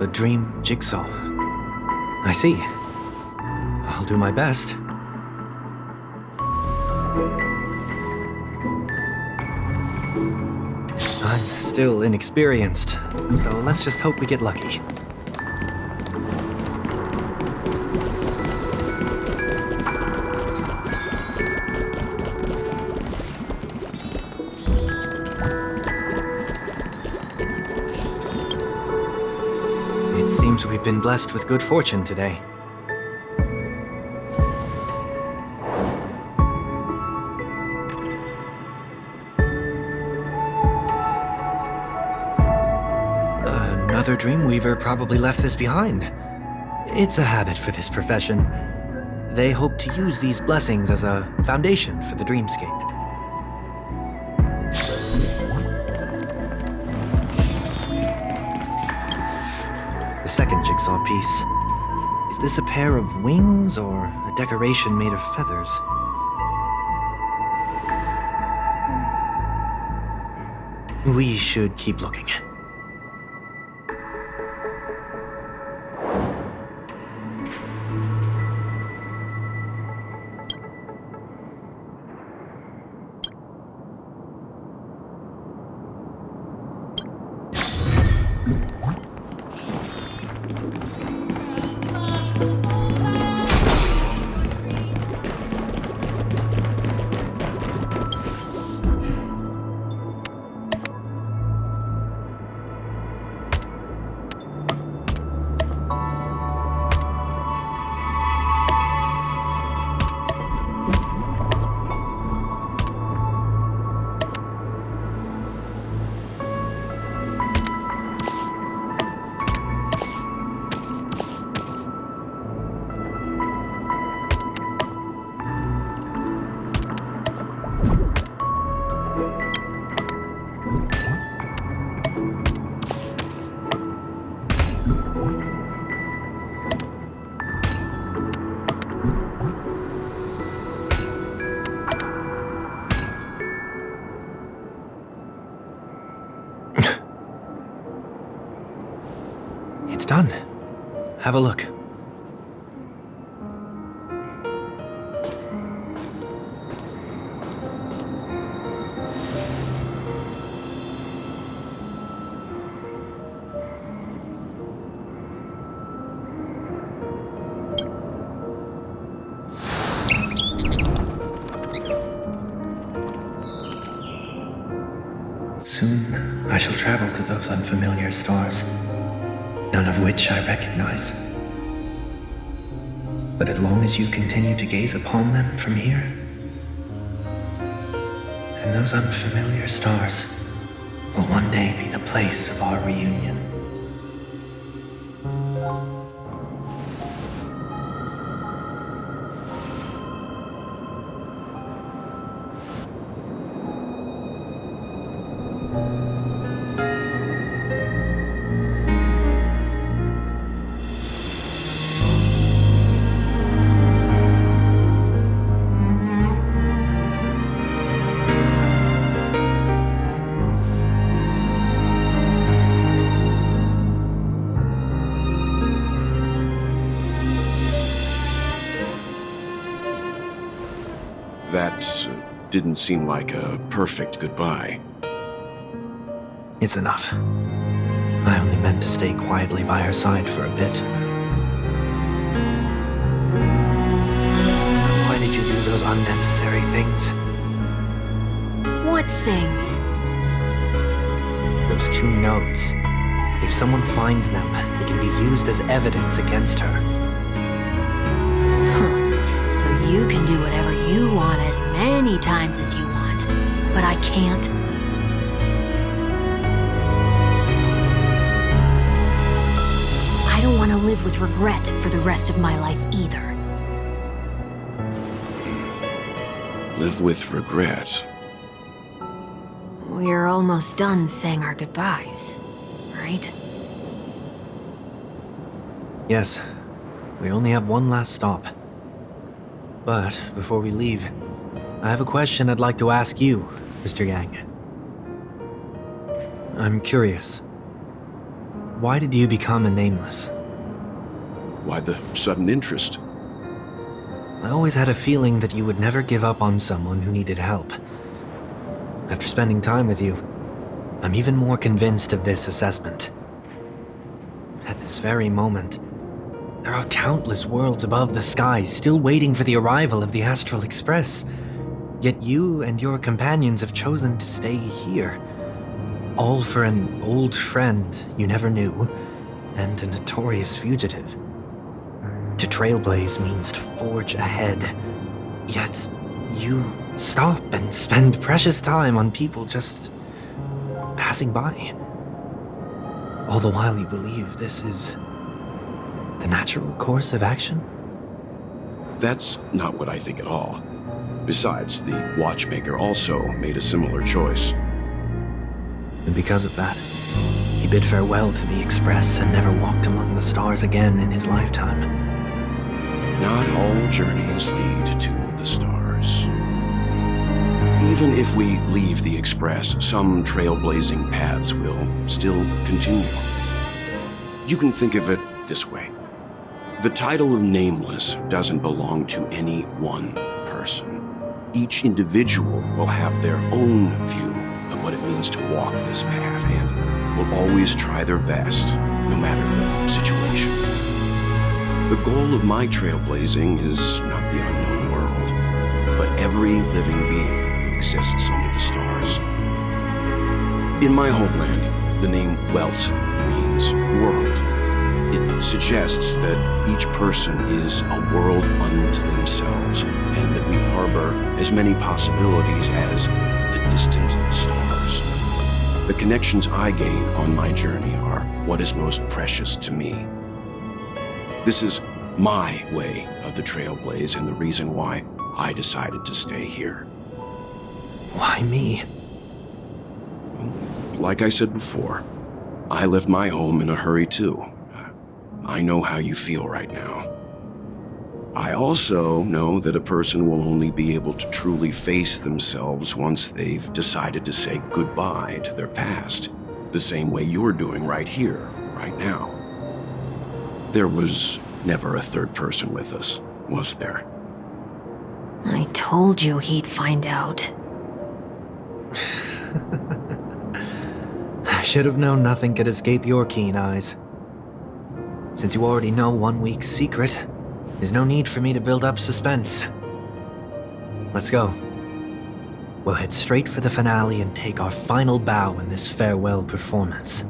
The dream jigsaw. I see. I'll do my best. I'm still inexperienced, so let's just hope we get lucky. It seems we've been blessed with good fortune today. Another Dreamweaver probably left this behind. It's a habit for this profession. They hope to use these blessings as a foundation for the dreamscape. The second jigsaw piece. Is this a pair of wings or a decoration made of feathers? We should keep looking. It's done. Have a look. Soon, I shall travel to those unfamiliar stars, none of which I recognize. But as long as you continue to gaze upon them from here, then those unfamiliar stars will one day be the place of our reunion. That didn't seem like a perfect goodbye. It's enough. I only meant to stay quietly by her side for a bit. Why did you do those unnecessary things? What things? Those 2 notes. If someone finds them, they can be used as evidence against her. So you can do whatever you want as many times as you want, but I can't. I don't want to live with regret for the rest of my life either. Live with regret? We're almost done saying our goodbyes, right? Yes. We only have one last stop. But before we leave, I have a question I'd like to ask you, Mr. Yang. I'm curious. Why did you become a Nameless? Why the sudden interest? I always had a feeling that you would never give up on someone who needed help. After spending time with you, I'm even more convinced of this assessment. At this very moment, there are countless worlds above the sky still waiting for the arrival of the Astral Express. Yet you and your companions have chosen to stay here. All for an old friend you never knew, and a notorious fugitive. To trailblaze means to forge ahead. Yet, you stop and spend precious time on people just passing by. All the while you believe this The natural course of action? That's not what I think at all. Besides, the watchmaker also made a similar choice. And because of that, he bid farewell to the Express and never walked among the stars again in his lifetime. Not all journeys lead to the stars. Even if we leave the Express, some trailblazing paths will still continue. You can think of it this way. The title of Nameless doesn't belong to any one person. Each individual will have their own view of what it means to walk this path and will always try their best, no matter the situation. The goal of my trailblazing is not the unknown world, but every living being who exists under the stars. In my homeland, the name Welt means world. It suggests that each person is a world unto themselves, and that we harbor as many possibilities as the distant stars. The connections I gain on my journey are what is most precious to me. This is my way of the trailblaze and the reason why I decided to stay here. Why me? Like I said before, I left my home in a hurry too. I know how you feel right now. I also know that a person will only be able to truly face themselves once they've decided to say goodbye to their past, the same way you're doing right here, right now. There was never a third person with us, was there? I told you he'd find out. I should have known nothing could escape your keen eyes. Since you already know 1 week's secret, there's no need for me to build up suspense. Let's go. We'll head straight for the finale and take our final bow in this farewell performance.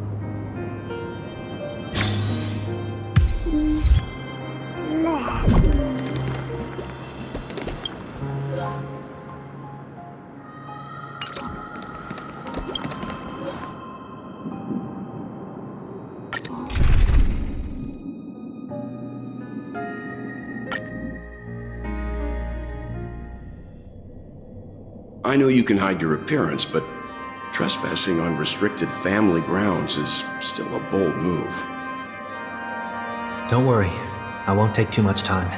I know you can hide your appearance, but trespassing on restricted family grounds is still a bold move. Don't worry, I won't take too much time.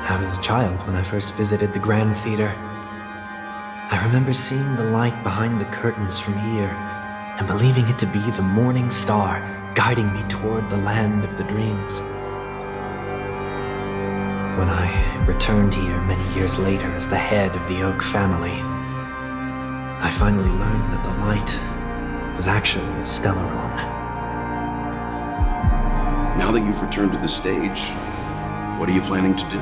I was a child when I first visited the Grand Theater. I remember seeing the light behind the curtains from here and believing it to be the morning star guiding me toward the land of the dreams. When I returned here many years later as the head of the Oak family, I finally learned that the light was actually a Stellaron. Now that you've returned to the stage, what are you planning to do?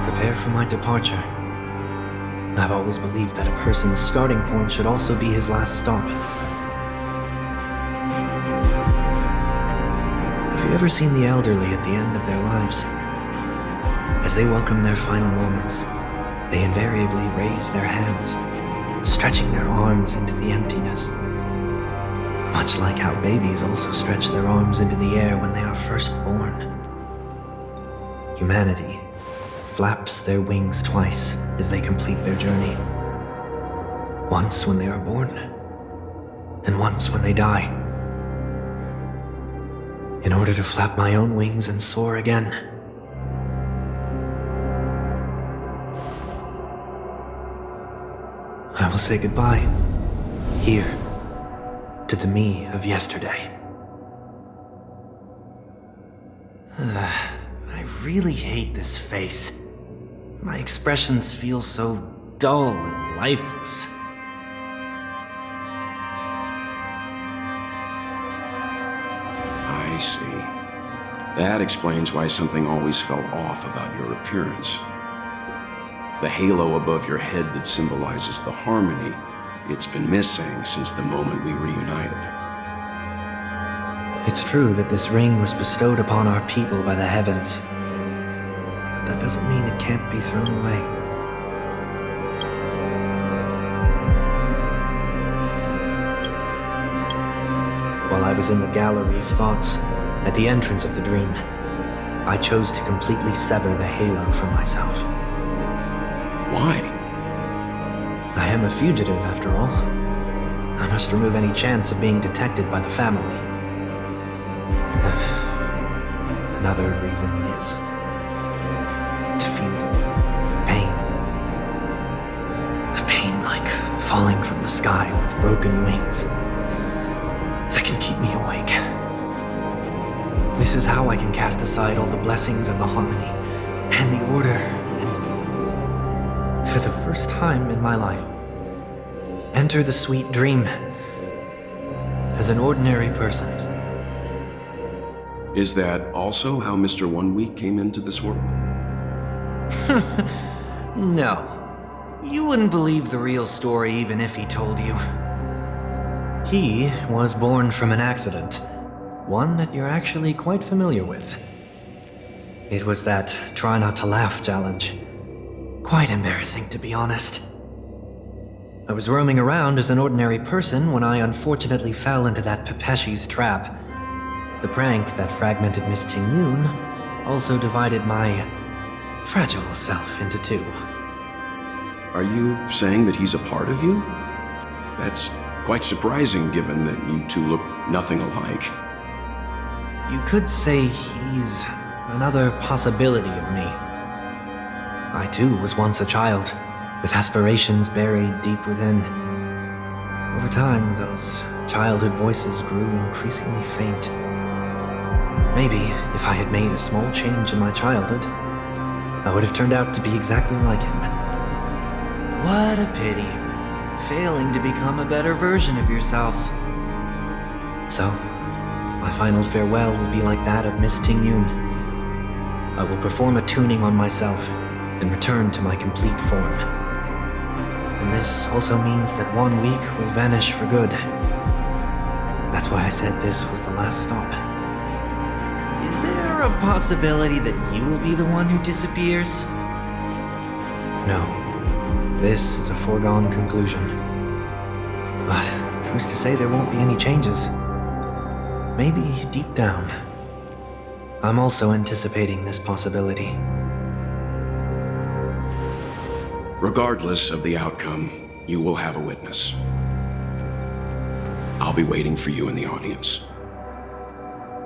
Prepare for my departure. I've always believed that a person's starting point should also be his last stop. Have you ever seen the elderly at the end of their lives? As they welcome their final moments, they invariably raise their hands, stretching their arms into the emptiness. Much like how babies also stretch their arms into the air when they are first born. Humanity flaps their wings twice as they complete their journey. Once when they are born, and once when they die. In order to flap my own wings and soar again. I will say goodbye, here, to the me of yesterday. I really hate this face. My expressions feel so dull and lifeless. I see. That explains why something always felt off about your appearance. The halo above your head that symbolizes the harmony, it's been missing since the moment we reunited. It's true that this ring was bestowed upon our people by the heavens. But that doesn't mean it can't be thrown away. I was in the gallery of thoughts, at the entrance of the dream, I chose to completely sever the halo from myself. Why? I am a fugitive, after all. I must remove any chance of being detected by the family. Another reason is to feel pain. A pain like falling from the sky with broken wings that can keep me awake. This is how I can cast aside all the blessings of the harmony and the order, and for the first time in my life, enter the sweet dream as an ordinary person. Is that also how Mr. 1 Week came into this world? No. You wouldn't believe the real story even if he told you. He was born from an accident. One that you're actually quite familiar with. It was that try not to laugh challenge. Quite embarrassing, to be honest. I was roaming around as an ordinary person when I unfortunately fell into that Pepeshi's trap. The prank that fragmented Miss Ting-Yun also divided my fragile self into two. Are you saying that he's a part of you? That's quite surprising given that you two look nothing alike. You could say he's another possibility of me. I too was once a child, with aspirations buried deep within. Over time, those childhood voices grew increasingly faint. Maybe if I had made a small change in my childhood, I would have turned out to be exactly like him. What a pity, failing to become a better version of yourself. So, my final farewell will be like that of Miss Ting-Yun. I will perform a tuning on myself and return to my complete form. And this also means that 1 week will vanish for good. That's why I said this was the last stop. Is there a possibility that you will be the one who disappears? No. This is a foregone conclusion. But who's to say there won't be any changes? Maybe deep down, I'm also anticipating this possibility. Regardless of the outcome, you will have a witness. I'll be waiting for you in the audience.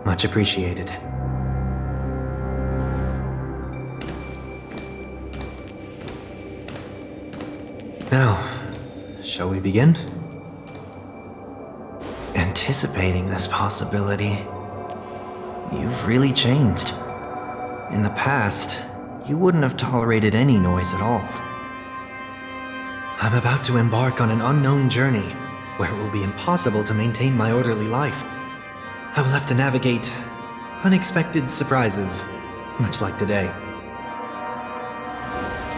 Much appreciated. Now, shall we begin? Anticipating this possibility, you've really changed. In the past, you wouldn't have tolerated any noise at all. I'm about to embark on an unknown journey where it will be impossible to maintain my orderly life. I will have to navigate unexpected surprises, much like today.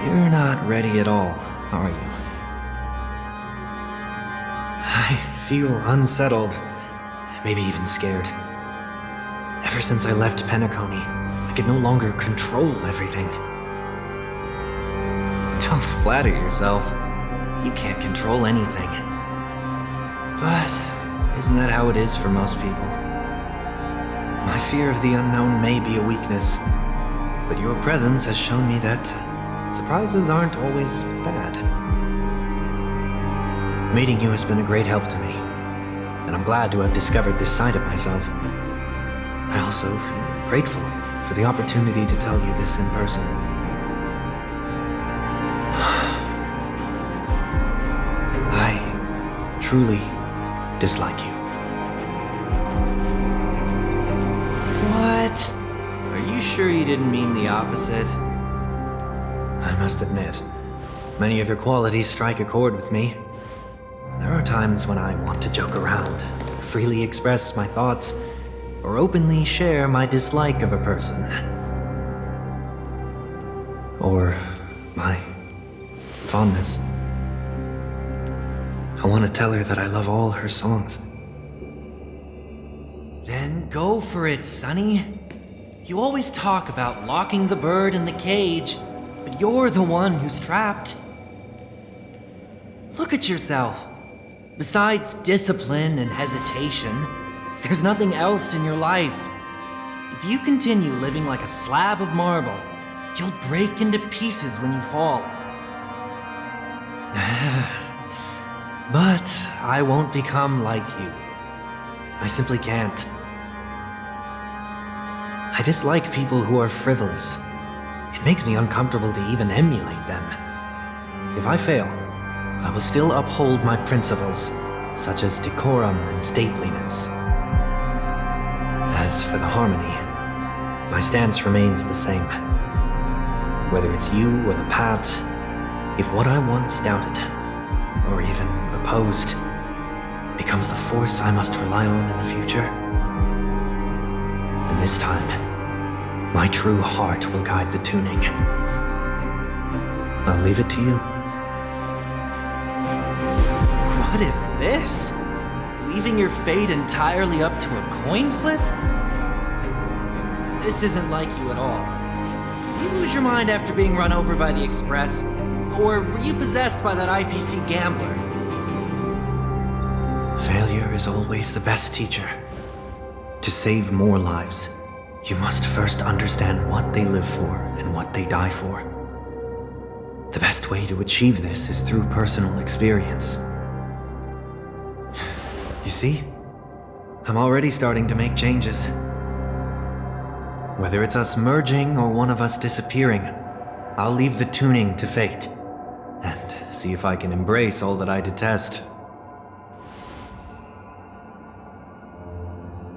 You're not ready at all, are you? I feel unsettled, maybe even scared. Ever since I left Penacony, I could no longer control everything. Don't flatter yourself. You can't control anything. But isn't that how it is for most people? My fear of the unknown may be a weakness, but your presence has shown me that surprises aren't always bad. Meeting you has been a great help to me, and I'm glad to have discovered this side of myself. I also feel grateful for the opportunity to tell you this in person. I truly dislike you. What? Are you sure you didn't mean the opposite? I must admit, many of your qualities strike a chord with me. There are times when I want to joke around, freely express my thoughts, or openly share my dislike of a person. Or my fondness. I want to tell her that I love all her songs. Then go for it, Sonny. You always talk about locking the bird in the cage, but you're the one who's trapped. Look at yourself. Besides discipline and hesitation, There's nothing else in your life. If you continue living like a slab of marble, you'll break into pieces when you fall. But I won't become like you. I simply can't. I dislike people who are frivolous. It makes me uncomfortable to even emulate them. If I fail, I will still uphold my principles, such as decorum and stateliness. As for the harmony, my stance remains the same. Whether it's you or the paths, if what I once doubted, or even opposed, becomes the force I must rely on in the future, then this time, my true heart will guide the tuning. I'll leave it to you. What is this? Leaving your fate entirely up to a coin flip? This isn't like you at all. Did you lose your mind after being run over by the Express? Or were you possessed by that IPC gambler? Failure is always the best teacher. To save more lives, you must first understand what they live for and what they die for. The best way to achieve this is through personal experience. You see? I'm already starting to make changes. Whether it's us merging or one of us disappearing, I'll leave the tuning to fate, and see if I can embrace all that I detest.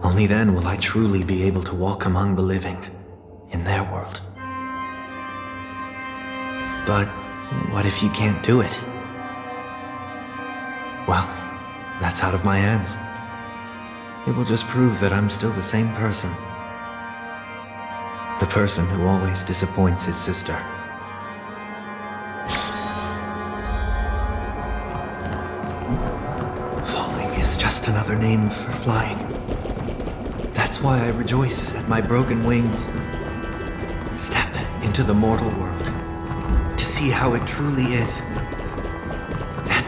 Only then will I truly be able to walk among the living, in their world. But what if you can't do it? Well, that's out of my hands. It will just prove that I'm still the same person. The person who always disappoints his sister. Falling is just another name for flying. That's why I rejoice at my broken wings. Step into the mortal world to see how it truly is. Then,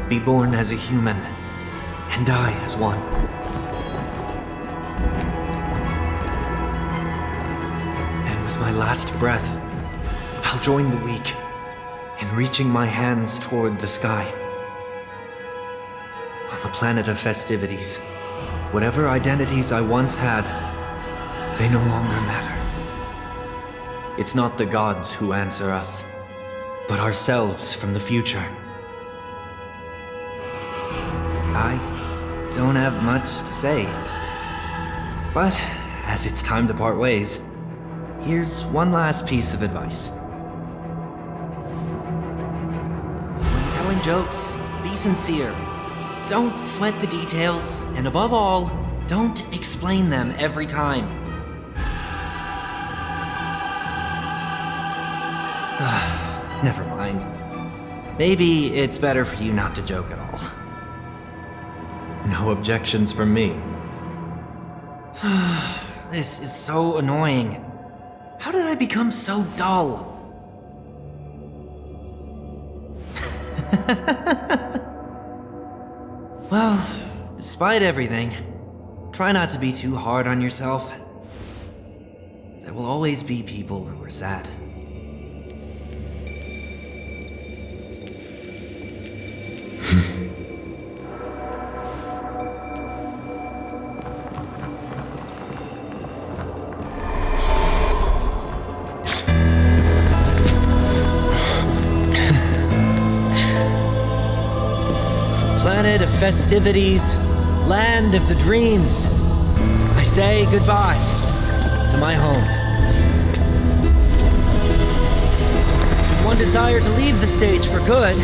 be born as a human and die as one. And with my last breath, I'll join the weak in reaching my hands toward the sky. On the planet of festivities, whatever identities I once had, they no longer matter. It's not the gods who answer us, but ourselves from the future. I don't have much to say. But as it's time to part ways, here's one last piece of advice. When telling jokes, be sincere. Don't sweat the details, and above all, don't explain them every time. Never mind. Maybe it's better for you not to joke at all. No objections from me. This is so annoying. How did I become so dull? Well, despite everything, try not to be too hard on yourself. There will always be people who are sad. Planet of festivities, land of the dreams. I say goodbye to my home. Should one desire to leave the stage for good,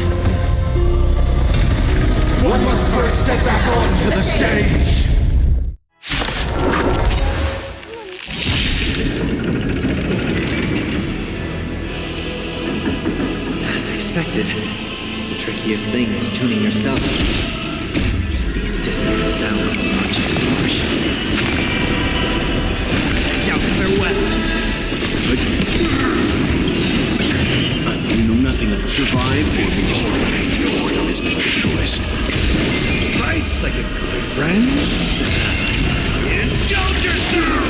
one must first step back onto the stage! As expected, the trickiest thing is tuning yourself. These dissonant sounds are much too harsh. I doubt if they're well. But you know nothing of survive or be destroyed. This is the choice. Right! Life's like a good friend. Indulge yourself!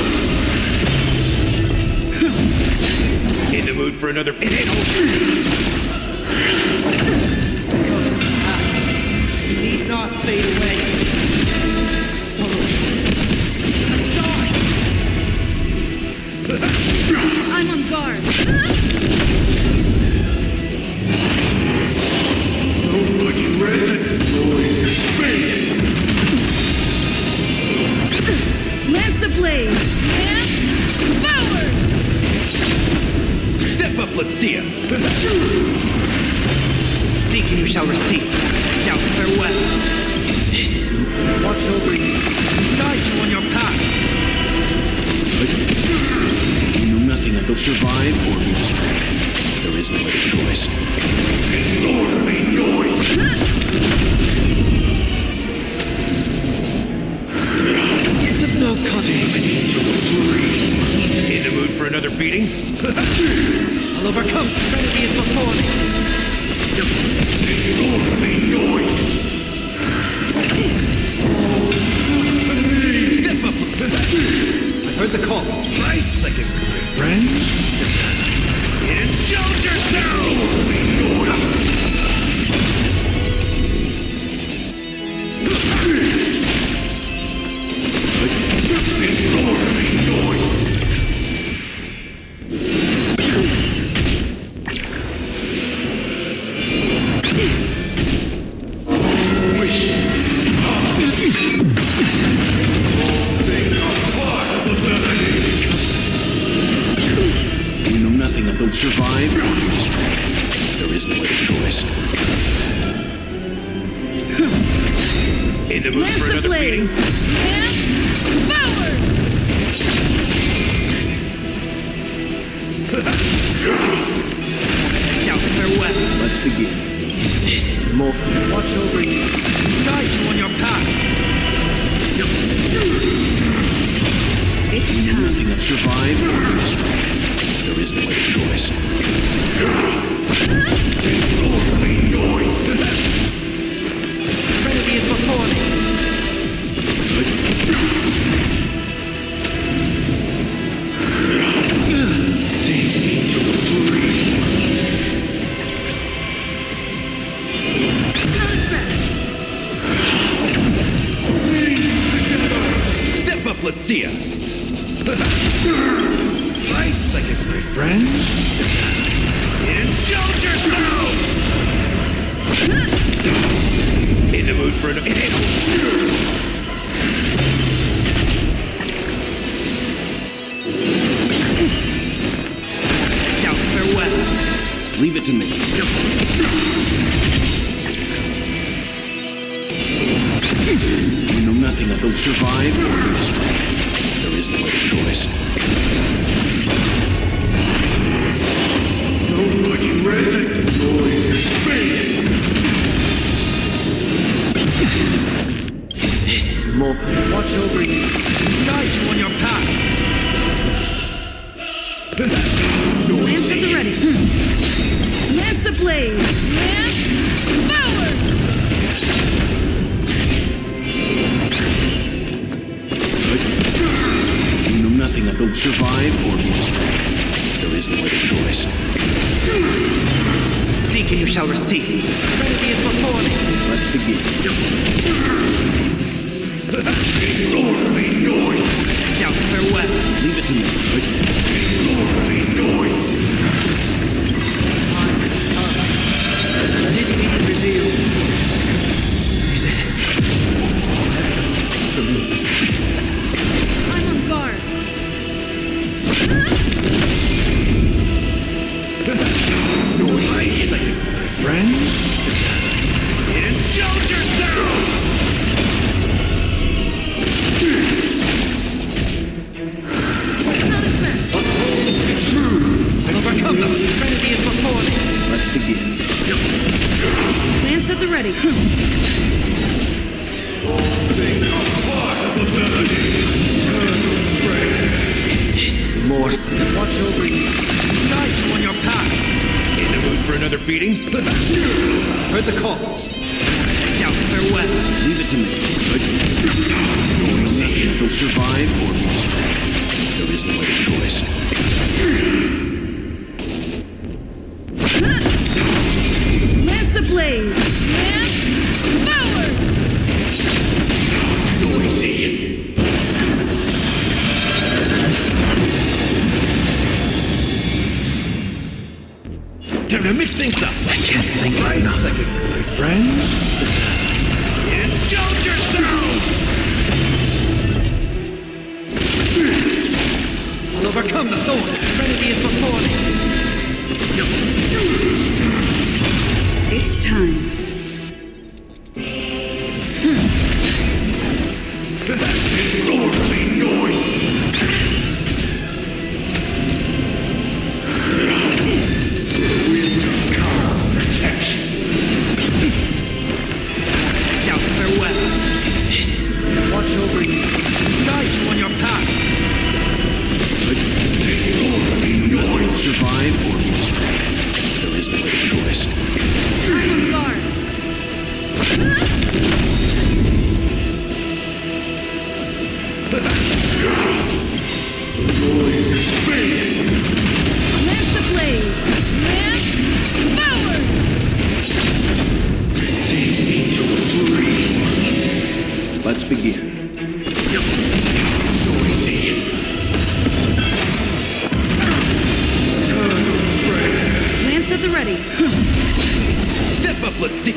In the mood for another It ain't over. The ghost of the past. You need not fade away. Follow me. To the stars. I'm on guard. Nobody present noise is space. Lance ablaze! And forward! Step up, let's see ya. Seek and you shall receive. Doubt farewell. This watch over you. Guide you on your path. You know nothing that will survive or be destroyed. There is no other choice. Disorderly noise. It's of no consequence. In the mood for another beating? I'll overcome. Serenity is before me. Disorderly noise. Step up. I heard the call. Nice second, good friend. Indulge yourself! Disorderly noise. You know nothing that will survive or be destroyed. There is no other choice. In the mood for another beating? And forward! Doubt farewell. Let's begin. This more. Watch over you. Guide you on your path. It's You know time. nothing that survive or be destroyed. There is no other choice. Disorderly noise. Serenity is before me. Sink angel free. Step up, let's see ya. Nice second, my friend. Indulge yourself! In the mood for an... Doubt farewell. Leave it to me. You know nothing that will survive or be destroyed. There is no other choice. Nobody present noise is space. This more. Watch over you. Guide you on your path. Lance at the ready. Lance ablaze! And forward! You know nothing that will survive or be destroyed. There is no other choice. Seek and you shall receive. Serenity is before me. Let's begin. Disorderly noise. Doubt farewell. Leave it to me. Disorderly noise. Time has come. Let it be revealed. Is it? For me. I'm on guard. Noise like a friend. Indulge yourself! I'll overcome them. Serenity is before me. Let's begin. Lance at the ready. This more. Watch over you. Guide you on your path. In the mood for another beating? Heard the call. Doubt farewell. Leave it to me. Nothing will survive or be destroyed. There is no other choice. Lance ablaze! Lance forward! Noisy. Time to mix things up. I can't think of nothing, my friends. Indulge yourselves! I'll overcome the thorn. Serenity is before me. It's time. Disorderly noise. Wisdom comes protection. Now farewell. This Watch over you. Guide you on your path. disorderly noise. Survive or be destroyed. There is no other choice. I'm on guard. Noise is fading. Lance ablaze! Lance forward! Save me to a dream. Let's begin. Noisy. Lance at the ready. Step up, let's see.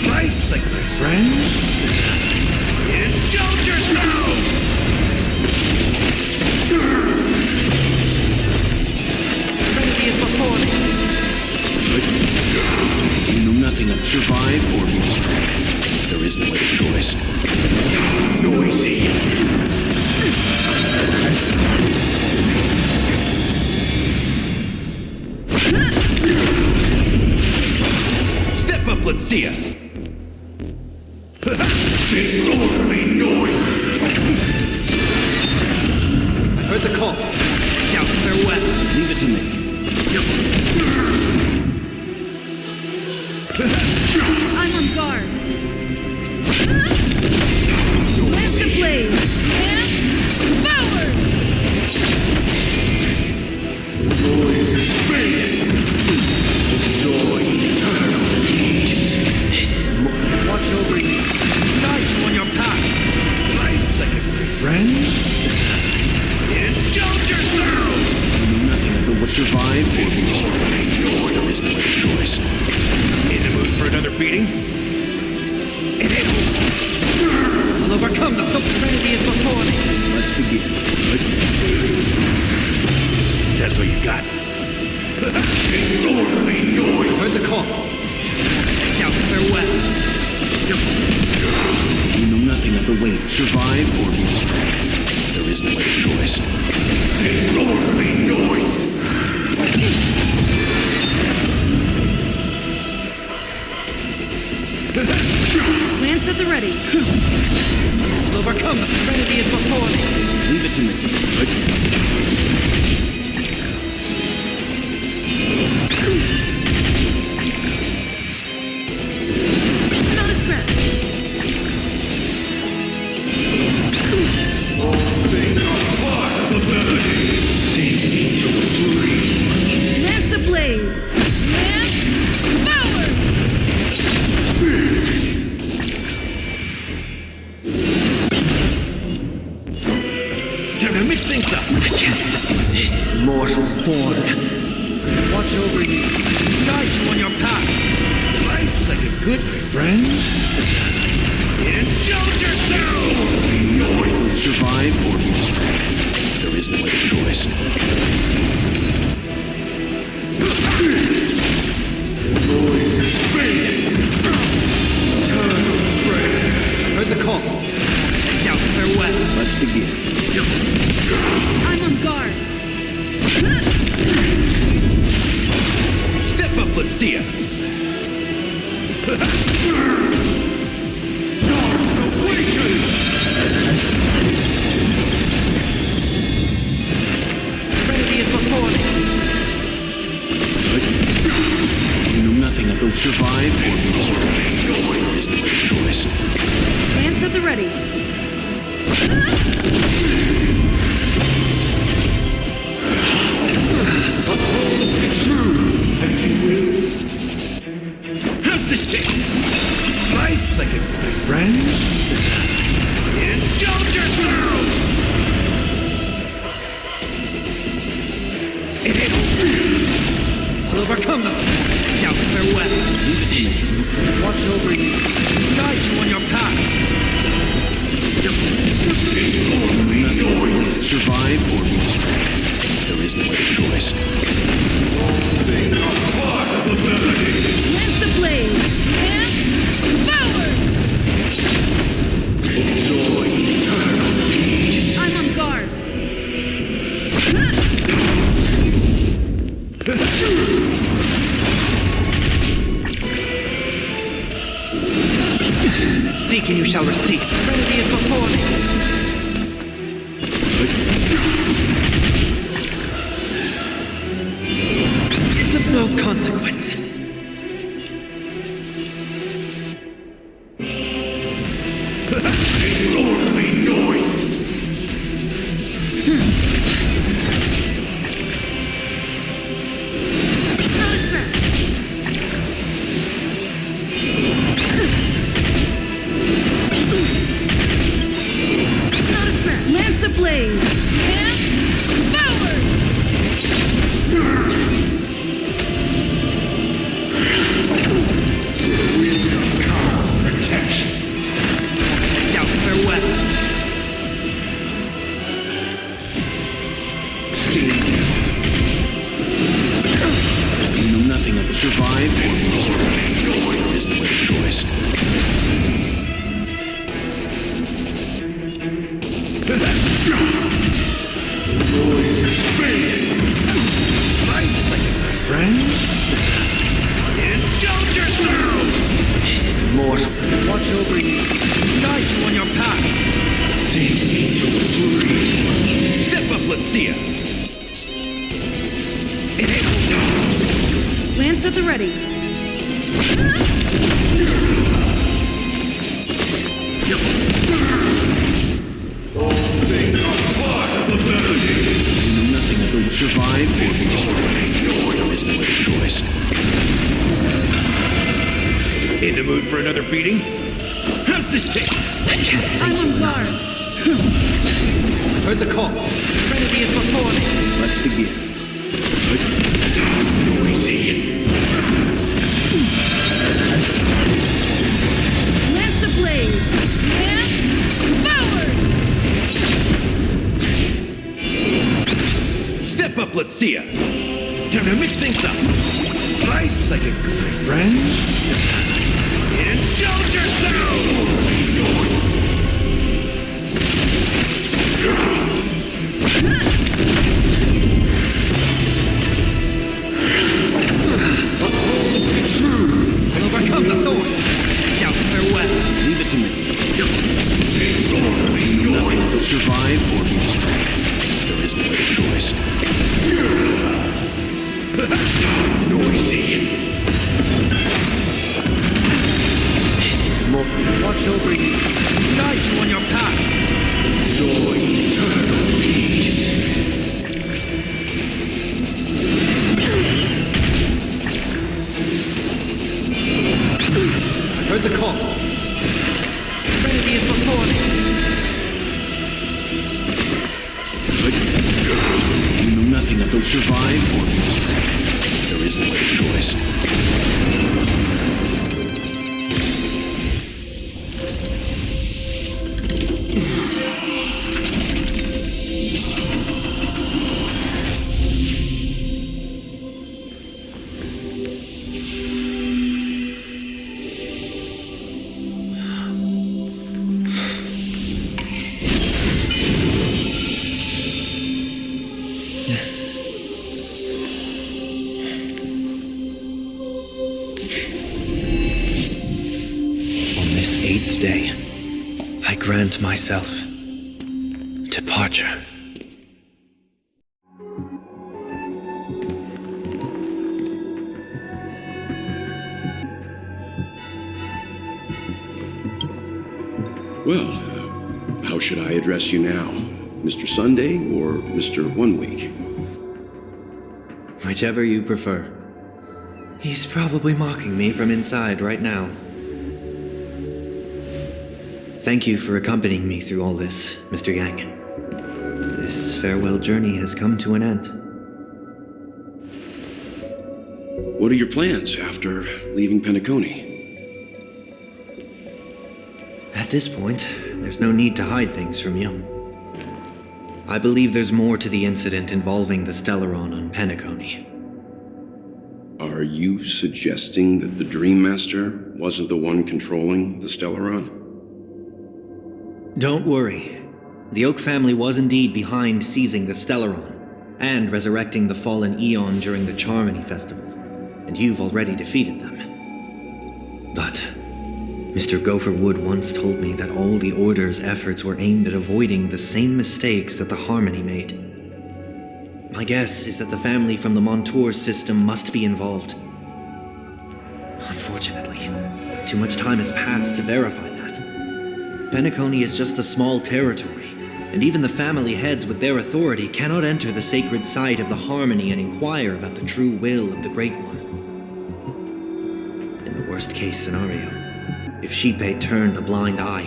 Nice, like my friends. Indulge yourselves! Serenity is before me. You know nothing of survive or be destroyed. There is no other choice. Noisy. Step up, let's see ya. Disorderly noise. Heard the call. Now farewell. Leave it to me. I'm on guard. Lance ablaze! Lance forward! Noise is fading. Enjoy eternal peace. This Watch over you. Guide you on your path. Nice, like my friends. Indulge yourselves! You know nothing of the would survive or be destroyed. There is no other choice. In the mood for another beating? It ain't over. I'll overcome the serenity is before me. Let's begin. That's what you got. disorderly noise. Heard the call. Now farewell. You know nothing of the way to survive or be destroyed. There is no other choice. Disorderly noise. Lance at the ready. I'll overcome the serenity is before me. Leave it to me. Not a stretch. Things are part of the melody. Save me to a dream. Lance ablaze! Lance forward! Time to mix things up. I can't let this mortal form. Watch over you. Guide you on your path. Nice, like a good friend. Indulge yourselves! Noise. Survive or be destroyed. There is no other choice. Noise is fading. Heard the call. Now farewell. Let's begin. I'm on guard. Step up, let's see ya. Guards awaken! Serenity is before me. You know nothing of the Survive or there is no choice. Lance at the ready. How's this take? Slice like a good friend? Indulge yourself! I'll overcome them. Now farewell. This. Watch over you. Guide you on your path. Survive or be destroyed. There is no other choice. Lance the blade. And forward! Enjoy eternal peace. I'm on guard. Seek and you shall receive. Remedy is before me. It's of no consequence. Disorderly noise. Not a scratch. Not a scratch. Lance the blade. And forward! Wisdom comes protection. Now farewell. You know nothing of the survive or be destroyed. There is no other choice. Noise is fading. Slice like a good friend. Indulge yourself! This mortal. Watch over you. Guide you on your path. Sink into the dream. Step up, let's see ya. Lance at the ready. All things are part of the melody. You know nothing of the survive or be destroyed. There is no other choice. In the mood for another beating? How's this take? I'm on guard. Heard the call. Remedy is before me. Let's begin. Noisy. Lance the blaze. And forward! Step up, let's see ya. Time to mix things up. Slice like a good friend. Indulge yourself! I'll overcome the thorn. Now farewell. Leave it to me. Nothing will survive or be destroyed. There is no other choice. Noisy. Watch over you. Guide you on your path. Enjoy eternal peace. Heard the call. Remedy is before me. You know nothing of the survive or be destroyed. There is no other choice. this 8th day, I grant myself departure. Well, how should I address you now? Mr. Sunday or Mr. 1 Week? Whichever you prefer. He's probably mocking me from inside right now. Thank you for accompanying me through all this, Mr. Yang. This farewell journey has come to an end. What are your plans after leaving Penacony? At this point, there's no need to hide things from you. I believe there's more to the incident involving the Stellaron on Penacony. Are you suggesting that the Dream Master wasn't the one controlling the Stellaron? Don't worry. The Oak family was indeed behind seizing the Stellaron and resurrecting the fallen Eon during the Charmony Festival, and you've already defeated them. But Mr. Gopher Wood once told me that all the Order's efforts were aimed at avoiding the same mistakes that the Harmony made. My guess is that the family from the Montour system must be involved. Unfortunately, too much time has passed to verify that. Penacony is just a small territory, and even the family heads with their authority cannot enter the sacred site of the Harmony and inquire about the true will of the Great One. In the worst-case scenario, if Sheepei turned a blind eye,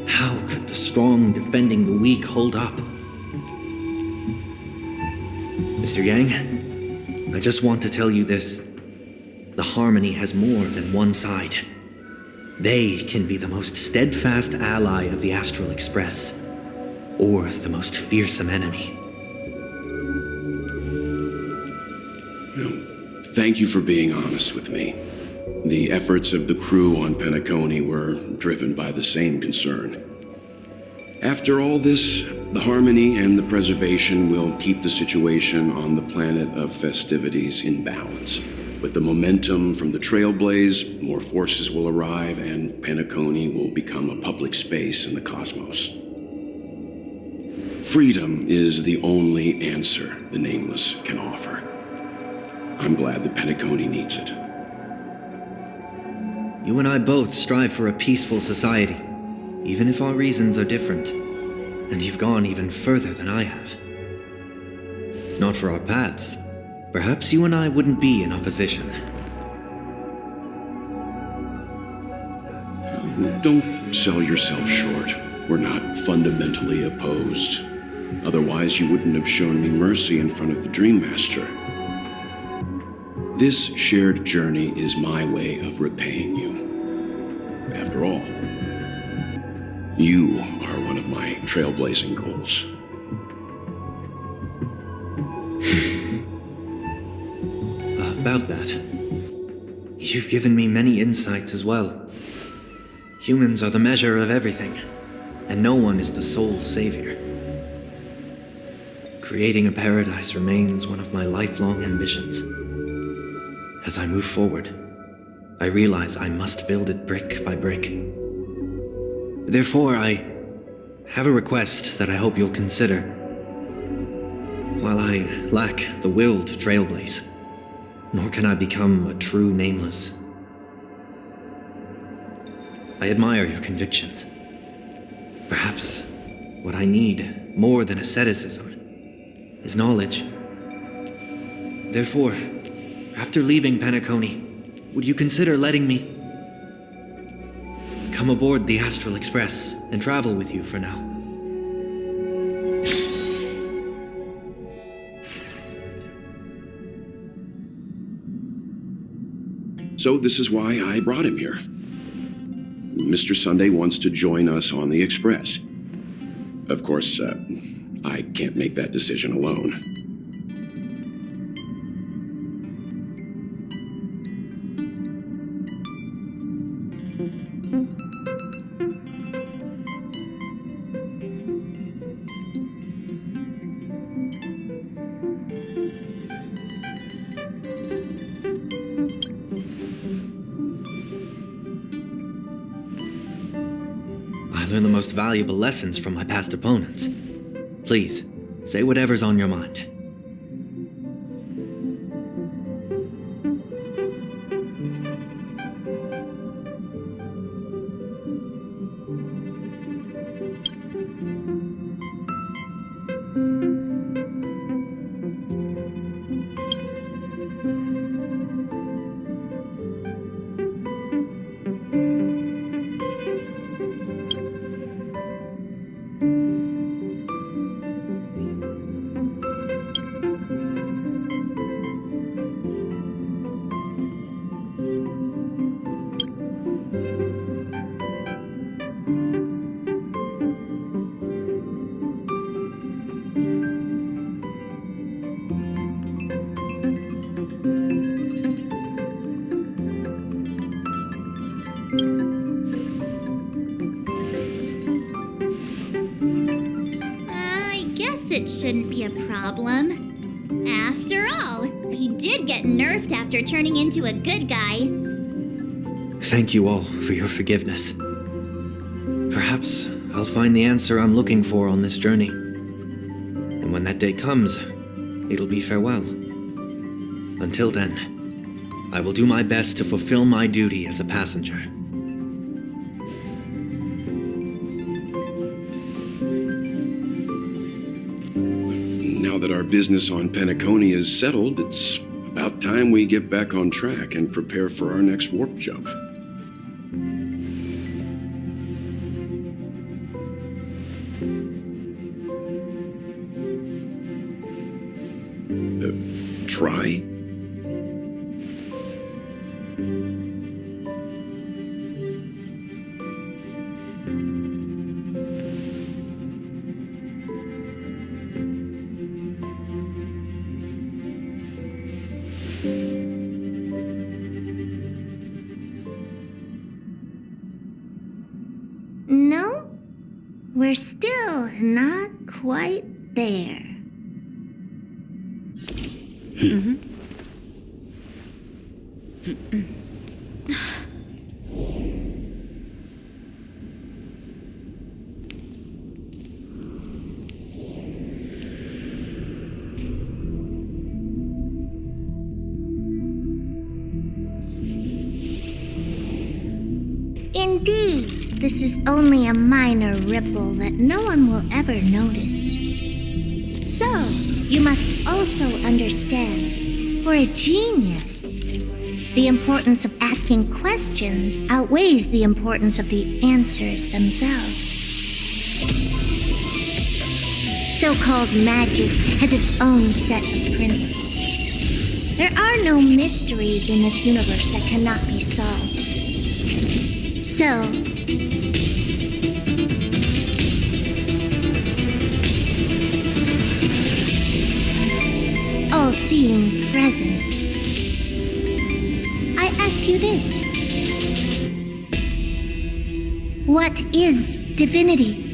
how could the strong defending the weak hold up? Mr. Yang, I just want to tell you this. The Harmony has more than one side. They can be the most steadfast ally of the Astral Express, or the most fearsome enemy. Thank you for being honest with me. The efforts of the crew on Penacony were driven by the same concern. After all this, the Harmony and the Preservation will keep the situation on the planet of festivities in balance. With the momentum from the Trailblaze, more forces will arrive and Penacony will become a public space in the cosmos. Freedom is the only answer the Nameless can offer. I'm glad that Penacony needs it. You and I both strive for a peaceful society, even if our reasons are different. And you've gone even further than I have. If not for our paths, perhaps you and I wouldn't be in opposition. Don't sell yourself short. We're not fundamentally opposed. Otherwise, you wouldn't have shown me mercy in front of the Dream Master. This shared journey is my way of repaying you. After all, you are one of my trailblazing goals. About that, you've given me many insights as well. Humans are the measure of everything, and no one is the sole savior. Creating a paradise remains one of my lifelong ambitions. As I move forward, I realize I must build it brick by brick. Therefore, I have a request that I hope you'll consider. While I lack the will to trailblaze, nor can I become a true Nameless, I admire your convictions. Perhaps what I need, more than asceticism, is knowledge. Therefore, after leaving Penacony, would you consider letting me come aboard the Astral Express and travel with you for now? So this is why I brought him here. Mr. Sunday wants to join us on the Express. Of course, I can't make that decision alone. I learned the most valuable lessons from my past opponents. Please, say whatever's on your mind. shouldn't be a problem. After all, he did get nerfed after turning into a good guy. Thank you all for your forgiveness. Perhaps I'll find the answer I'm looking for on this journey. And when that day comes, it'll be farewell. Until then, I will do my best to fulfill my duty as a passenger. Now that our business on Penacony is settled, it's about time we get back on track and prepare for our next warp jump. Try? No, we're still not quite there. Indeed, this is only a minor ripple that no one will ever notice. So, you must also understand, for a genius, the importance of asking questions outweighs the importance of the answers themselves. So-called magic has its own set of principles. There are no mysteries in this universe that cannot be solved. So, all-seeing presence, I ask you this. What is divinity?